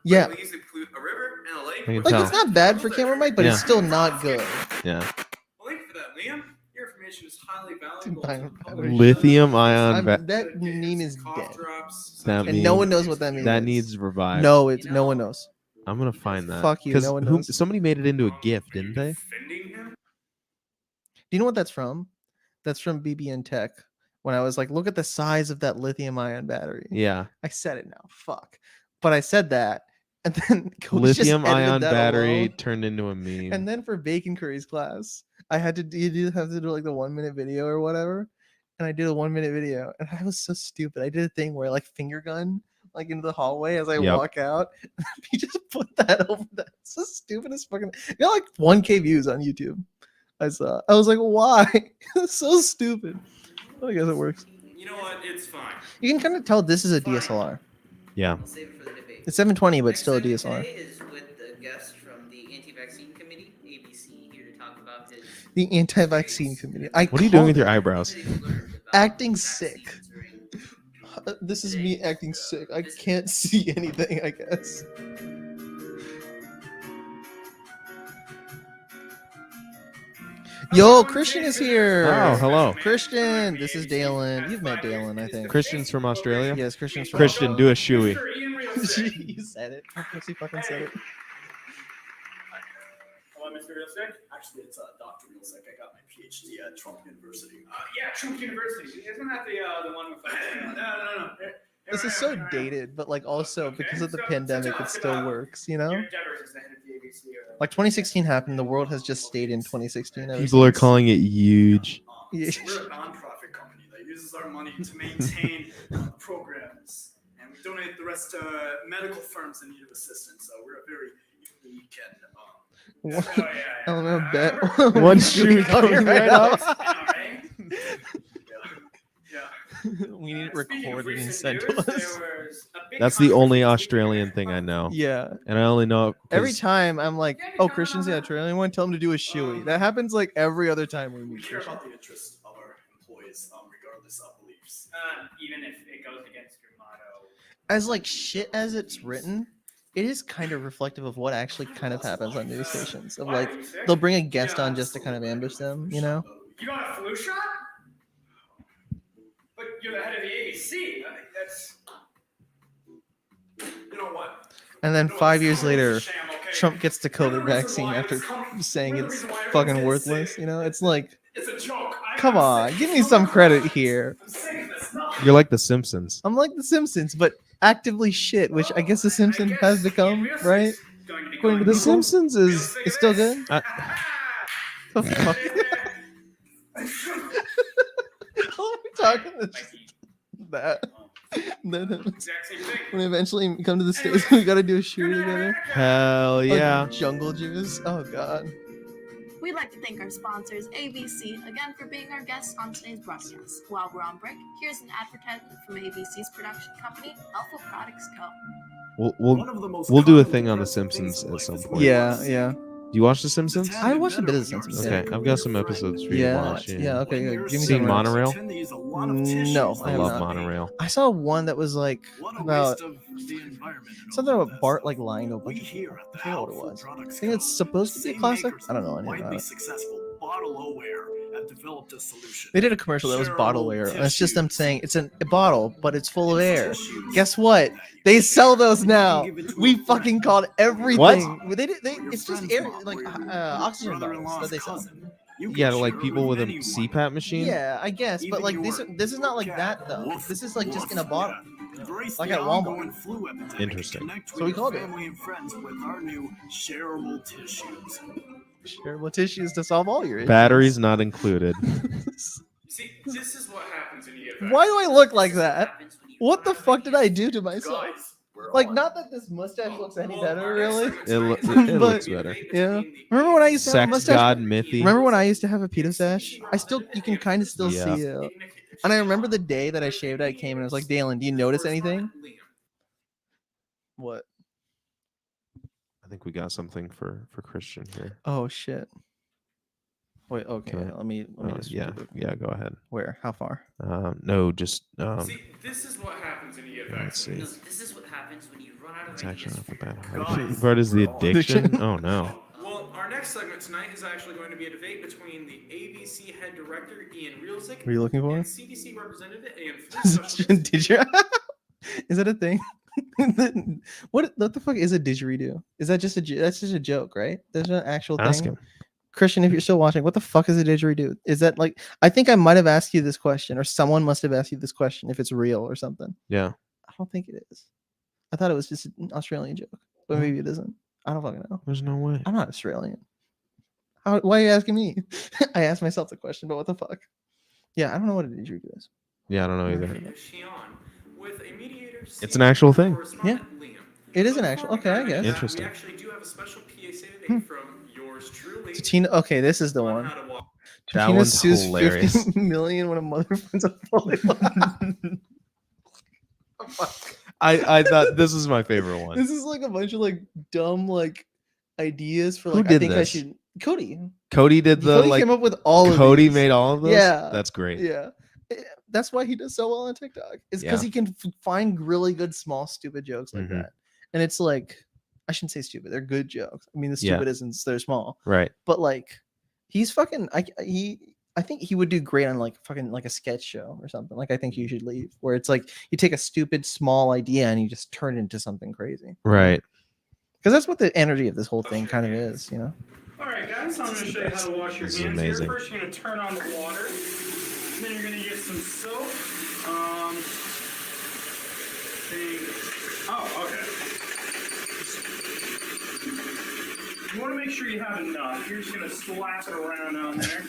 Yeah. We used to pollute a river and a lake. I can Like, tell. it's not bad for camera mic, but it's still not good. Yeah. Well, thank you for that, Liam. Your information is highly valuable. Lithium ion That meme is dead. That And no one knows what that means. That needs revived. No, no one knows. I'm gonna find that. Fuck you, Because no one knows. somebody made it into a GIF, didn't they? Do you know what that's from? That's from BBN Tech. When I was like, look at the size of that lithium ion battery. Yeah. I said it now. Fuck. But I said that. And then Coach just Lithium edited ion that battery alone. turned into a meme. And then for Bacon Curry's class, I had to have to do like the 1 minute video or whatever. And I did a 1 minute video. And I was so stupid. I did a thing where I like finger gun like into the hallway as I walk out. He just put that over that. It's the stupidest fucking. It got like 1K views on YouTube. I saw. I was like, why? It's so stupid. I guess it works. You know what? It's fine. You can kind of tell this is a DSLR. Yeah. We'll save it for the debate. It's 720, but Next still a segment DSLR. today is with the guest from the Anti-Vaccine Committee, ABC, here to talk about his The anti-vaccine committee. What are you doing with your eyebrows? Acting sick. This is me acting sick. I can't see anything, I guess. Yo, Christian is here. Oh, hello. Christian. This is Dalen. You've met Dalen, I think. Christian's from Australia? Yes, Christian's from Christian, do a shoey. You said it. Of course he fucking said it. Hello, Mr. Realsick. Actually, it's Dr. Realsick. I got my PhD at Trump University. Yeah, Trump University. Isn't that the one with no. This is so dated, but like also because of the pandemic, it still works, you know? Like 2016 happened, the world has just stayed in 2016. ever People are since. calling it huge. Yeah. We're a nonprofit company that uses our money to maintain programs, and we donate the rest to medical firms in need of assistance. So we're a very unique and I don't know, bet. One shoe coming right up. We need it recorded and sent to us. That's the only Australian thing I know. Yeah. And I only know it 'cause Every time I'm like, oh, Christian's the Australian one, tell him to do a shoey. That happens like every other time we meet care Christian. about the interests of our employees, regardless of beliefs. Even if it goes against your motto. As like shit as it's written, it is kind of reflective of what actually kind of happens on news stations. Of like, they'll bring a guest on just to kind of ambush them, you know? You got a flu shot? But you're the head of the ABC. That's. You know what? And then 5 years later, Trump gets the COVID vaccine after saying it's fucking worthless. You know, it's like, It's a joke. come on, give me some credit here. you're like the Simpsons. I'm like The Simpsons, but actively shit, which I guess The Simpsons has become, right? According to The the Simpsons is it's still good. The fuck? How are we talking that? Then when we eventually come to the States, we gotta do a shoot together. Hell yeah. Like jungle juice. Oh god. We'd like to thank our sponsors, ABC, again for being our guests on today's broadcast. While we're on break, here's an advertisement from ABC's production company, Alpha Products Co. We'll do a thing on The Simpsons at some point. Yeah, yeah. Do you watch The Simpsons? I watched a bit of The Simpsons. Okay, I've got some episodes for you to watch. Yeah, okay, good. Give me Seen some Monorail? No, I have love not. Monorail. I saw one that was like about something about Bart like lying to a bunch of people. I forget what it was. I think it's supposed to be a classic. I don't know anything about it. Bottleware have developed a solution. They did a commercial that was bottleware, and it's just them saying it's a bottle, but it's full of air. Guess what? They sell those now. We fucking called everything. What? It's just air, like oxygen bottles that they sell. Yeah, like people with a CPAP machine? Yeah, I guess, but like this is not like that though. This is like just in a bottle, like at Walmart. Interesting. So we called it. Family and friends with our new shareable tissues. Shareable tissues to solve all your issues. Batteries not included. See, this is what happens when you get. Why do I look like that? What the fuck did I do to myself? Like, not that this mustache looks any better, really. It looks better. Yeah. Remember when I used to have a Sex mustache? god Mithy. Remember when I used to have a pedo stash? You can kind of still Yeah. see it. And I remember the day that I shaved it, I came and I was like, Dalen, do you notice anything? What? I think we got something for Christian here. Oh shit. Wait, okay. Can I- Let me just yeah, go ahead. Where? How far? No, just See, this is what happens when you get let's see. No, this is what happens when you run out of It's actually ideas. not that bad. Hard part is the addiction. Oh no. Well, our next segment tonight is actually going to be a debate between the ABC head director Ian Reelsick What are you looking for? and CDC representative and food specialist. Did you? Is that a thing? What the fuck is a didgeridoo? Is that just that's just a joke, right? There's an actual thing. Ask him. Christian, if you're still watching, what the fuck is a didgeridoo? Is that like, I think I might have asked you this question, or someone must have asked you this question if it's real or something. Yeah. I don't think it is. I thought it was just an Australian joke, but maybe it isn't. I don't fucking know. There's no way. I'm not Australian. Why are you asking me? I asked myself the question, but what the fuck? Yeah, I don't know what a didgeridoo is. Yeah, I don't know either. With a mediator, It's an actual thing. Yeah. It is an actual. Okay, I guess. Interesting. We actually do have a special PSA today from yours truly. Tina. Okay, this is the one. That Tina one's sues hilarious. 50 million when a mother finds a volleyball. I thought this is my favorite one. This is like a bunch of like dumb like ideas for Who like I did think I this? should Cody. Cody did the Cody like. came up with all of Cody these. made all of those. Yeah, That's great. Yeah, that's why he does so well on TikTok. It's because Yeah. he can find really good small stupid jokes like Mhm. that, and it's like I shouldn't say stupid. They're good jokes. I mean, the Yeah. stupid isn't. They're small, Right. but like he's fucking. I think he would do great on like fucking like a sketch show or something. Like I think you should leave, where it's like you take a stupid small idea and you just turn it into something crazy. Right. Because that's what the energy of this whole thing kind of is, you know. All right, guys, I'm going to show you how to wash your This is hands amazing. here. First, you're going to turn on the water. Then you're going to get some soap. Okay. You want to make sure you have enough. You're just going to slap it around on there.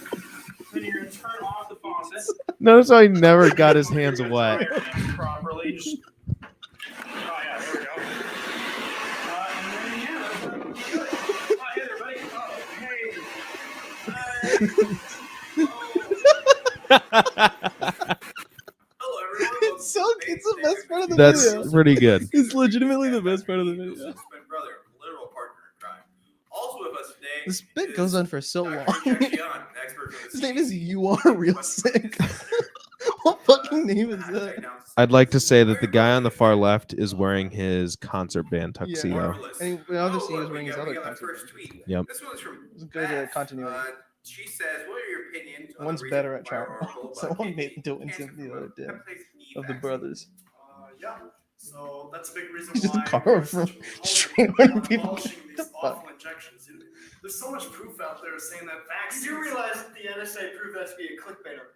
Then you're going to turn off the faucet. Notice how he never got his hands You're wet. gonna dry your hands properly. Just... Oh, yeah, there we go. And then, yeah, that's good. Oh, hey there, buddy. It's the best part of the That's video. pretty good. It's legitimately the best part of the video. My brother, literal partner in crime. Also with us today. This bit goes on for so long. Gian, expert from the His name is You Are Real Sick. What fucking name is that? I'd like to say that the guy on the far left is wearing his concert band tuxedo. And the other scene is wearing his other got my concert. first tweet. Yep. This one's from Let's go to continuity. She says, "What are your opinions on One's the better recent at trauma. viral article about Someone kidney made doing cancer something the other day hepatitis of the brothers. Yeah. So that's a big reason Just a why car we're from such a straight proponent on of people. abolishing What these the fuck? awful injections. There's so much proof out there saying that vaccines. You do realize that the NSA proved that to be a clickbait article.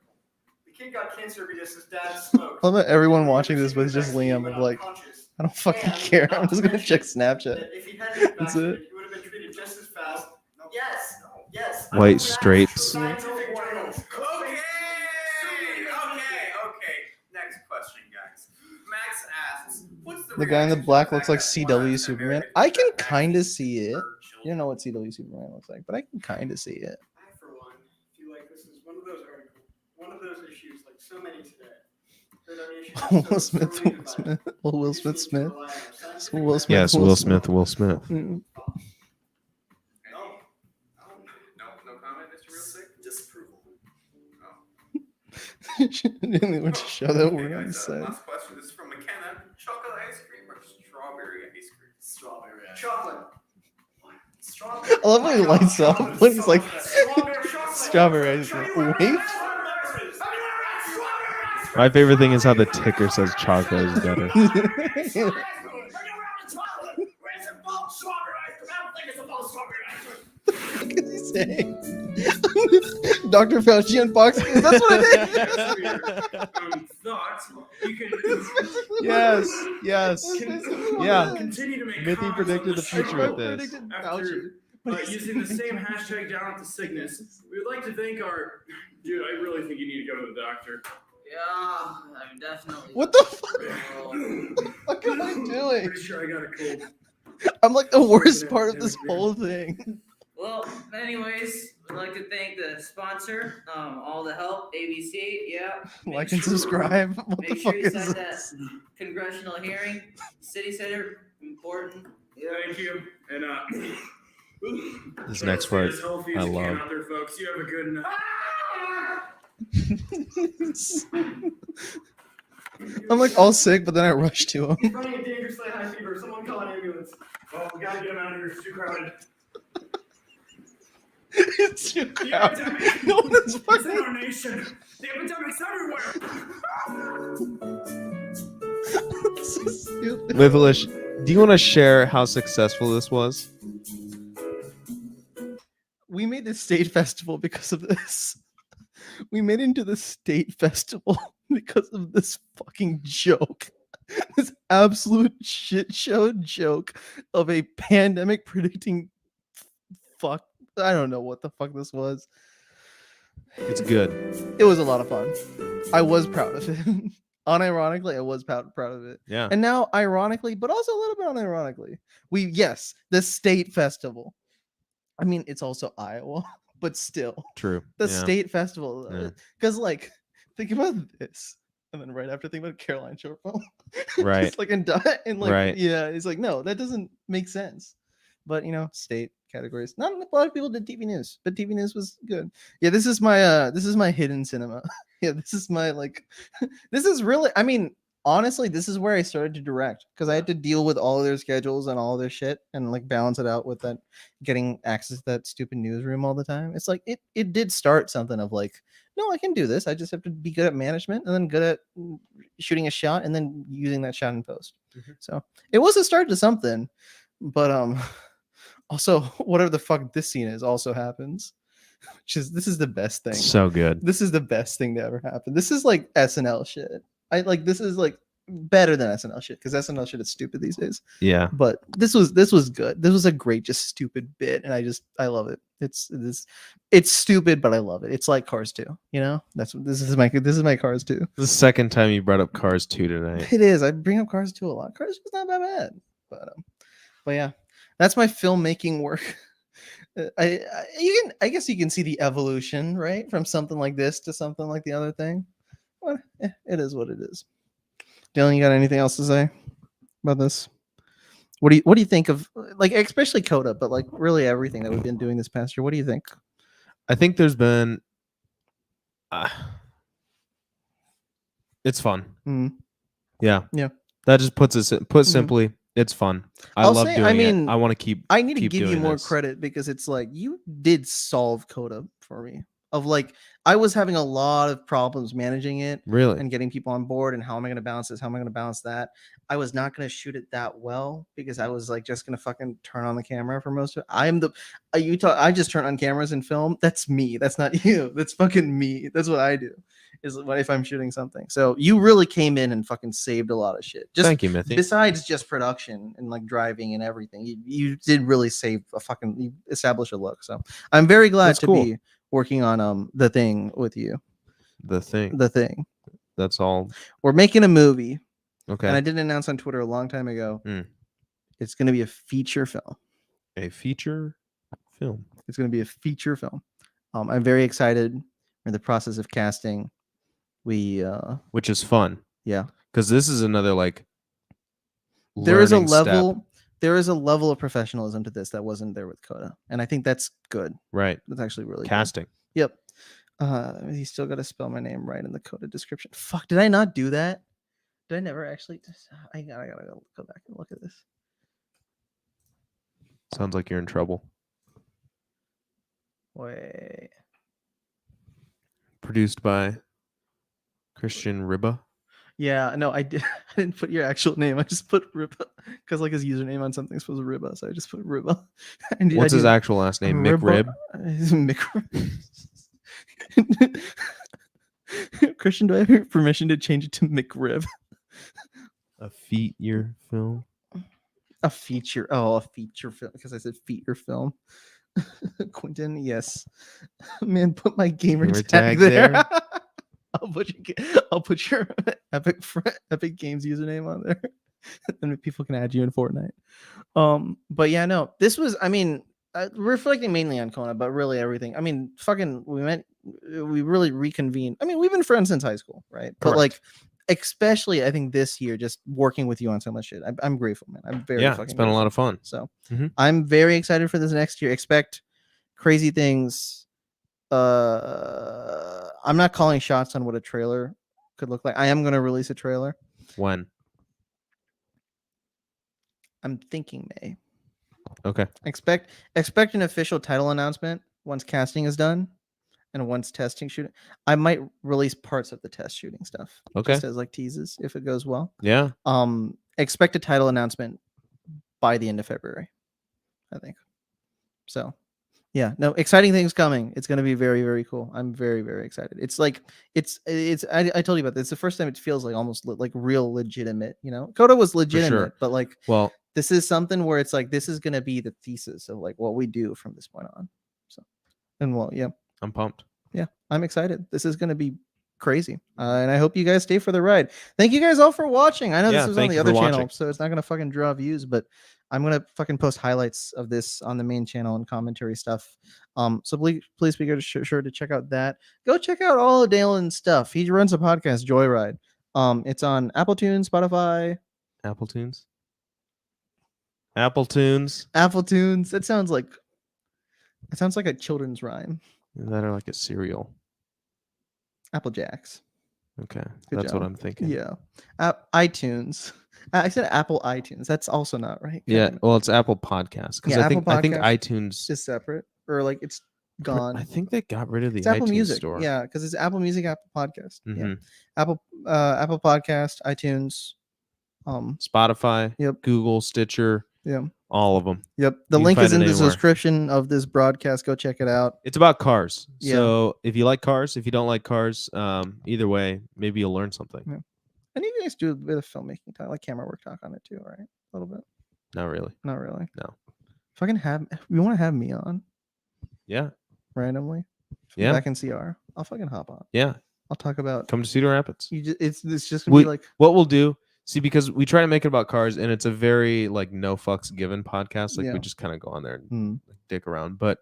The kid got cancer because his dad smoked. I love that everyone watching this was just Liam of like, I don't fucking care. I'm just gonna check Snapchat. If he hadn't been That's vaccinated, it. he would have been treated just as fast. Yes. Yes. White straights. Scientific journals. Okay. Next question, guys. Max asks, "What's The guy in the black looks like CW Superman. I can kind of see it. You don't know what CW Superman looks like, but I can kind of see it. I, for one, feel like this is one of those articles, one of those issues, like so many today. That are issues Will Smith. Oh, Will Smith. Smith. Will Smith. Yes, Will Smith. Will Smith. Mm. No comment, Mr. Real Sick? Disapproval. Didn't even show that word on the Guys, side. last question. This is from McKenna. Chocolate ice cream or strawberry ice cream? Strawberry ice Chocolate. Strawberry. I love how he lights up when he's like, strawberry ice cream. Wait. My favorite thing is how the ticker says chocolate is better. What is he saying? Dr. Fauci unboxing. That's what it is. Thoughts. You can. Yes. Yeah. Continue to make Mithy comments predicted on the future with this. Predicted After Fauci. using the same hashtag down with the sickness. We would like to thank our. Dude, I really think you need to go to the doctor. Yeah, I'm definitely. What the fuck? What am I doing? Pretty sure I got a cold. I'm like the worst part of this whole thing. Well, anyways, we'd like to thank the sponsor, all the help, ABC. Yeah. Like and subscribe. What the Make sure fuck you is cite that this? congressional hearing. City Center, important. Thank you. And This try next to stay part, as healthy I as you love. can out there, folks. You have a good night. I'm like all sick, but then I rush to him. He's running a dangerously high fever. Someone call an ambulance. Oh, we gotta get him out of here. It's too crowded. It's too The crowded. epidemic No one is is in fucking. our nation. The epidemic's everywhere. So stupid. Livelish, do you want to share how successful this was? We made the state festival because of this. We made it into the state festival because of this fucking joke. This absolute shit show joke of a pandemic predicting fuck. I don't know what the fuck this was. It's good. It was a lot of fun. I was proud of it. Unironically, I was proud of it. Yeah. And now, ironically, but also a little bit unironically, yes, the state festival. I mean, it's also Iowa, but still, True. the Yeah. state festival. Yeah. Because, like, think about this, and then right after, think about Caroline short film. Right. Just like and like Right. yeah, it's like no, that doesn't make sense. But you know, state categories. Not a lot of people did TV news, but TV news was good. Yeah, this is my hidden cinema. Yeah, this is my like. This is really. I mean, honestly, this is where I started to direct because I had to deal with all of their schedules and all of their shit and like balance it out with that getting access to that stupid newsroom all the time. It's like it did start something of like, no, I can do this. I just have to be good at management and then good at shooting a shot and then using that shot in post. So it was a start to something, but also whatever the fuck this scene is also happens. This is the best thing. So good. This is the best thing to ever happen. This is like SNL shit. This is like better than SNL shit because SNL shit is stupid these days. Yeah. But this was good. This was a great, just stupid bit, and I love it. It's stupid, but I love it. It's like Cars 2, you know. This is my Cars 2. This is the second time you brought up Cars 2 tonight. It is. I bring up Cars 2 a lot. Cars 2 is not that bad, but yeah, that's my filmmaking work. I guess you can see the evolution, right, from something like this to something like the other thing. Well, it is what it is. Dylan, you got anything else to say about this? What do you think of like especially CODA, but like really everything that we've been doing this past year? What do you think? I think there's been. It's fun. Mhm. Yeah. Yeah. That just puts simply, it's fun. I'll love say, doing I mean, it. I want to keep. I need to keep give you doing more this. credit because it's like you did solve CODA for me. Of like, I was having a lot of problems managing it, Really? and getting people on board. And how am I going to balance this? How am I going to balance that? I was not going to shoot it that well because I was like just going to fucking turn on the camera for most of it. I just turn on cameras and film. That's me. That's not you. That's fucking me. That's what I do. Is if I'm shooting something. So you really came in and fucking saved a lot of shit. Just Thank you, Mithy. besides just production and like driving and everything, you did really save you establish a look. So I'm very glad That's to cool. be working on the thing with you. The thing. That's all. We're making a movie. Okay. And I did announce on Twitter a long time ago. Mm. It's going to be a feature film. A feature film. It's going to be a feature film. I'm very excited. We're in the process of casting. Which is fun. Yeah. Because this is another like. There is a learning level. step. There is a level of professionalism to this that wasn't there with CODA, and I think that's good. Right. That's actually really casting. Good. Yep. You still got to spell my name right in the CODA description. Fuck, did I not do that? Did I never actually? I gotta go back and look at this. Sounds like you're in trouble. Wait. Produced by Christian Ribba. Yeah, no, I did. I didn't put your actual name. I just put Ribba because like his username on something supposed to Ribba, so I just put Ribba. What's his actual last name? McRib. McRib. Christian, do I have your permission to change it to McRib? A feature film. A feature. Oh, a feature film because I said feature film. Quentin, yes. Man, put my gamer Gamer tag tag there. there. I'll put your Epic Games username on there. And people can add you in Fortnite. But yeah, no. This was, I mean, reflecting mainly on Kona, but really everything. I mean, fucking we really reconvened. I mean, we've been friends since high school, right? But Correct. like especially I think this year, just working with you on so much shit. I'm grateful, man. I'm very Yeah, fucking it's been a lot of fun. So Mhm. I'm very excited for this next year. Expect crazy things. I'm not calling shots on what a trailer could look like. I am gonna release a trailer. When? I'm thinking May. Okay. Expect an official title announcement once casting is done and once testing shooting. I might release parts of the test shooting stuff. Okay. Just as like teases if it goes well. Yeah. Expect a title announcement by the end of February, I think. So yeah, no, exciting things coming. It's going to be very, very cool. I'm very, very excited. It's like, I told you about this. It's the first time it feels like almost like real legitimate, you know, CODA was legitimate, but like, well, this is something where it's like, this is going to be the thesis of like what we do from this point on. So, and well, yeah, I'm pumped. Yeah, I'm excited. This is going to be crazy. And I hope you guys stay for the ride. Thank you guys all for watching. I know Yeah, this was on thank the you for other channel, watching. so it's not going to fucking draw views, but I'm going to fucking post highlights of this on the main channel and commentary stuff. So please be sure to check out that. Go check out all of Dalen's stuff. He runs a podcast, Joyride. It's on Apple Tunes, Spotify. Apple Tunes? Apple Tunes? Apple Tunes. It sounds like a children's rhyme. That are like a cereal. Apple Jacks. Okay. Good That's job. what I'm thinking. Yeah. iTunes. I said Apple iTunes. That's also not right. Yeah. Well, it's Apple Podcasts. Because Yeah, I think Apple iTunes is separate or like it's gone. I think they got rid of the It's Apple iTunes Music. store. Yeah, because it's Apple Music, Apple Podcast. Yeah. Mhm. Apple Podcast, iTunes, Spotify, Yep. Google, Stitcher, Yeah. all of them. Yep. The You can link is find in it the anywhere. description of this broadcast. Go check it out. It's about cars. Yeah. So if you like cars, if you don't like cars, either way, maybe you'll learn something. Yeah. And you guys do a bit of filmmaking talk, like camera work talk on it too, right? A little bit. Not really. Not really. No. Fucking you want to have me on Yeah. randomly? Yeah. Back in CR. I'll fucking hop on. Yeah. I'll talk about. Come to Cedar Rapids. It's just gonna be like. What we'll do, see, because we try to make it about cars, and it's a very like no fucks given podcast. Like Yeah. we just kind of go on there and Hmm. dick around. But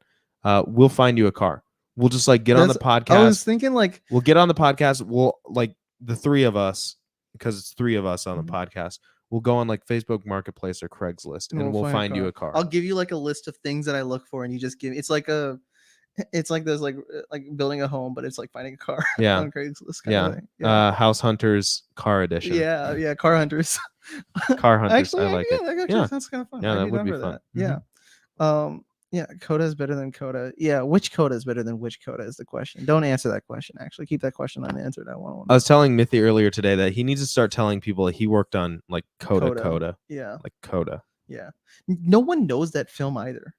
we'll find you a car. We'll just like get on the podcast. I was thinking like we'll get on the podcast. We'll like the three of us, because it's three of us on the Mm-hmm. podcast. We'll go on like Facebook Marketplace or Craigslist, and we'll find you a car. I'll give you like a list of things that I look for, and you just give. It's like there's like building a home, but it's like finding a car. Yeah. On Craigslist. Kind of Yeah. thing. House Hunters Car Edition. Yeah. Yeah. Car hunters. Car Hunters. Actually, I like yeah, it. that actually Yeah. sounds kind of fun. Yeah, I'd that be would down be for fun. that. Yeah. Yeah. CODA is better than CODA. Yeah. Which CODA is better than which CODA is the question. Don't answer that question. Actually, keep that question unanswered. I was telling Mithy earlier today that he needs to start telling people that he worked on like CODA. CODA. Yeah. Like CODA. Yeah. No one knows that film either.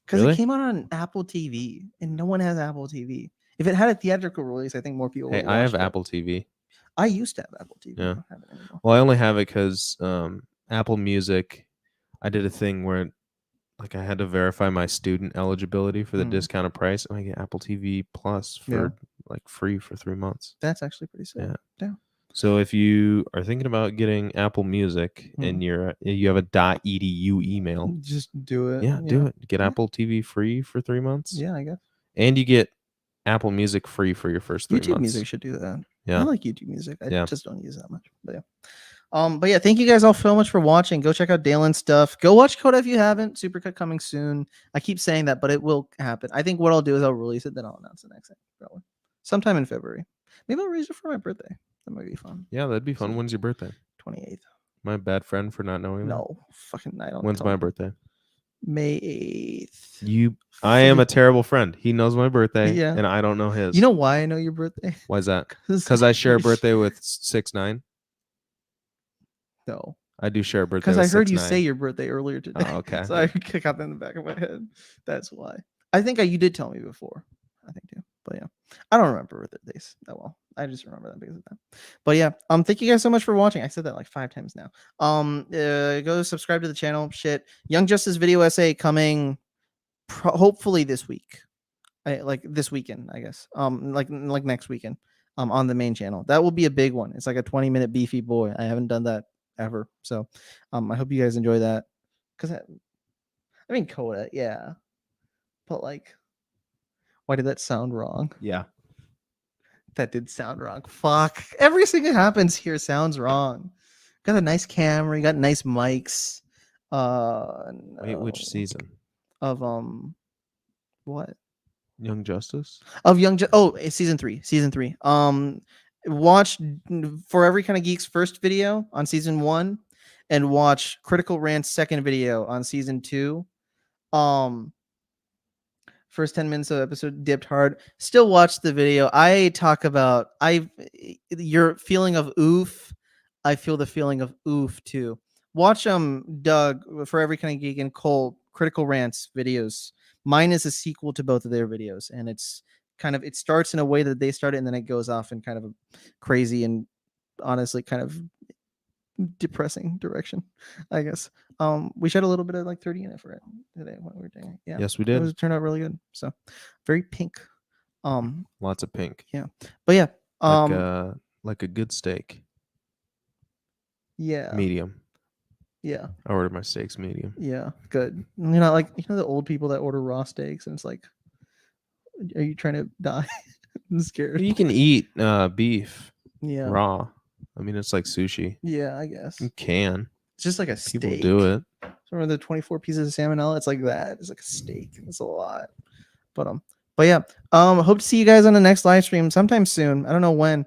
Because Really? it came out on Apple TV and no one has Apple TV. If it had a theatrical release, I think more people Hey, would I have watched it. Apple TV. I used to have Apple TV. I Yeah. don't have it anymore. Well, I only have it because Apple Music, I did a thing where like I had to verify my student eligibility for the discounted price, and I get Apple TV Plus for Yeah. like free for 3 months. That's actually pretty sick. Yeah. So if you are thinking about getting Apple Music and you have a .edu email, Just do it. yeah, do it. Get Apple TV free for 3 months. Yeah, I guess. And you get Apple Music free for your first 3 YouTube months. Music should do that. Yeah. I like YouTube Music. I Yeah. just don't use that much. But yeah. But yeah, thank you guys all so much for watching. Go check out Dalen's stuff. Go watch CODA if you haven't. Supercut coming soon. I keep saying that, but it will happen. I think what I'll do is I'll release it, then I'll announce the next thing. Probably sometime in February. Maybe I'll release it for my birthday. That might be fun. Yeah, that'd be fun. When's your birthday? 28th. Am I a bad friend for not knowing that? No, fucking I don't. When's tell my me. birthday? May 8th. I am a terrible friend. He knows my birthday, Yeah. and I don't know his. You know why I know your birthday? Why is that? Because I share a birthday with 6ix9ine. No. I do share a birthday. Because with I heard you 6ix9ine. say your birthday earlier today. Oh, okay. So I got that in the back of my head. That's why. I think you did tell me before. I think too. But yeah, I don't remember birthdays that well. I just remember that because of that. But yeah, thank you guys so much for watching. I said that like 5 times now. Go subscribe to the channel. Shit, Young Justice video essay coming hopefully this week. Like this weekend, I guess. Like next weekend. On the main channel. That will be a big one. It's like a 20-minute beefy boy. I haven't done that ever. So, I hope you guys enjoy that. Cause I mean CODA, yeah. But like, why did that sound wrong? Yeah. That did sound wrong. Fuck. Everything that happens here sounds wrong. Got a nice camera, you got nice mics. Wait, which season? Of what? Young Justice? Of it's season 3. Season 3. Watch For Every Kind of Geek's first video on season 1 and watch Critical Rant's second video on season 2. First 10 minutes of episode dipped hard. Still watch the video. I talk about your feeling of oof. I feel the feeling of oof too. Watch Doug For Every Kind of Geek and Cole Critical Rants videos. Mine is a sequel to both of their videos, and it's it starts in a way that they started, and then it goes off in kind of a crazy and honestly kind of depressing direction, I guess. We shed a little bit of like 30 in it for it today when we were doing it. Yeah. Yes, we did. It turned out really good. So very pink. Lots of pink. Yeah. But yeah. Like a good steak. Yeah. Medium. Yeah. I ordered my steaks medium. Yeah. Good. Like the old people that order raw steaks and it's like, are you trying to die? I'm scared. You can eat beef raw. I mean, it's like sushi. Yeah, I guess. You can. It's just like a People steak. do it. So remember the 24 pieces of salmonella? It's like that. It's like a steak. It's a lot. But yeah. Hope to see you guys on the next live stream sometime soon. I don't know when.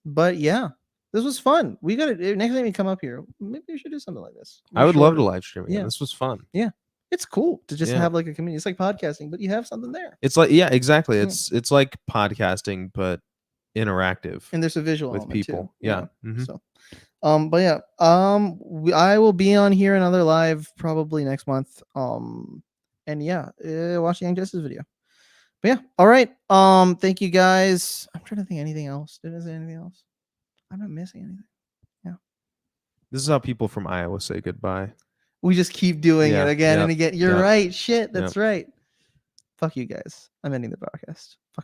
But yeah. This was fun. We got it next time you come up here. Maybe we should do something like this. I would love to live stream again. Yeah. This was fun. Yeah. It's cool to just have like a community. It's like podcasting, but you have something there. It's like exactly. It's like podcasting, but interactive. And there's a visual with people. Too, yeah. Mm-hmm. So but yeah, I will be on here another live probably next month. And yeah, watch the Young Justice video. But yeah, all right. Thank you guys. I'm trying to think anything else. Did I say anything else? I'm not missing anything. Yeah. This is how people from Iowa say goodbye. We just keep doing it again and again. You're right. Shit, that's right. Fuck you guys. I'm ending the broadcast. Fuck.